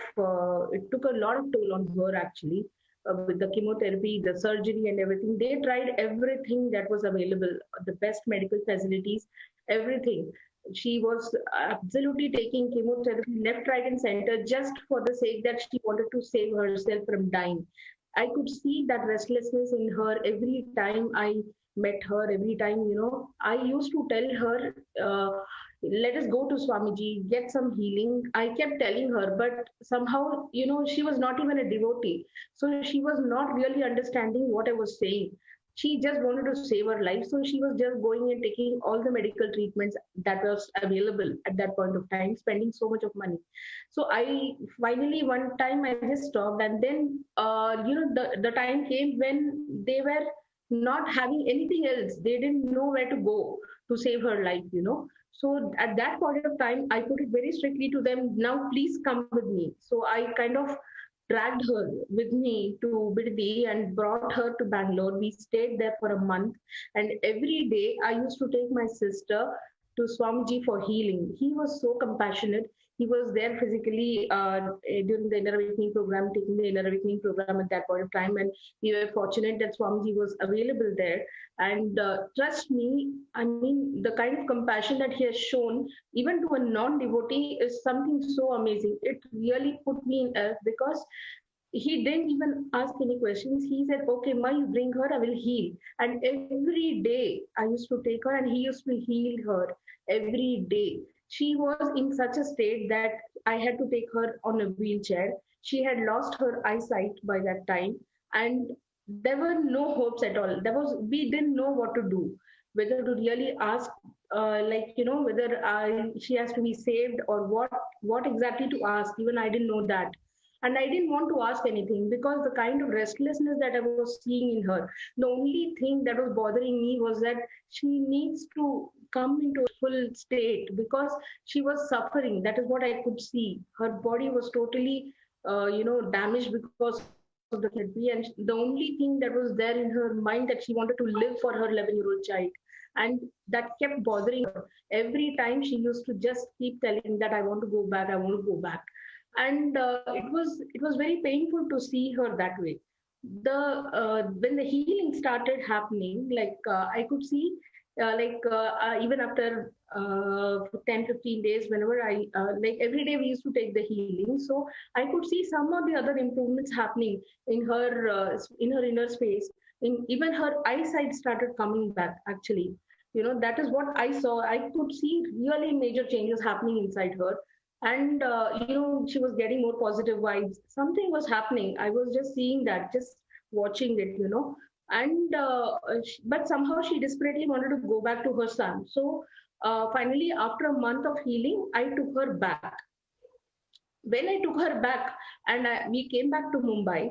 it took a lot of toll on her actually. With the chemotherapy, the surgery and everything. They tried everything that was available, the best medical facilities, everything. She was absolutely taking chemotherapy left, right and center just for the sake that she wanted to save herself from dying. I could see that restlessness in her every time I met her, every time, I used to tell her, let us go to Swamiji, get some healing. I kept telling her, but somehow, she was not even a devotee. So she was not really understanding what I was saying. She just wanted to save her life. So she was just going and taking all the medical treatments that was available at that point of time, spending so much of money. So I finally, one time I just stopped. And then, the time came when they were not having anything else. They didn't know where to go to save her life, So at that point of time, I put it very strictly to them, now please come with me. So I kind of dragged her with me to Biddi and brought her to Bangalore. We stayed there for a month. And every day I used to take my sister to Swamiji for healing. He was so compassionate. He was there physically during the Inner Awakening program, taking the Inner Awakening program at that point of time. And we were fortunate that Swamiji was available there. And trust me, I mean, the kind of compassion that he has shown, even to a non-devotee, is something so amazing. It really put me in awe because he didn't even ask any questions. He said, okay, Ma, you bring her, I will heal. And every day I used to take her and he used to heal her every day. She was in such a state that I had to take her on a wheelchair. She had lost her eyesight by that time. And there were no hopes at all. We didn't know what to do, whether to really ask, whether she has to be saved or what exactly to ask. Even I didn't know that. And I didn't want to ask anything because the kind of restlessness that I was seeing in her, the only thing that was bothering me was that she needs to come into a full state because she was suffering. That is what I could see. Her body was totally, damaged because of the chemotherapy. And the only thing that was there in her mind that she wanted to live for her 11-year-old child. And that kept bothering her. Every time she used to just keep telling that I want to go back, I want to go back. And it was very painful to see her that way. When the healing started happening, like I could see, even after 10-15 days, whenever I like every day we used to take the healing, so I could see some of the other improvements happening in her inner space. In even her eyesight started coming back. Actually, that is what I saw. I could see really major changes happening inside her. And she was getting more positive vibes. Something was happening. I was just seeing that, just watching it. And but somehow she desperately wanted to go back to her son. So finally, after a month of healing, I took her back. When I took her back and we came back to Mumbai,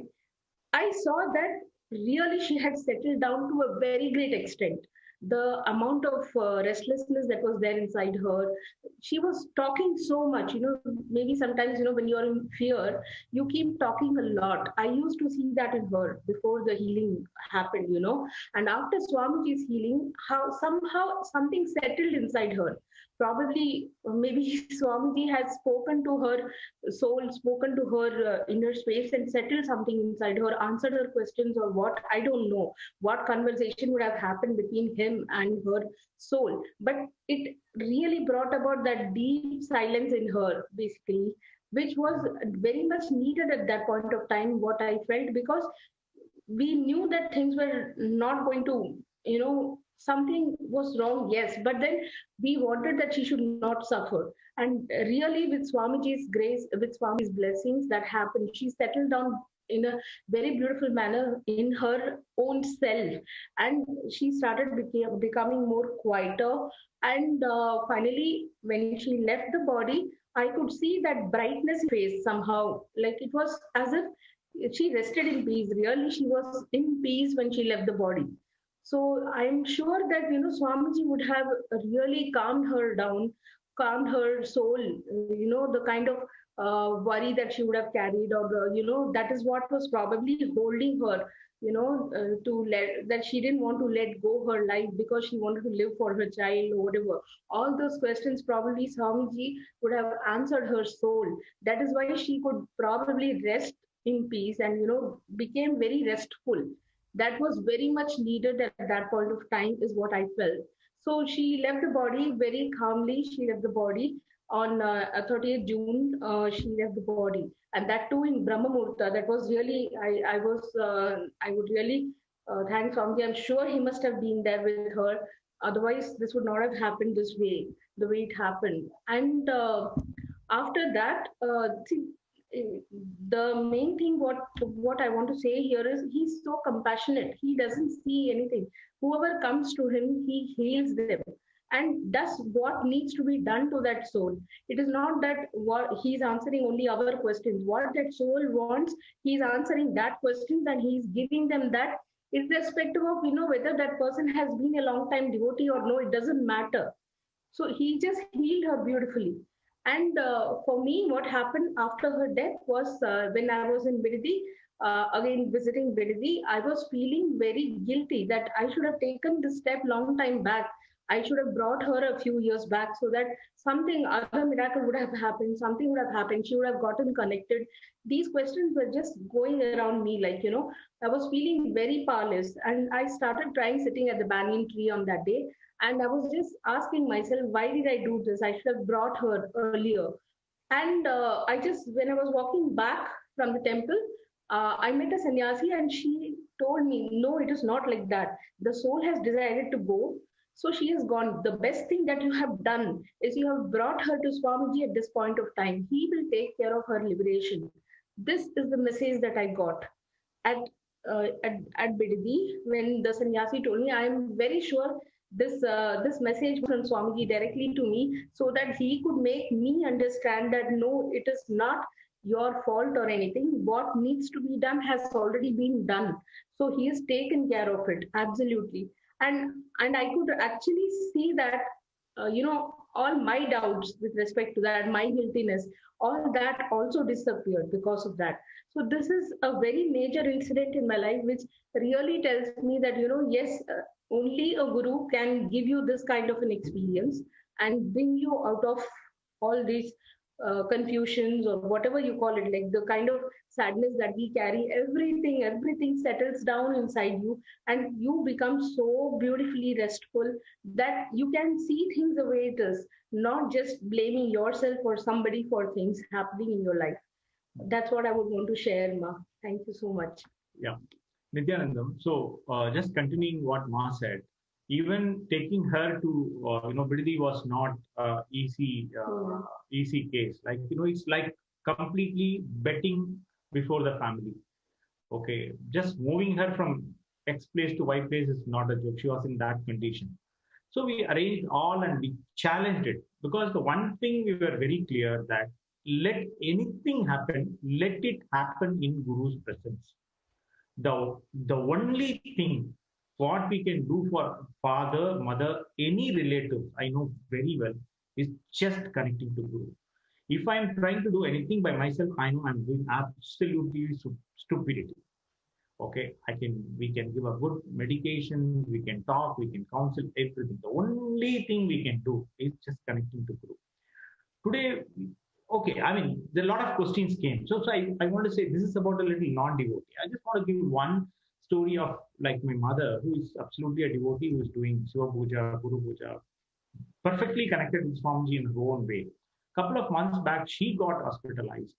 I saw that really she had settled down to a very great extent. The amount of restlessness that was there inside her, she was talking so much. Maybe sometimes, when you're in fear, you keep talking a lot. I used to see that in her before the healing happened. And after Swamiji's healing, how somehow something settled inside her. Probably, maybe Swamiji has spoken to her soul, spoken to her inner space and settled something inside her, answered her questions or what, I don't know what conversation would have happened between him and her soul. But it really brought about that deep silence in her, basically, which was very much needed at that point of time, what I felt, because we knew that things were not going to, something was wrong, yes, but then we wanted that she should not suffer. And really, with Swamiji's grace, with Swamiji's blessings, that happened. She settled down in a very beautiful manner in her own self, and she started becoming more quieter. And finally, when she left the body, I could see that brightness in her face somehow, like it was as if she rested in peace. Really, she was in peace when she left the body. So I'm sure that Swamiji would have really calmed her down, calmed her soul. The kind of worry that she would have carried, or that is what was probably holding her. To let that she didn't want to let go her life because she wanted to live for her child or whatever. All those questions probably Swamiji would have answered her soul. That is why she could probably rest in peace and became very restful. That was very much needed at that point of time, is what I felt. So she left the body very calmly. She left the body on 30th June. She left the body, and that too in Brahma Muhurta. That was really, I would really thank Swamiji. I'm sure he must have been there with her. Otherwise, this would not have happened this way, the way it happened. And after that, the main thing what I want to say here is he's so compassionate. He doesn't see anything. Whoever comes to him, he heals them and does what needs to be done to that soul. It is not that what he's answering only our questions. What that soul wants, he's answering that questions and he's giving them that, irrespective of whether that person has been a long time devotee or no. It doesn't matter. So he just healed her beautifully. And for me, what happened after her death was when I was in Bidadi, again visiting Bidadi, I was feeling very guilty that I should have taken this step long time back. I should have brought her a few years back so that something other miracle would have happened, something would have happened. She would have gotten connected. These questions were just going around me, I was feeling very powerless. And I started trying sitting at the banyan tree on that day. And I was just asking myself, why did I do this? I should have brought her earlier. And when I was walking back from the temple, I met a sannyasi and she told me, no, it is not like that. The soul has decided to go. So she has gone. The best thing that you have done is you have brought her to Swamiji at this point of time. He will take care of her liberation. This is the message that I got at Bidadi when the sannyasi told me. I am very sure this message from Swamiji directly to me, so that he could make me understand that no, it is not your fault or anything. What needs to be done has already been done. So he has taken care of it, absolutely. And I could actually see that, all my doubts with respect to that, my guiltiness, all that also disappeared because of that. So this is a very major incident in my life, which really tells me that, yes, only a guru can give you this kind of an experience and bring you out of all these confusions or whatever you call it, like the kind of sadness that we carry. Everything settles down inside you, and you become so beautifully restful that you can see things the way it is, not just blaming yourself or somebody for things happening in your life. That's what I would want to share, Ma. Thank you so much. Yeah, Nityanandam. So just continuing what Ma said, even taking her to Bidadi was not easy case. Like it's like completely betting before the family. Okay, just moving her from X place to Y place is not a joke. She was in that condition. So we arranged all and we challenged it, because the one thing we were very clear that let anything happen, let it happen in Guru's presence. The only thing what we can do for father, mother, any relative, I know very well, is just connecting to Guru. If I'm trying to do anything by myself, I know I'm doing absolutely stupidity. Okay, we can give a good medication, we can talk, we can counsel, everything. The only thing we can do is just connecting to Guru. Today, okay, I mean, there are a lot of questions came. So I want to say this is about a little non-devotee. I just want to give one story of like my mother, who is absolutely a devotee, who is doing Shiva Puja, Guru Puja, perfectly connected with Swamiji in her own way. Couple of months back, she got hospitalized,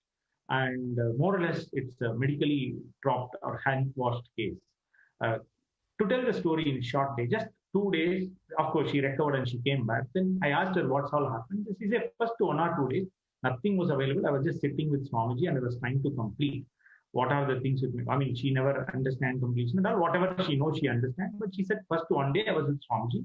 and more or less it's a medically dropped or hand-washed case. To tell the story in short day, just 2 days, of course, she recovered and she came back. Then I asked her what's all happened. She said, first 1 or 2 days, nothing was available. I was just sitting with Swamiji and I was trying to complete what are the things with me. I mean, she never understands completion at all. Whatever she knows, she understands. But she said, first one day I was with Swamiji.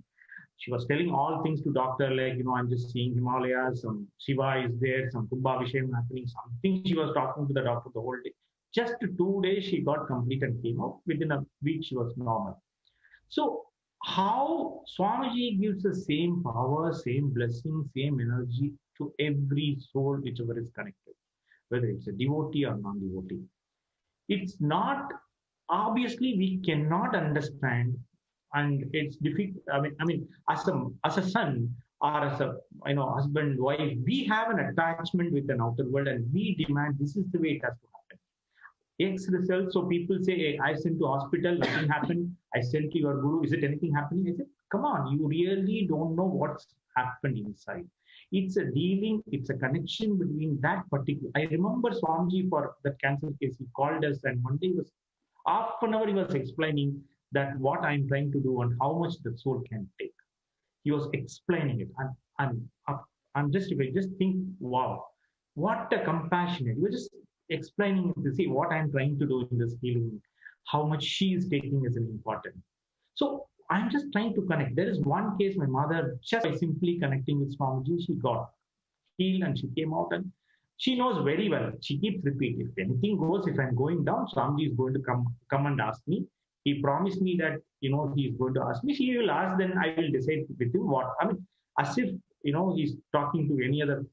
She was telling all things to doctor, like, I'm just seeing Himalayas, some Shiva is there, some Kumbhabhishekam happening, something. She was talking to the doctor the whole day. Just 2 days, she got complete and came out. Within a week, she was normal. So how Swamiji gives the same power, same blessing, same energy to every soul whichever is connected, whether it's a devotee or non-devotee. It's not, obviously we cannot understand, and it's difficult. I mean, as a son or as a husband, wife, we have an attachment with an outer world, and we demand this is the way it has to happen. X result. So people say, hey, I sent to hospital, nothing happened. I sent to your guru, is it anything happening? I said, come on, you really don't know what's happened inside. It's a dealing, it's a connection between that particular. I remember Swamiji for that cancer case, he called us, and one day was half an hour he was explaining that what I'm trying to do and how much the soul can take. He was explaining it. I'm just think, wow, what a compassionate. He was just explaining to see what I'm trying to do in this healing, how much she is taking as an important. So I'm just trying to connect. There is one case, my mother, just by simply connecting with Swamiji, she got healed and she came out, and she knows very well. She keeps repeating, if anything goes, if I'm going down, Swamiji is going to come and ask me. He promised me that, he is going to ask me. She will ask, then I will decide with him what. I mean, as if, he's talking to any other,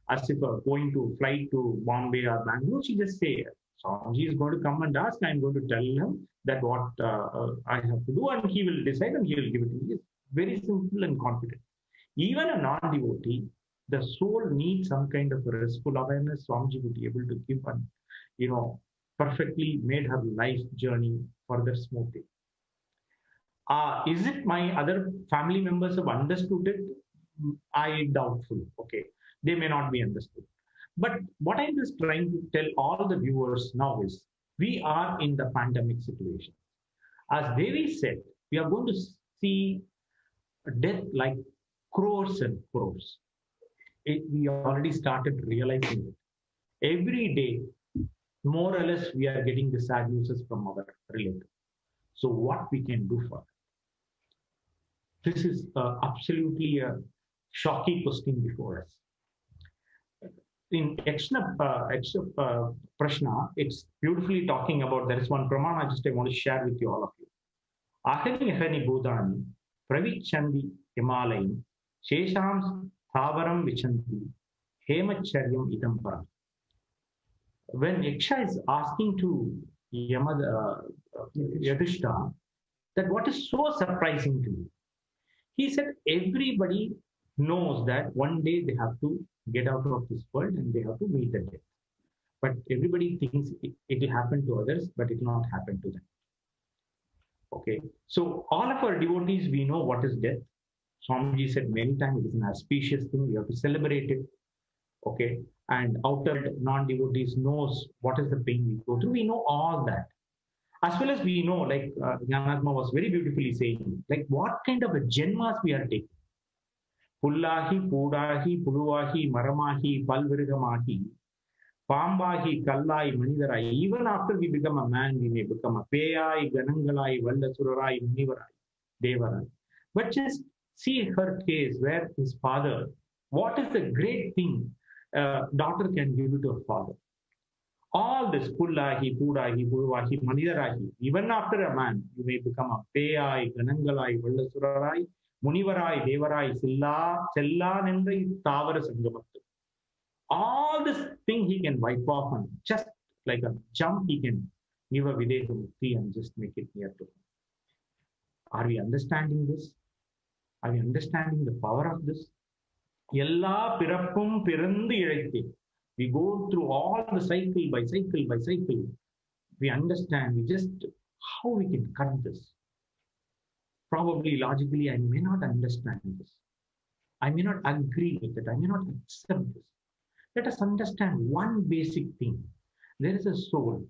as if going to flight to Bombay or Bangalore, she just say, Swamiji is going to come and ask, I'm going to tell him that what I have to do, and he will decide and he will give it to me. It's very simple and confident. Even a non-devotee, the soul needs some kind of a restful awareness. Swamiji would be able to give, and perfectly made her life journey further smoothly. Is it my other family members have understood it? I doubtful. Okay, they may not be understood. But what I'm just trying to tell all the viewers now is, we are in the pandemic situation. As Devi said, we are going to see death like crores and crores. We already started realizing it. Every day, more or less, we are getting the sad news from our relatives. So what we can do for it? This is absolutely a shocking question before us. in Prashna, it's beautifully talking about, there is one pramana just I want to share with you, all of you. Ahani ahani bhudani pravichandi himalayam shesham thavaram vichanti hemacharyam idam param. When Yaksha is asking to Yudhishthira that what is so surprising to you, he said everybody knows that one day they have to get out of this world and they have to meet the death. But everybody thinks it will happen to others, but it will not happen to them. Okay, so all of our devotees, we know what is death. Swamiji said many times it is an auspicious thing, we have to celebrate it. Okay, and outer non-devotees knows what is the pain we go through. We know all that. As well as we know, like Jnanatma was very beautifully saying, like what kind of a janmas we are taking. Pullahi, Pudahi, Puluahi, Maramahi, Palvirgamahi, Pambahi, Kallai, Manidarai. Even after we become a man, we may become a Peyai, Ganangalai, Vallasurai, Munivarai, Devarai. But just see her case where his father, what is the great thing daughter can give it to her father? All this Pullahi, Pudahi, Puluahi, Manidarahi. Even after a man, you may become a Peyai, Ganangalai, Vallasurai, Munivarai, Devarai, Silla, Chella, Nendra, Tavara Sangamattu. All this thing he can wipe off and just like a jump, he can give a Videha Mukti and just make it near to him. Are we understanding this? Are we understanding the power of this? Yella pirappum pirandu ilaithe. We go through all the cycle by cycle by cycle. We understand, we just how we can cut this. Probably logically, I may not understand this. I may not agree with it. I may not accept this. Let us understand one basic thing. There is a soul.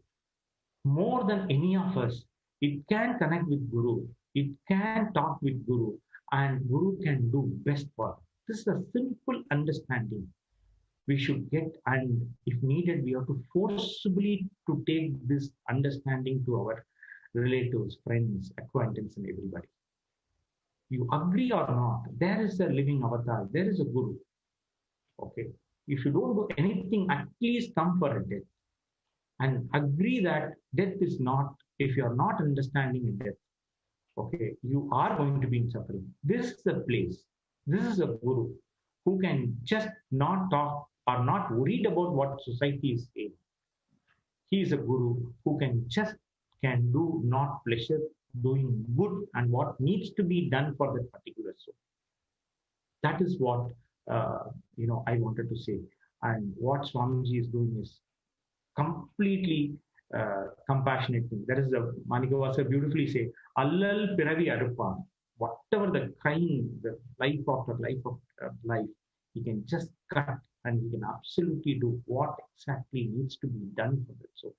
More than any of us, it can connect with Guru. It can talk with Guru. And Guru can do best work. This is a simple understanding we should get. And if needed, we have to forcibly to take this understanding to our relatives, friends, acquaintances, and everybody. You agree or not, there is a living avatar. There is a Guru. Okay. If you don't do anything, at least come for a death and agree that death is not, if you are not understanding a death, okay, you are going to be in suffering. This is a place, this is a Guru who can just not talk or not worried about what society is saying. He is a Guru who can do not pleasure, doing good and what needs to be done for that particular soul. That is what I wanted to say. And what Swamiji is doing is completely compassionate thing. That is the Manikavasa beautifully say, Allal Piravi Arupan. Whatever the crying, the life after life of life, he can just cut and he can absolutely do what exactly needs to be done for that soul.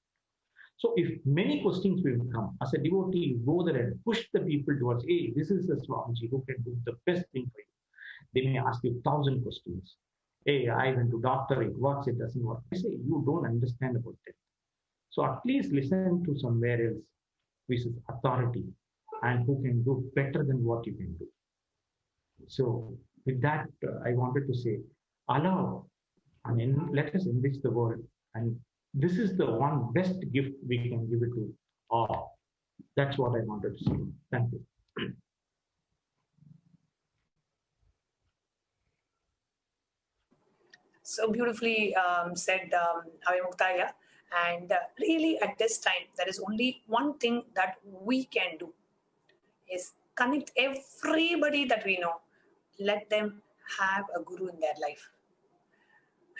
So if many questions will come, as a devotee, you go there and push the people towards, hey, this is the Swamiji who can do the best thing for you. They may ask you 1,000 questions. Hey, I went to doctor, it works, it doesn't work. I say, you don't understand about it. So at least listen to somewhere else, which is authority, and who can do better than what you can do. So with that, I wanted to say, allow, let us enrich the world. And this is the one best gift we can give it to all. That's what I wanted to say. Thank you. So beautifully said, Avimuktaya. And really at this time, there is only one thing that we can do is connect everybody that we know. Let them have a Guru in their life.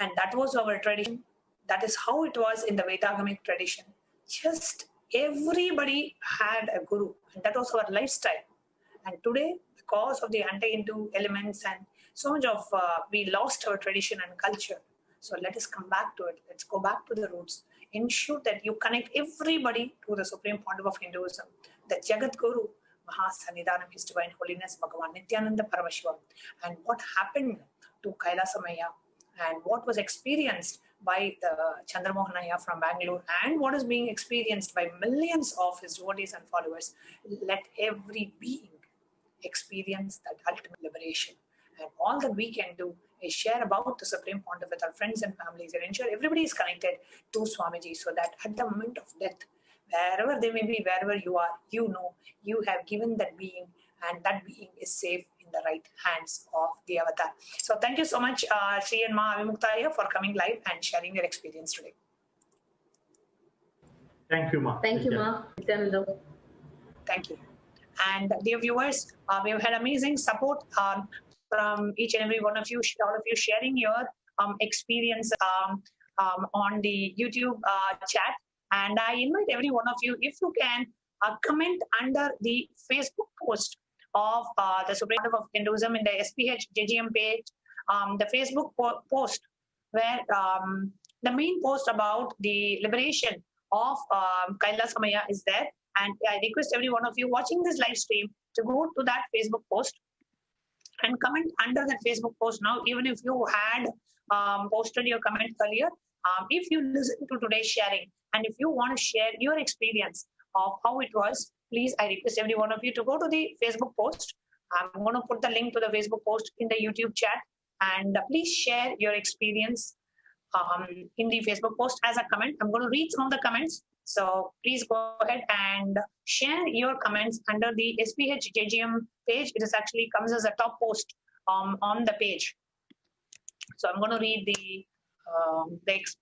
And that was our tradition. That is how it was in the Vedagamic tradition. Just everybody had a Guru. And that was our lifestyle. And today, because of the anti-Hindu elements and so much of, we lost our tradition and culture. So let us come back to it. Let's go back to the roots. Ensure that you connect everybody to the Supreme Pontiff of Hinduism, the Jagat Guru, Mahasanidhanam, His Divine Holiness, Bhagavan Nityananda Parameshivam. And what happened to Kailasamaya and what was experienced by the Chandramohanaya from Bangalore and what is being experienced by millions of his devotees and followers. Let every being experience that ultimate liberation. And all that we can do We share about the Supreme Pontiff with our friends and families and ensure everybody is connected to Swamiji so that at the moment of death, wherever they may be, wherever you are, you know you have given that being and that being is safe in the right hands of the avatar. So thank you so much, Sri and Ma Avimukta, for coming live and sharing your experience today. Thank you, Ma. Thank you, Ma. Thank you. And dear viewers, we have had amazing support from each and every one of you, all of you sharing your experience on the YouTube chat. And I invite every one of you, if you can, comment under the Facebook post of the Supreme Court of Hinduism in the SPH JGM page, the Facebook post where the main post about the liberation of Kailasamaya is there. And I request every one of you watching this live stream to go to that Facebook post and comment under that Facebook post now, even if you had posted your comment earlier. If you listen to today's sharing and if you want to share your experience of how it was, please, I request every one of you to go to the Facebook post. I'm going to put the link to the Facebook post in the YouTube chat, and please share your experience in the Facebook post as a comment. I'm going to read some of the comments. So please go ahead and share your comments under the SPH JGM page. It is actually comes as a top post on the page. So I'm going to read the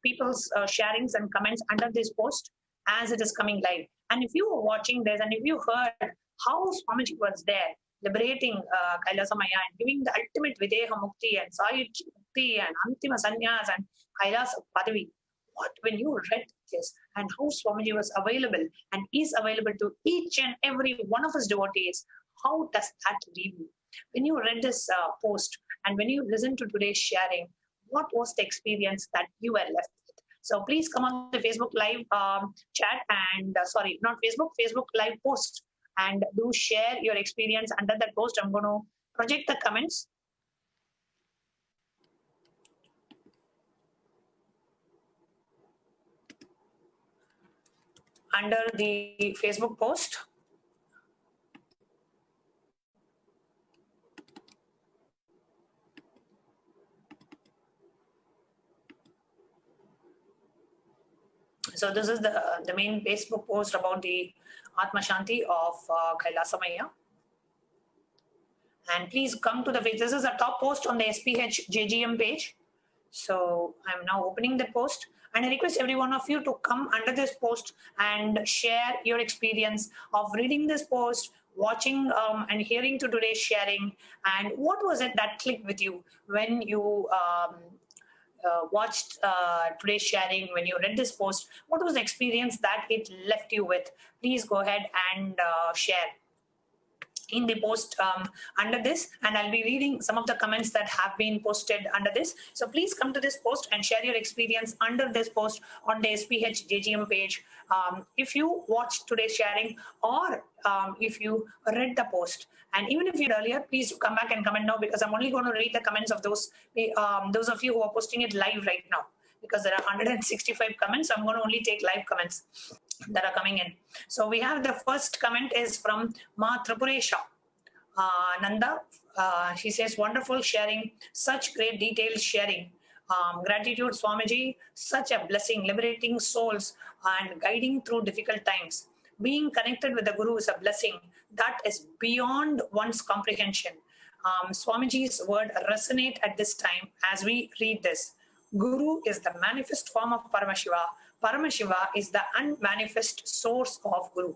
people's sharings and comments under this post as it is coming live. And if you were watching this and if you heard how Swamiji was there liberating Kailasamaya and giving the ultimate Videha Mukti and Sayuj Mukti and Antima Sannyas and Kailasa Padavi, when you read this and how Swamiji was available and is available to each and every one of us devotees, how does that leave you? When you read this post and when you listen to today's sharing, what was the experience that you were left with? So please come on the Facebook live chat and sorry, not Facebook, Facebook live post, and do share your experience under that post. I'm going to project the comments. Under the Facebook post. So this is the main Facebook post about the Atma Shanti of Kailasamaya. And please come to the page. This is a top post on the SPH JGM page. So I'm now opening the post. And I request every one of you to come under this post and share your experience of reading this post, watching and hearing to today's sharing. And what was it that clicked with you when you watched today's sharing, when you read this post? What was the experience that it left you with? Please go ahead and share in the post under this, and I'll be reading some of the comments that have been posted under this. So please come to this post and share your experience under this post on the SPH JGM page. If you watched today's sharing or if you read the post, and even if you did earlier, please do come back and comment now, because I'm only going to read the comments of those of you who are posting it live right now, because there are 165 comments. So I'm going to only take live comments that are coming in. So we have the first comment is from Ma Tripuresha Nanda. She says, wonderful sharing, such great detailed sharing. Gratitude, Swamiji, such a blessing, liberating souls and guiding through difficult times. Being connected with the Guru is a blessing that is beyond one's comprehension. Swamiji's word resonate at this time as we read this. Guru is the manifest form of Paramashiva. Paramashiva is the unmanifest source of Guru.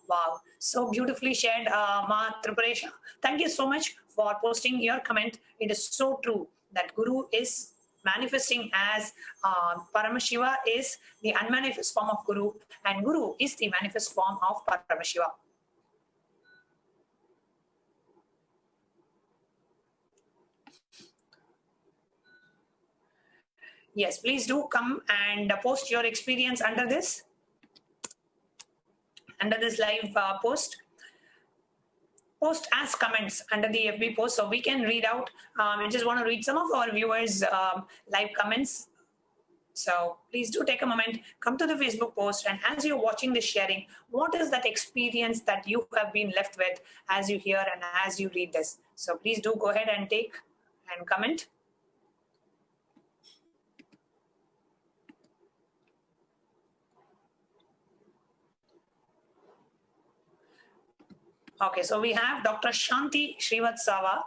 Wow, so beautifully shared, Ma Tripuresha. Thank you so much for posting your comment. It is so true that Guru is manifesting as Paramashiva is the unmanifest form of Guru, and Guru is the manifest form of Paramashiva. Yes, please do come and post your experience under this live post. Post as comments under the FB post so we can read out. I just want to read some of our viewers' live comments. So please do take a moment, come to the Facebook post, and as you're watching this sharing, what is that experience that you have been left with as you hear and as you read this? So please do go ahead and take and comment. Okay, so we have Dr. Shanti Srivatsava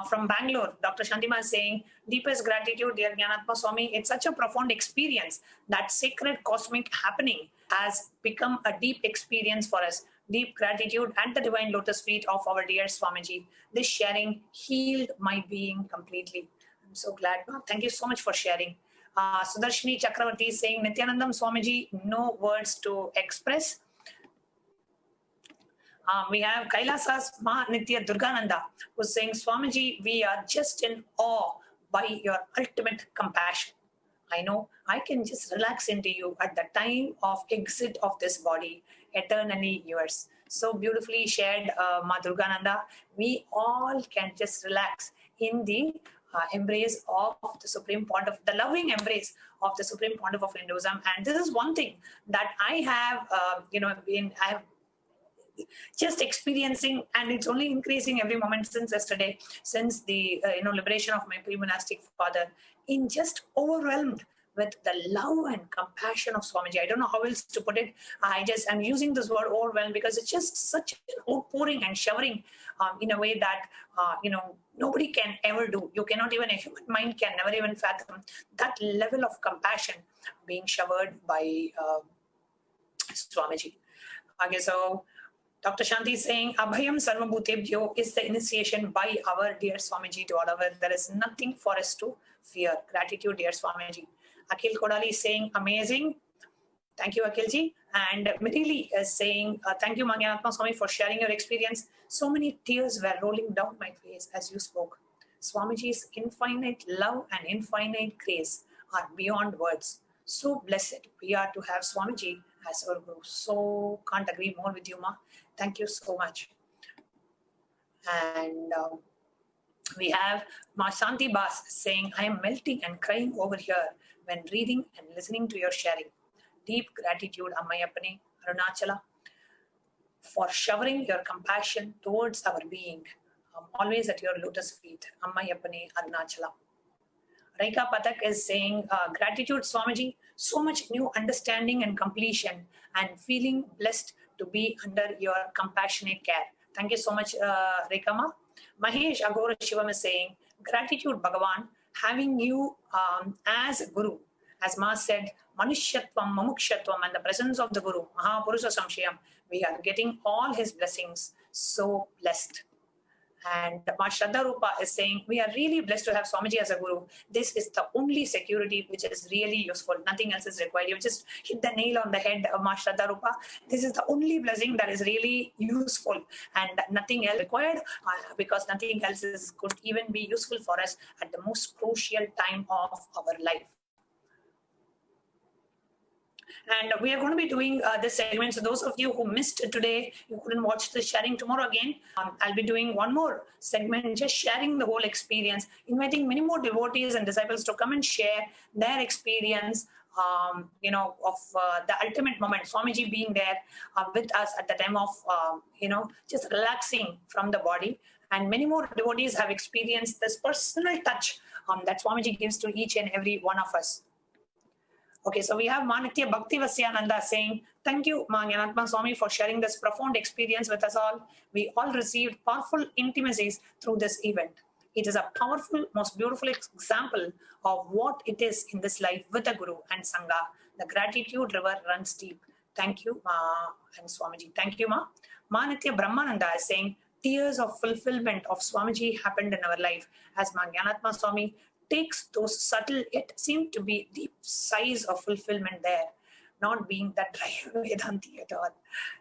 from Bangalore. Dr. Shantima is saying, deepest gratitude, dear Jnanatma Swami. It's such a profound experience. That sacred cosmic happening has become a deep experience for us. Deep gratitude at the divine lotus feet of our dear Swamiji. This sharing healed my being completely. I'm so glad. Thank you so much for sharing. Sudarshini Chakravarti is saying, Nityanandam Swamiji, no words to express. We have Kailasa's Ma Nitya Durgananda, who's saying, Swamiji, we are just in awe by your ultimate compassion. I know I can just relax into you at the time of exit of this body, eternally yours. So beautifully shared, Ma Durgananda. We all can just relax in the embrace of the Supreme Pontiff, the loving embrace of the Supreme Pontiff of Hinduism. And this is one thing that I have, I have just experiencing, and it's only increasing every moment since yesterday, since the liberation of my pre-monastic father, in just overwhelmed with the love and compassion of Swamiji. I don't know how else to put it. I'm using this word overwhelmed because it's just such an outpouring and showering in a way that nobody can ever do. You cannot even, a human mind can never even fathom that level of compassion being showered by Swamiji. Okay, so Dr. Shanti is saying, Abhayam Sarvabhutebhyo is the initiation by our dear Swamiji to all of us. There is nothing for us to fear. Gratitude, dear Swamiji. Akhil Kodali is saying, amazing. Thank you, Akhilji. And Mirili is saying, thank you, Jnanatma Swami, for sharing your experience. So many tears were rolling down my face as you spoke. Swamiji's infinite love and infinite grace are beyond words. So blessed we are to have Swamiji as our Guru. So can't agree more with you, Ma. Thank you so much. And we have Ma Shanti Bas saying, I am melting and crying over here when reading and listening to your sharing. Deep gratitude, Ammayapane, Arunachala, for showering your compassion towards our being. I'm always at your lotus feet, Ammayapane, Arunachala. Raika Patak is saying, gratitude, Swamiji, so much new understanding and completion, and feeling blessed to be under your compassionate care. Thank you so much, Raika Ma. Mahesh Agora Shivam is saying, gratitude, Bhagavan, having you as Guru. As Ma said, Manushyatvam, Mamukshatvam, and the presence of the Guru, Mahapurusha Samshayam, we are getting all his blessings. So blessed. And Ma Shraddha Rupa is saying, we are really blessed to have Swamiji as a Guru. This is the only security which is really useful. Nothing else is required. You just hit the nail on the head, Ma Shraddha Rupa. This is the only blessing that is really useful, and nothing else required, because nothing else could even be useful for us at the most crucial time of our life. And we are going to be doing this segment. So those of you who missed today, you couldn't watch the sharing tomorrow again, I'll be doing one more segment, just sharing the whole experience, inviting many more devotees and disciples to come and share their experience, of the ultimate moment, Swamiji being there with us at the time of, just relaxing from the body. And many more devotees have experienced this personal touch that Swamiji gives to each and every one of us. Okay, so we have Manitya Bhakti Vasyananda saying, thank you, Ma Jnanatma Swami, for sharing this profound experience with us all. We all received powerful intimacies through this event. It is a powerful, most beautiful example of what it is in this life with the Guru and Sangha. The gratitude river runs deep. Thank you, Ma and Swamiji. Thank you, Ma. Manitya Brahmananda is saying, tears of fulfillment of Swamiji happened in our life as Ma Jnanatma Swami takes those subtle yet seem to be deep sighs of fulfillment there, not being that dry Vedanti at all.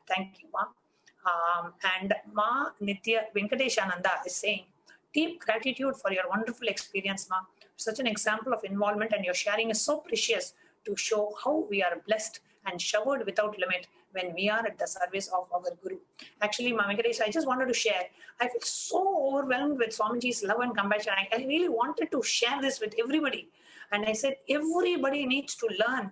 Thank you, Ma. And Ma Nitya Venkateshananda is saying, deep gratitude for your wonderful experience, Ma. Such an example of involvement, and your sharing is so precious to show how we are blessed and showered without limit when we are at the service of our Guru. Actually, Ma Venkatesh, I just wanted to share. I feel so overwhelmed with Swamiji's love and compassion. I really wanted to share this with everybody. And I said, everybody needs to learn.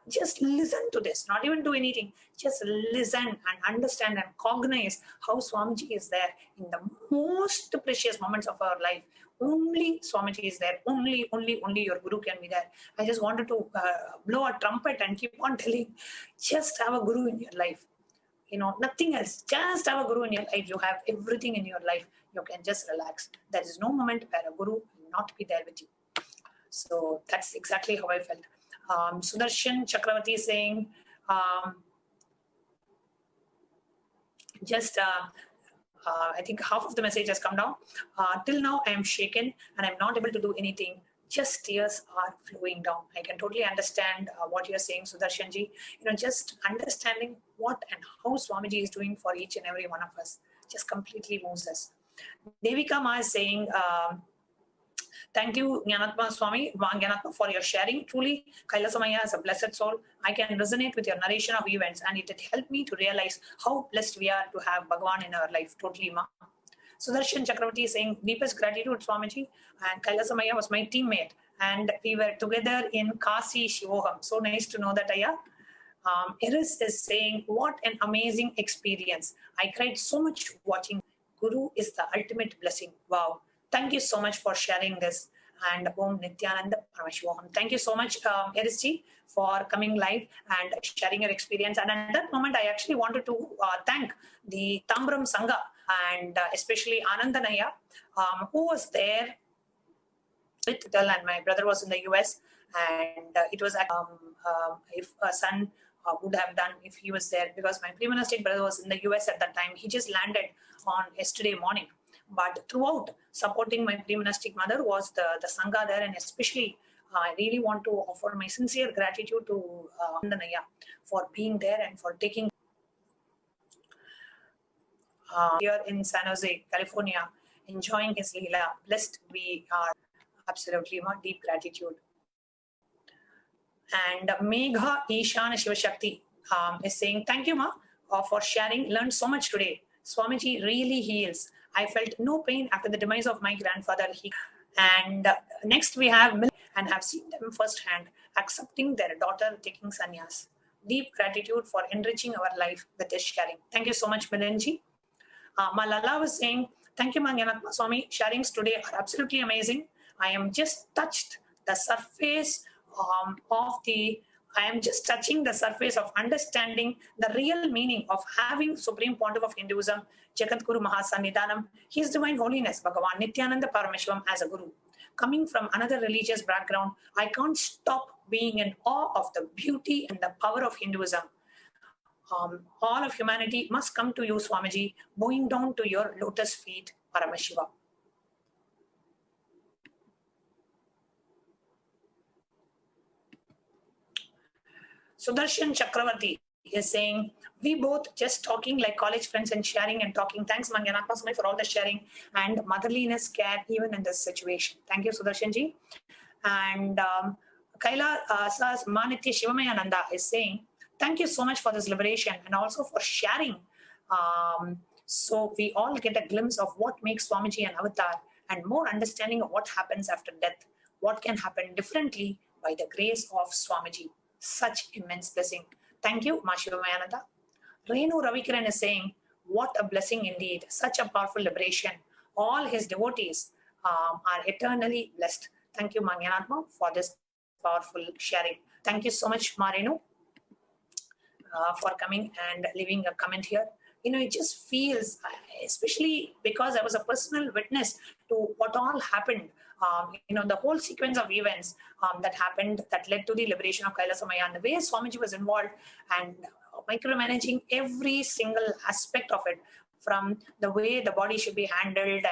Just listen to this, not even do anything. Just listen and understand and cognize how Swamiji is there in the most precious moments of our life. Only Swamiji is there. Only your Guru can be there. I just wanted to blow a trumpet and keep on telling, just have a Guru in your life. nothing else. Just have a guru in your life. You have everything in your life. You can just relax. There is no moment where a guru will not be there with you. So that's exactly how I felt. Sudarshan Chakravarti is saying, I think half of the message has come down. Till now, I am shaken and I'm not able to do anything. Just tears are flowing down. I can totally understand what you're saying, Sudarshanji. Just understanding what and how Swamiji is doing for each and every one of us just completely moves us. Devika Ma is saying, thank you, Jnanatma Swami, Jnanatma, for your sharing. Truly, Kailasamaya is a blessed soul. I can resonate with your narration of events, and it helped me to realize how blessed we are to have Bhagavan in our life. Totally, Ma. Sudarshan Chakravarti is saying, deepest gratitude, Swamiji. And Kailasamaya was my teammate, and we were together in Kasi Shivoham. So nice to know that, Aya. Iris is saying, what an amazing experience. I cried so much watching. Guru is the ultimate blessing. Wow. Thank you so much for sharing this. And Om Nityananda Parameshwaram. Thank you so much, Iris ji, for coming live and sharing your experience. And at that moment, I actually wanted to thank the Tambram Sangha and especially Anandanaya, who was there with Del, and my brother was in the US. And it was if a son would have done if he was there, because my pre-monastic brother was in the US at that time. He just landed on yesterday morning. But throughout, supporting my pre-monastic mother was the Sangha there, and especially I really want to offer my sincere gratitude to Andanaya for being there and for taking here in San Jose, California, enjoying his Leela. Blessed we are, absolutely, my deep gratitude. And Megha Ishana Shivashakti is saying, thank you, Ma, for sharing. Learned so much today. Swamiji really heals. I felt no pain after the demise of my grandfather. And next we have and have seen them firsthand accepting their daughter taking sannyas. Deep gratitude for enriching our life with this sharing. Thank you so much, Milanji. Malala was saying, thank you, Manganatma Swami. Sharings today are absolutely amazing. I am just touched the surface I am just touching the surface of understanding the real meaning of having Supreme Pontiff of Hinduism, Jagadguru Mahasannidhanam, His Divine Holiness, Bhagavan Nityananda Parameshwaram as a Guru. Coming from another religious background, I can't stop being in awe of the beauty and the power of Hinduism. All of humanity must come to you, Swamiji, bowing down to your lotus feet, Paramashiva. Sudarshan Chakravarti is saying, we both just talking like college friends and sharing and talking. Thanks, Manganatma Swami, for all the sharing and motherliness care even in this situation. Thank you, Sudarshanji. And Kaila Manitya Shivamayananda is saying, thank you so much for this liberation and also for sharing. So we all get a glimpse of what makes Swamiji an avatar and more understanding of what happens after death, what can happen differently by the grace of Swamiji. Such immense blessing. Thank you, Ma Shivamayananda. Renu Ravikiran is saying, what a blessing indeed. Such a powerful liberation. All his devotees are eternally blessed. Thank you, Manganatma, for this powerful sharing. Thank you so much, Ma Renu, for coming and leaving a comment here. It just feels, especially because I was a personal witness to what all happened. The whole sequence of events that happened that led to the liberation of Kailasamaya, and the way Swamiji was involved and micromanaging every single aspect of it, from the way the body should be handled and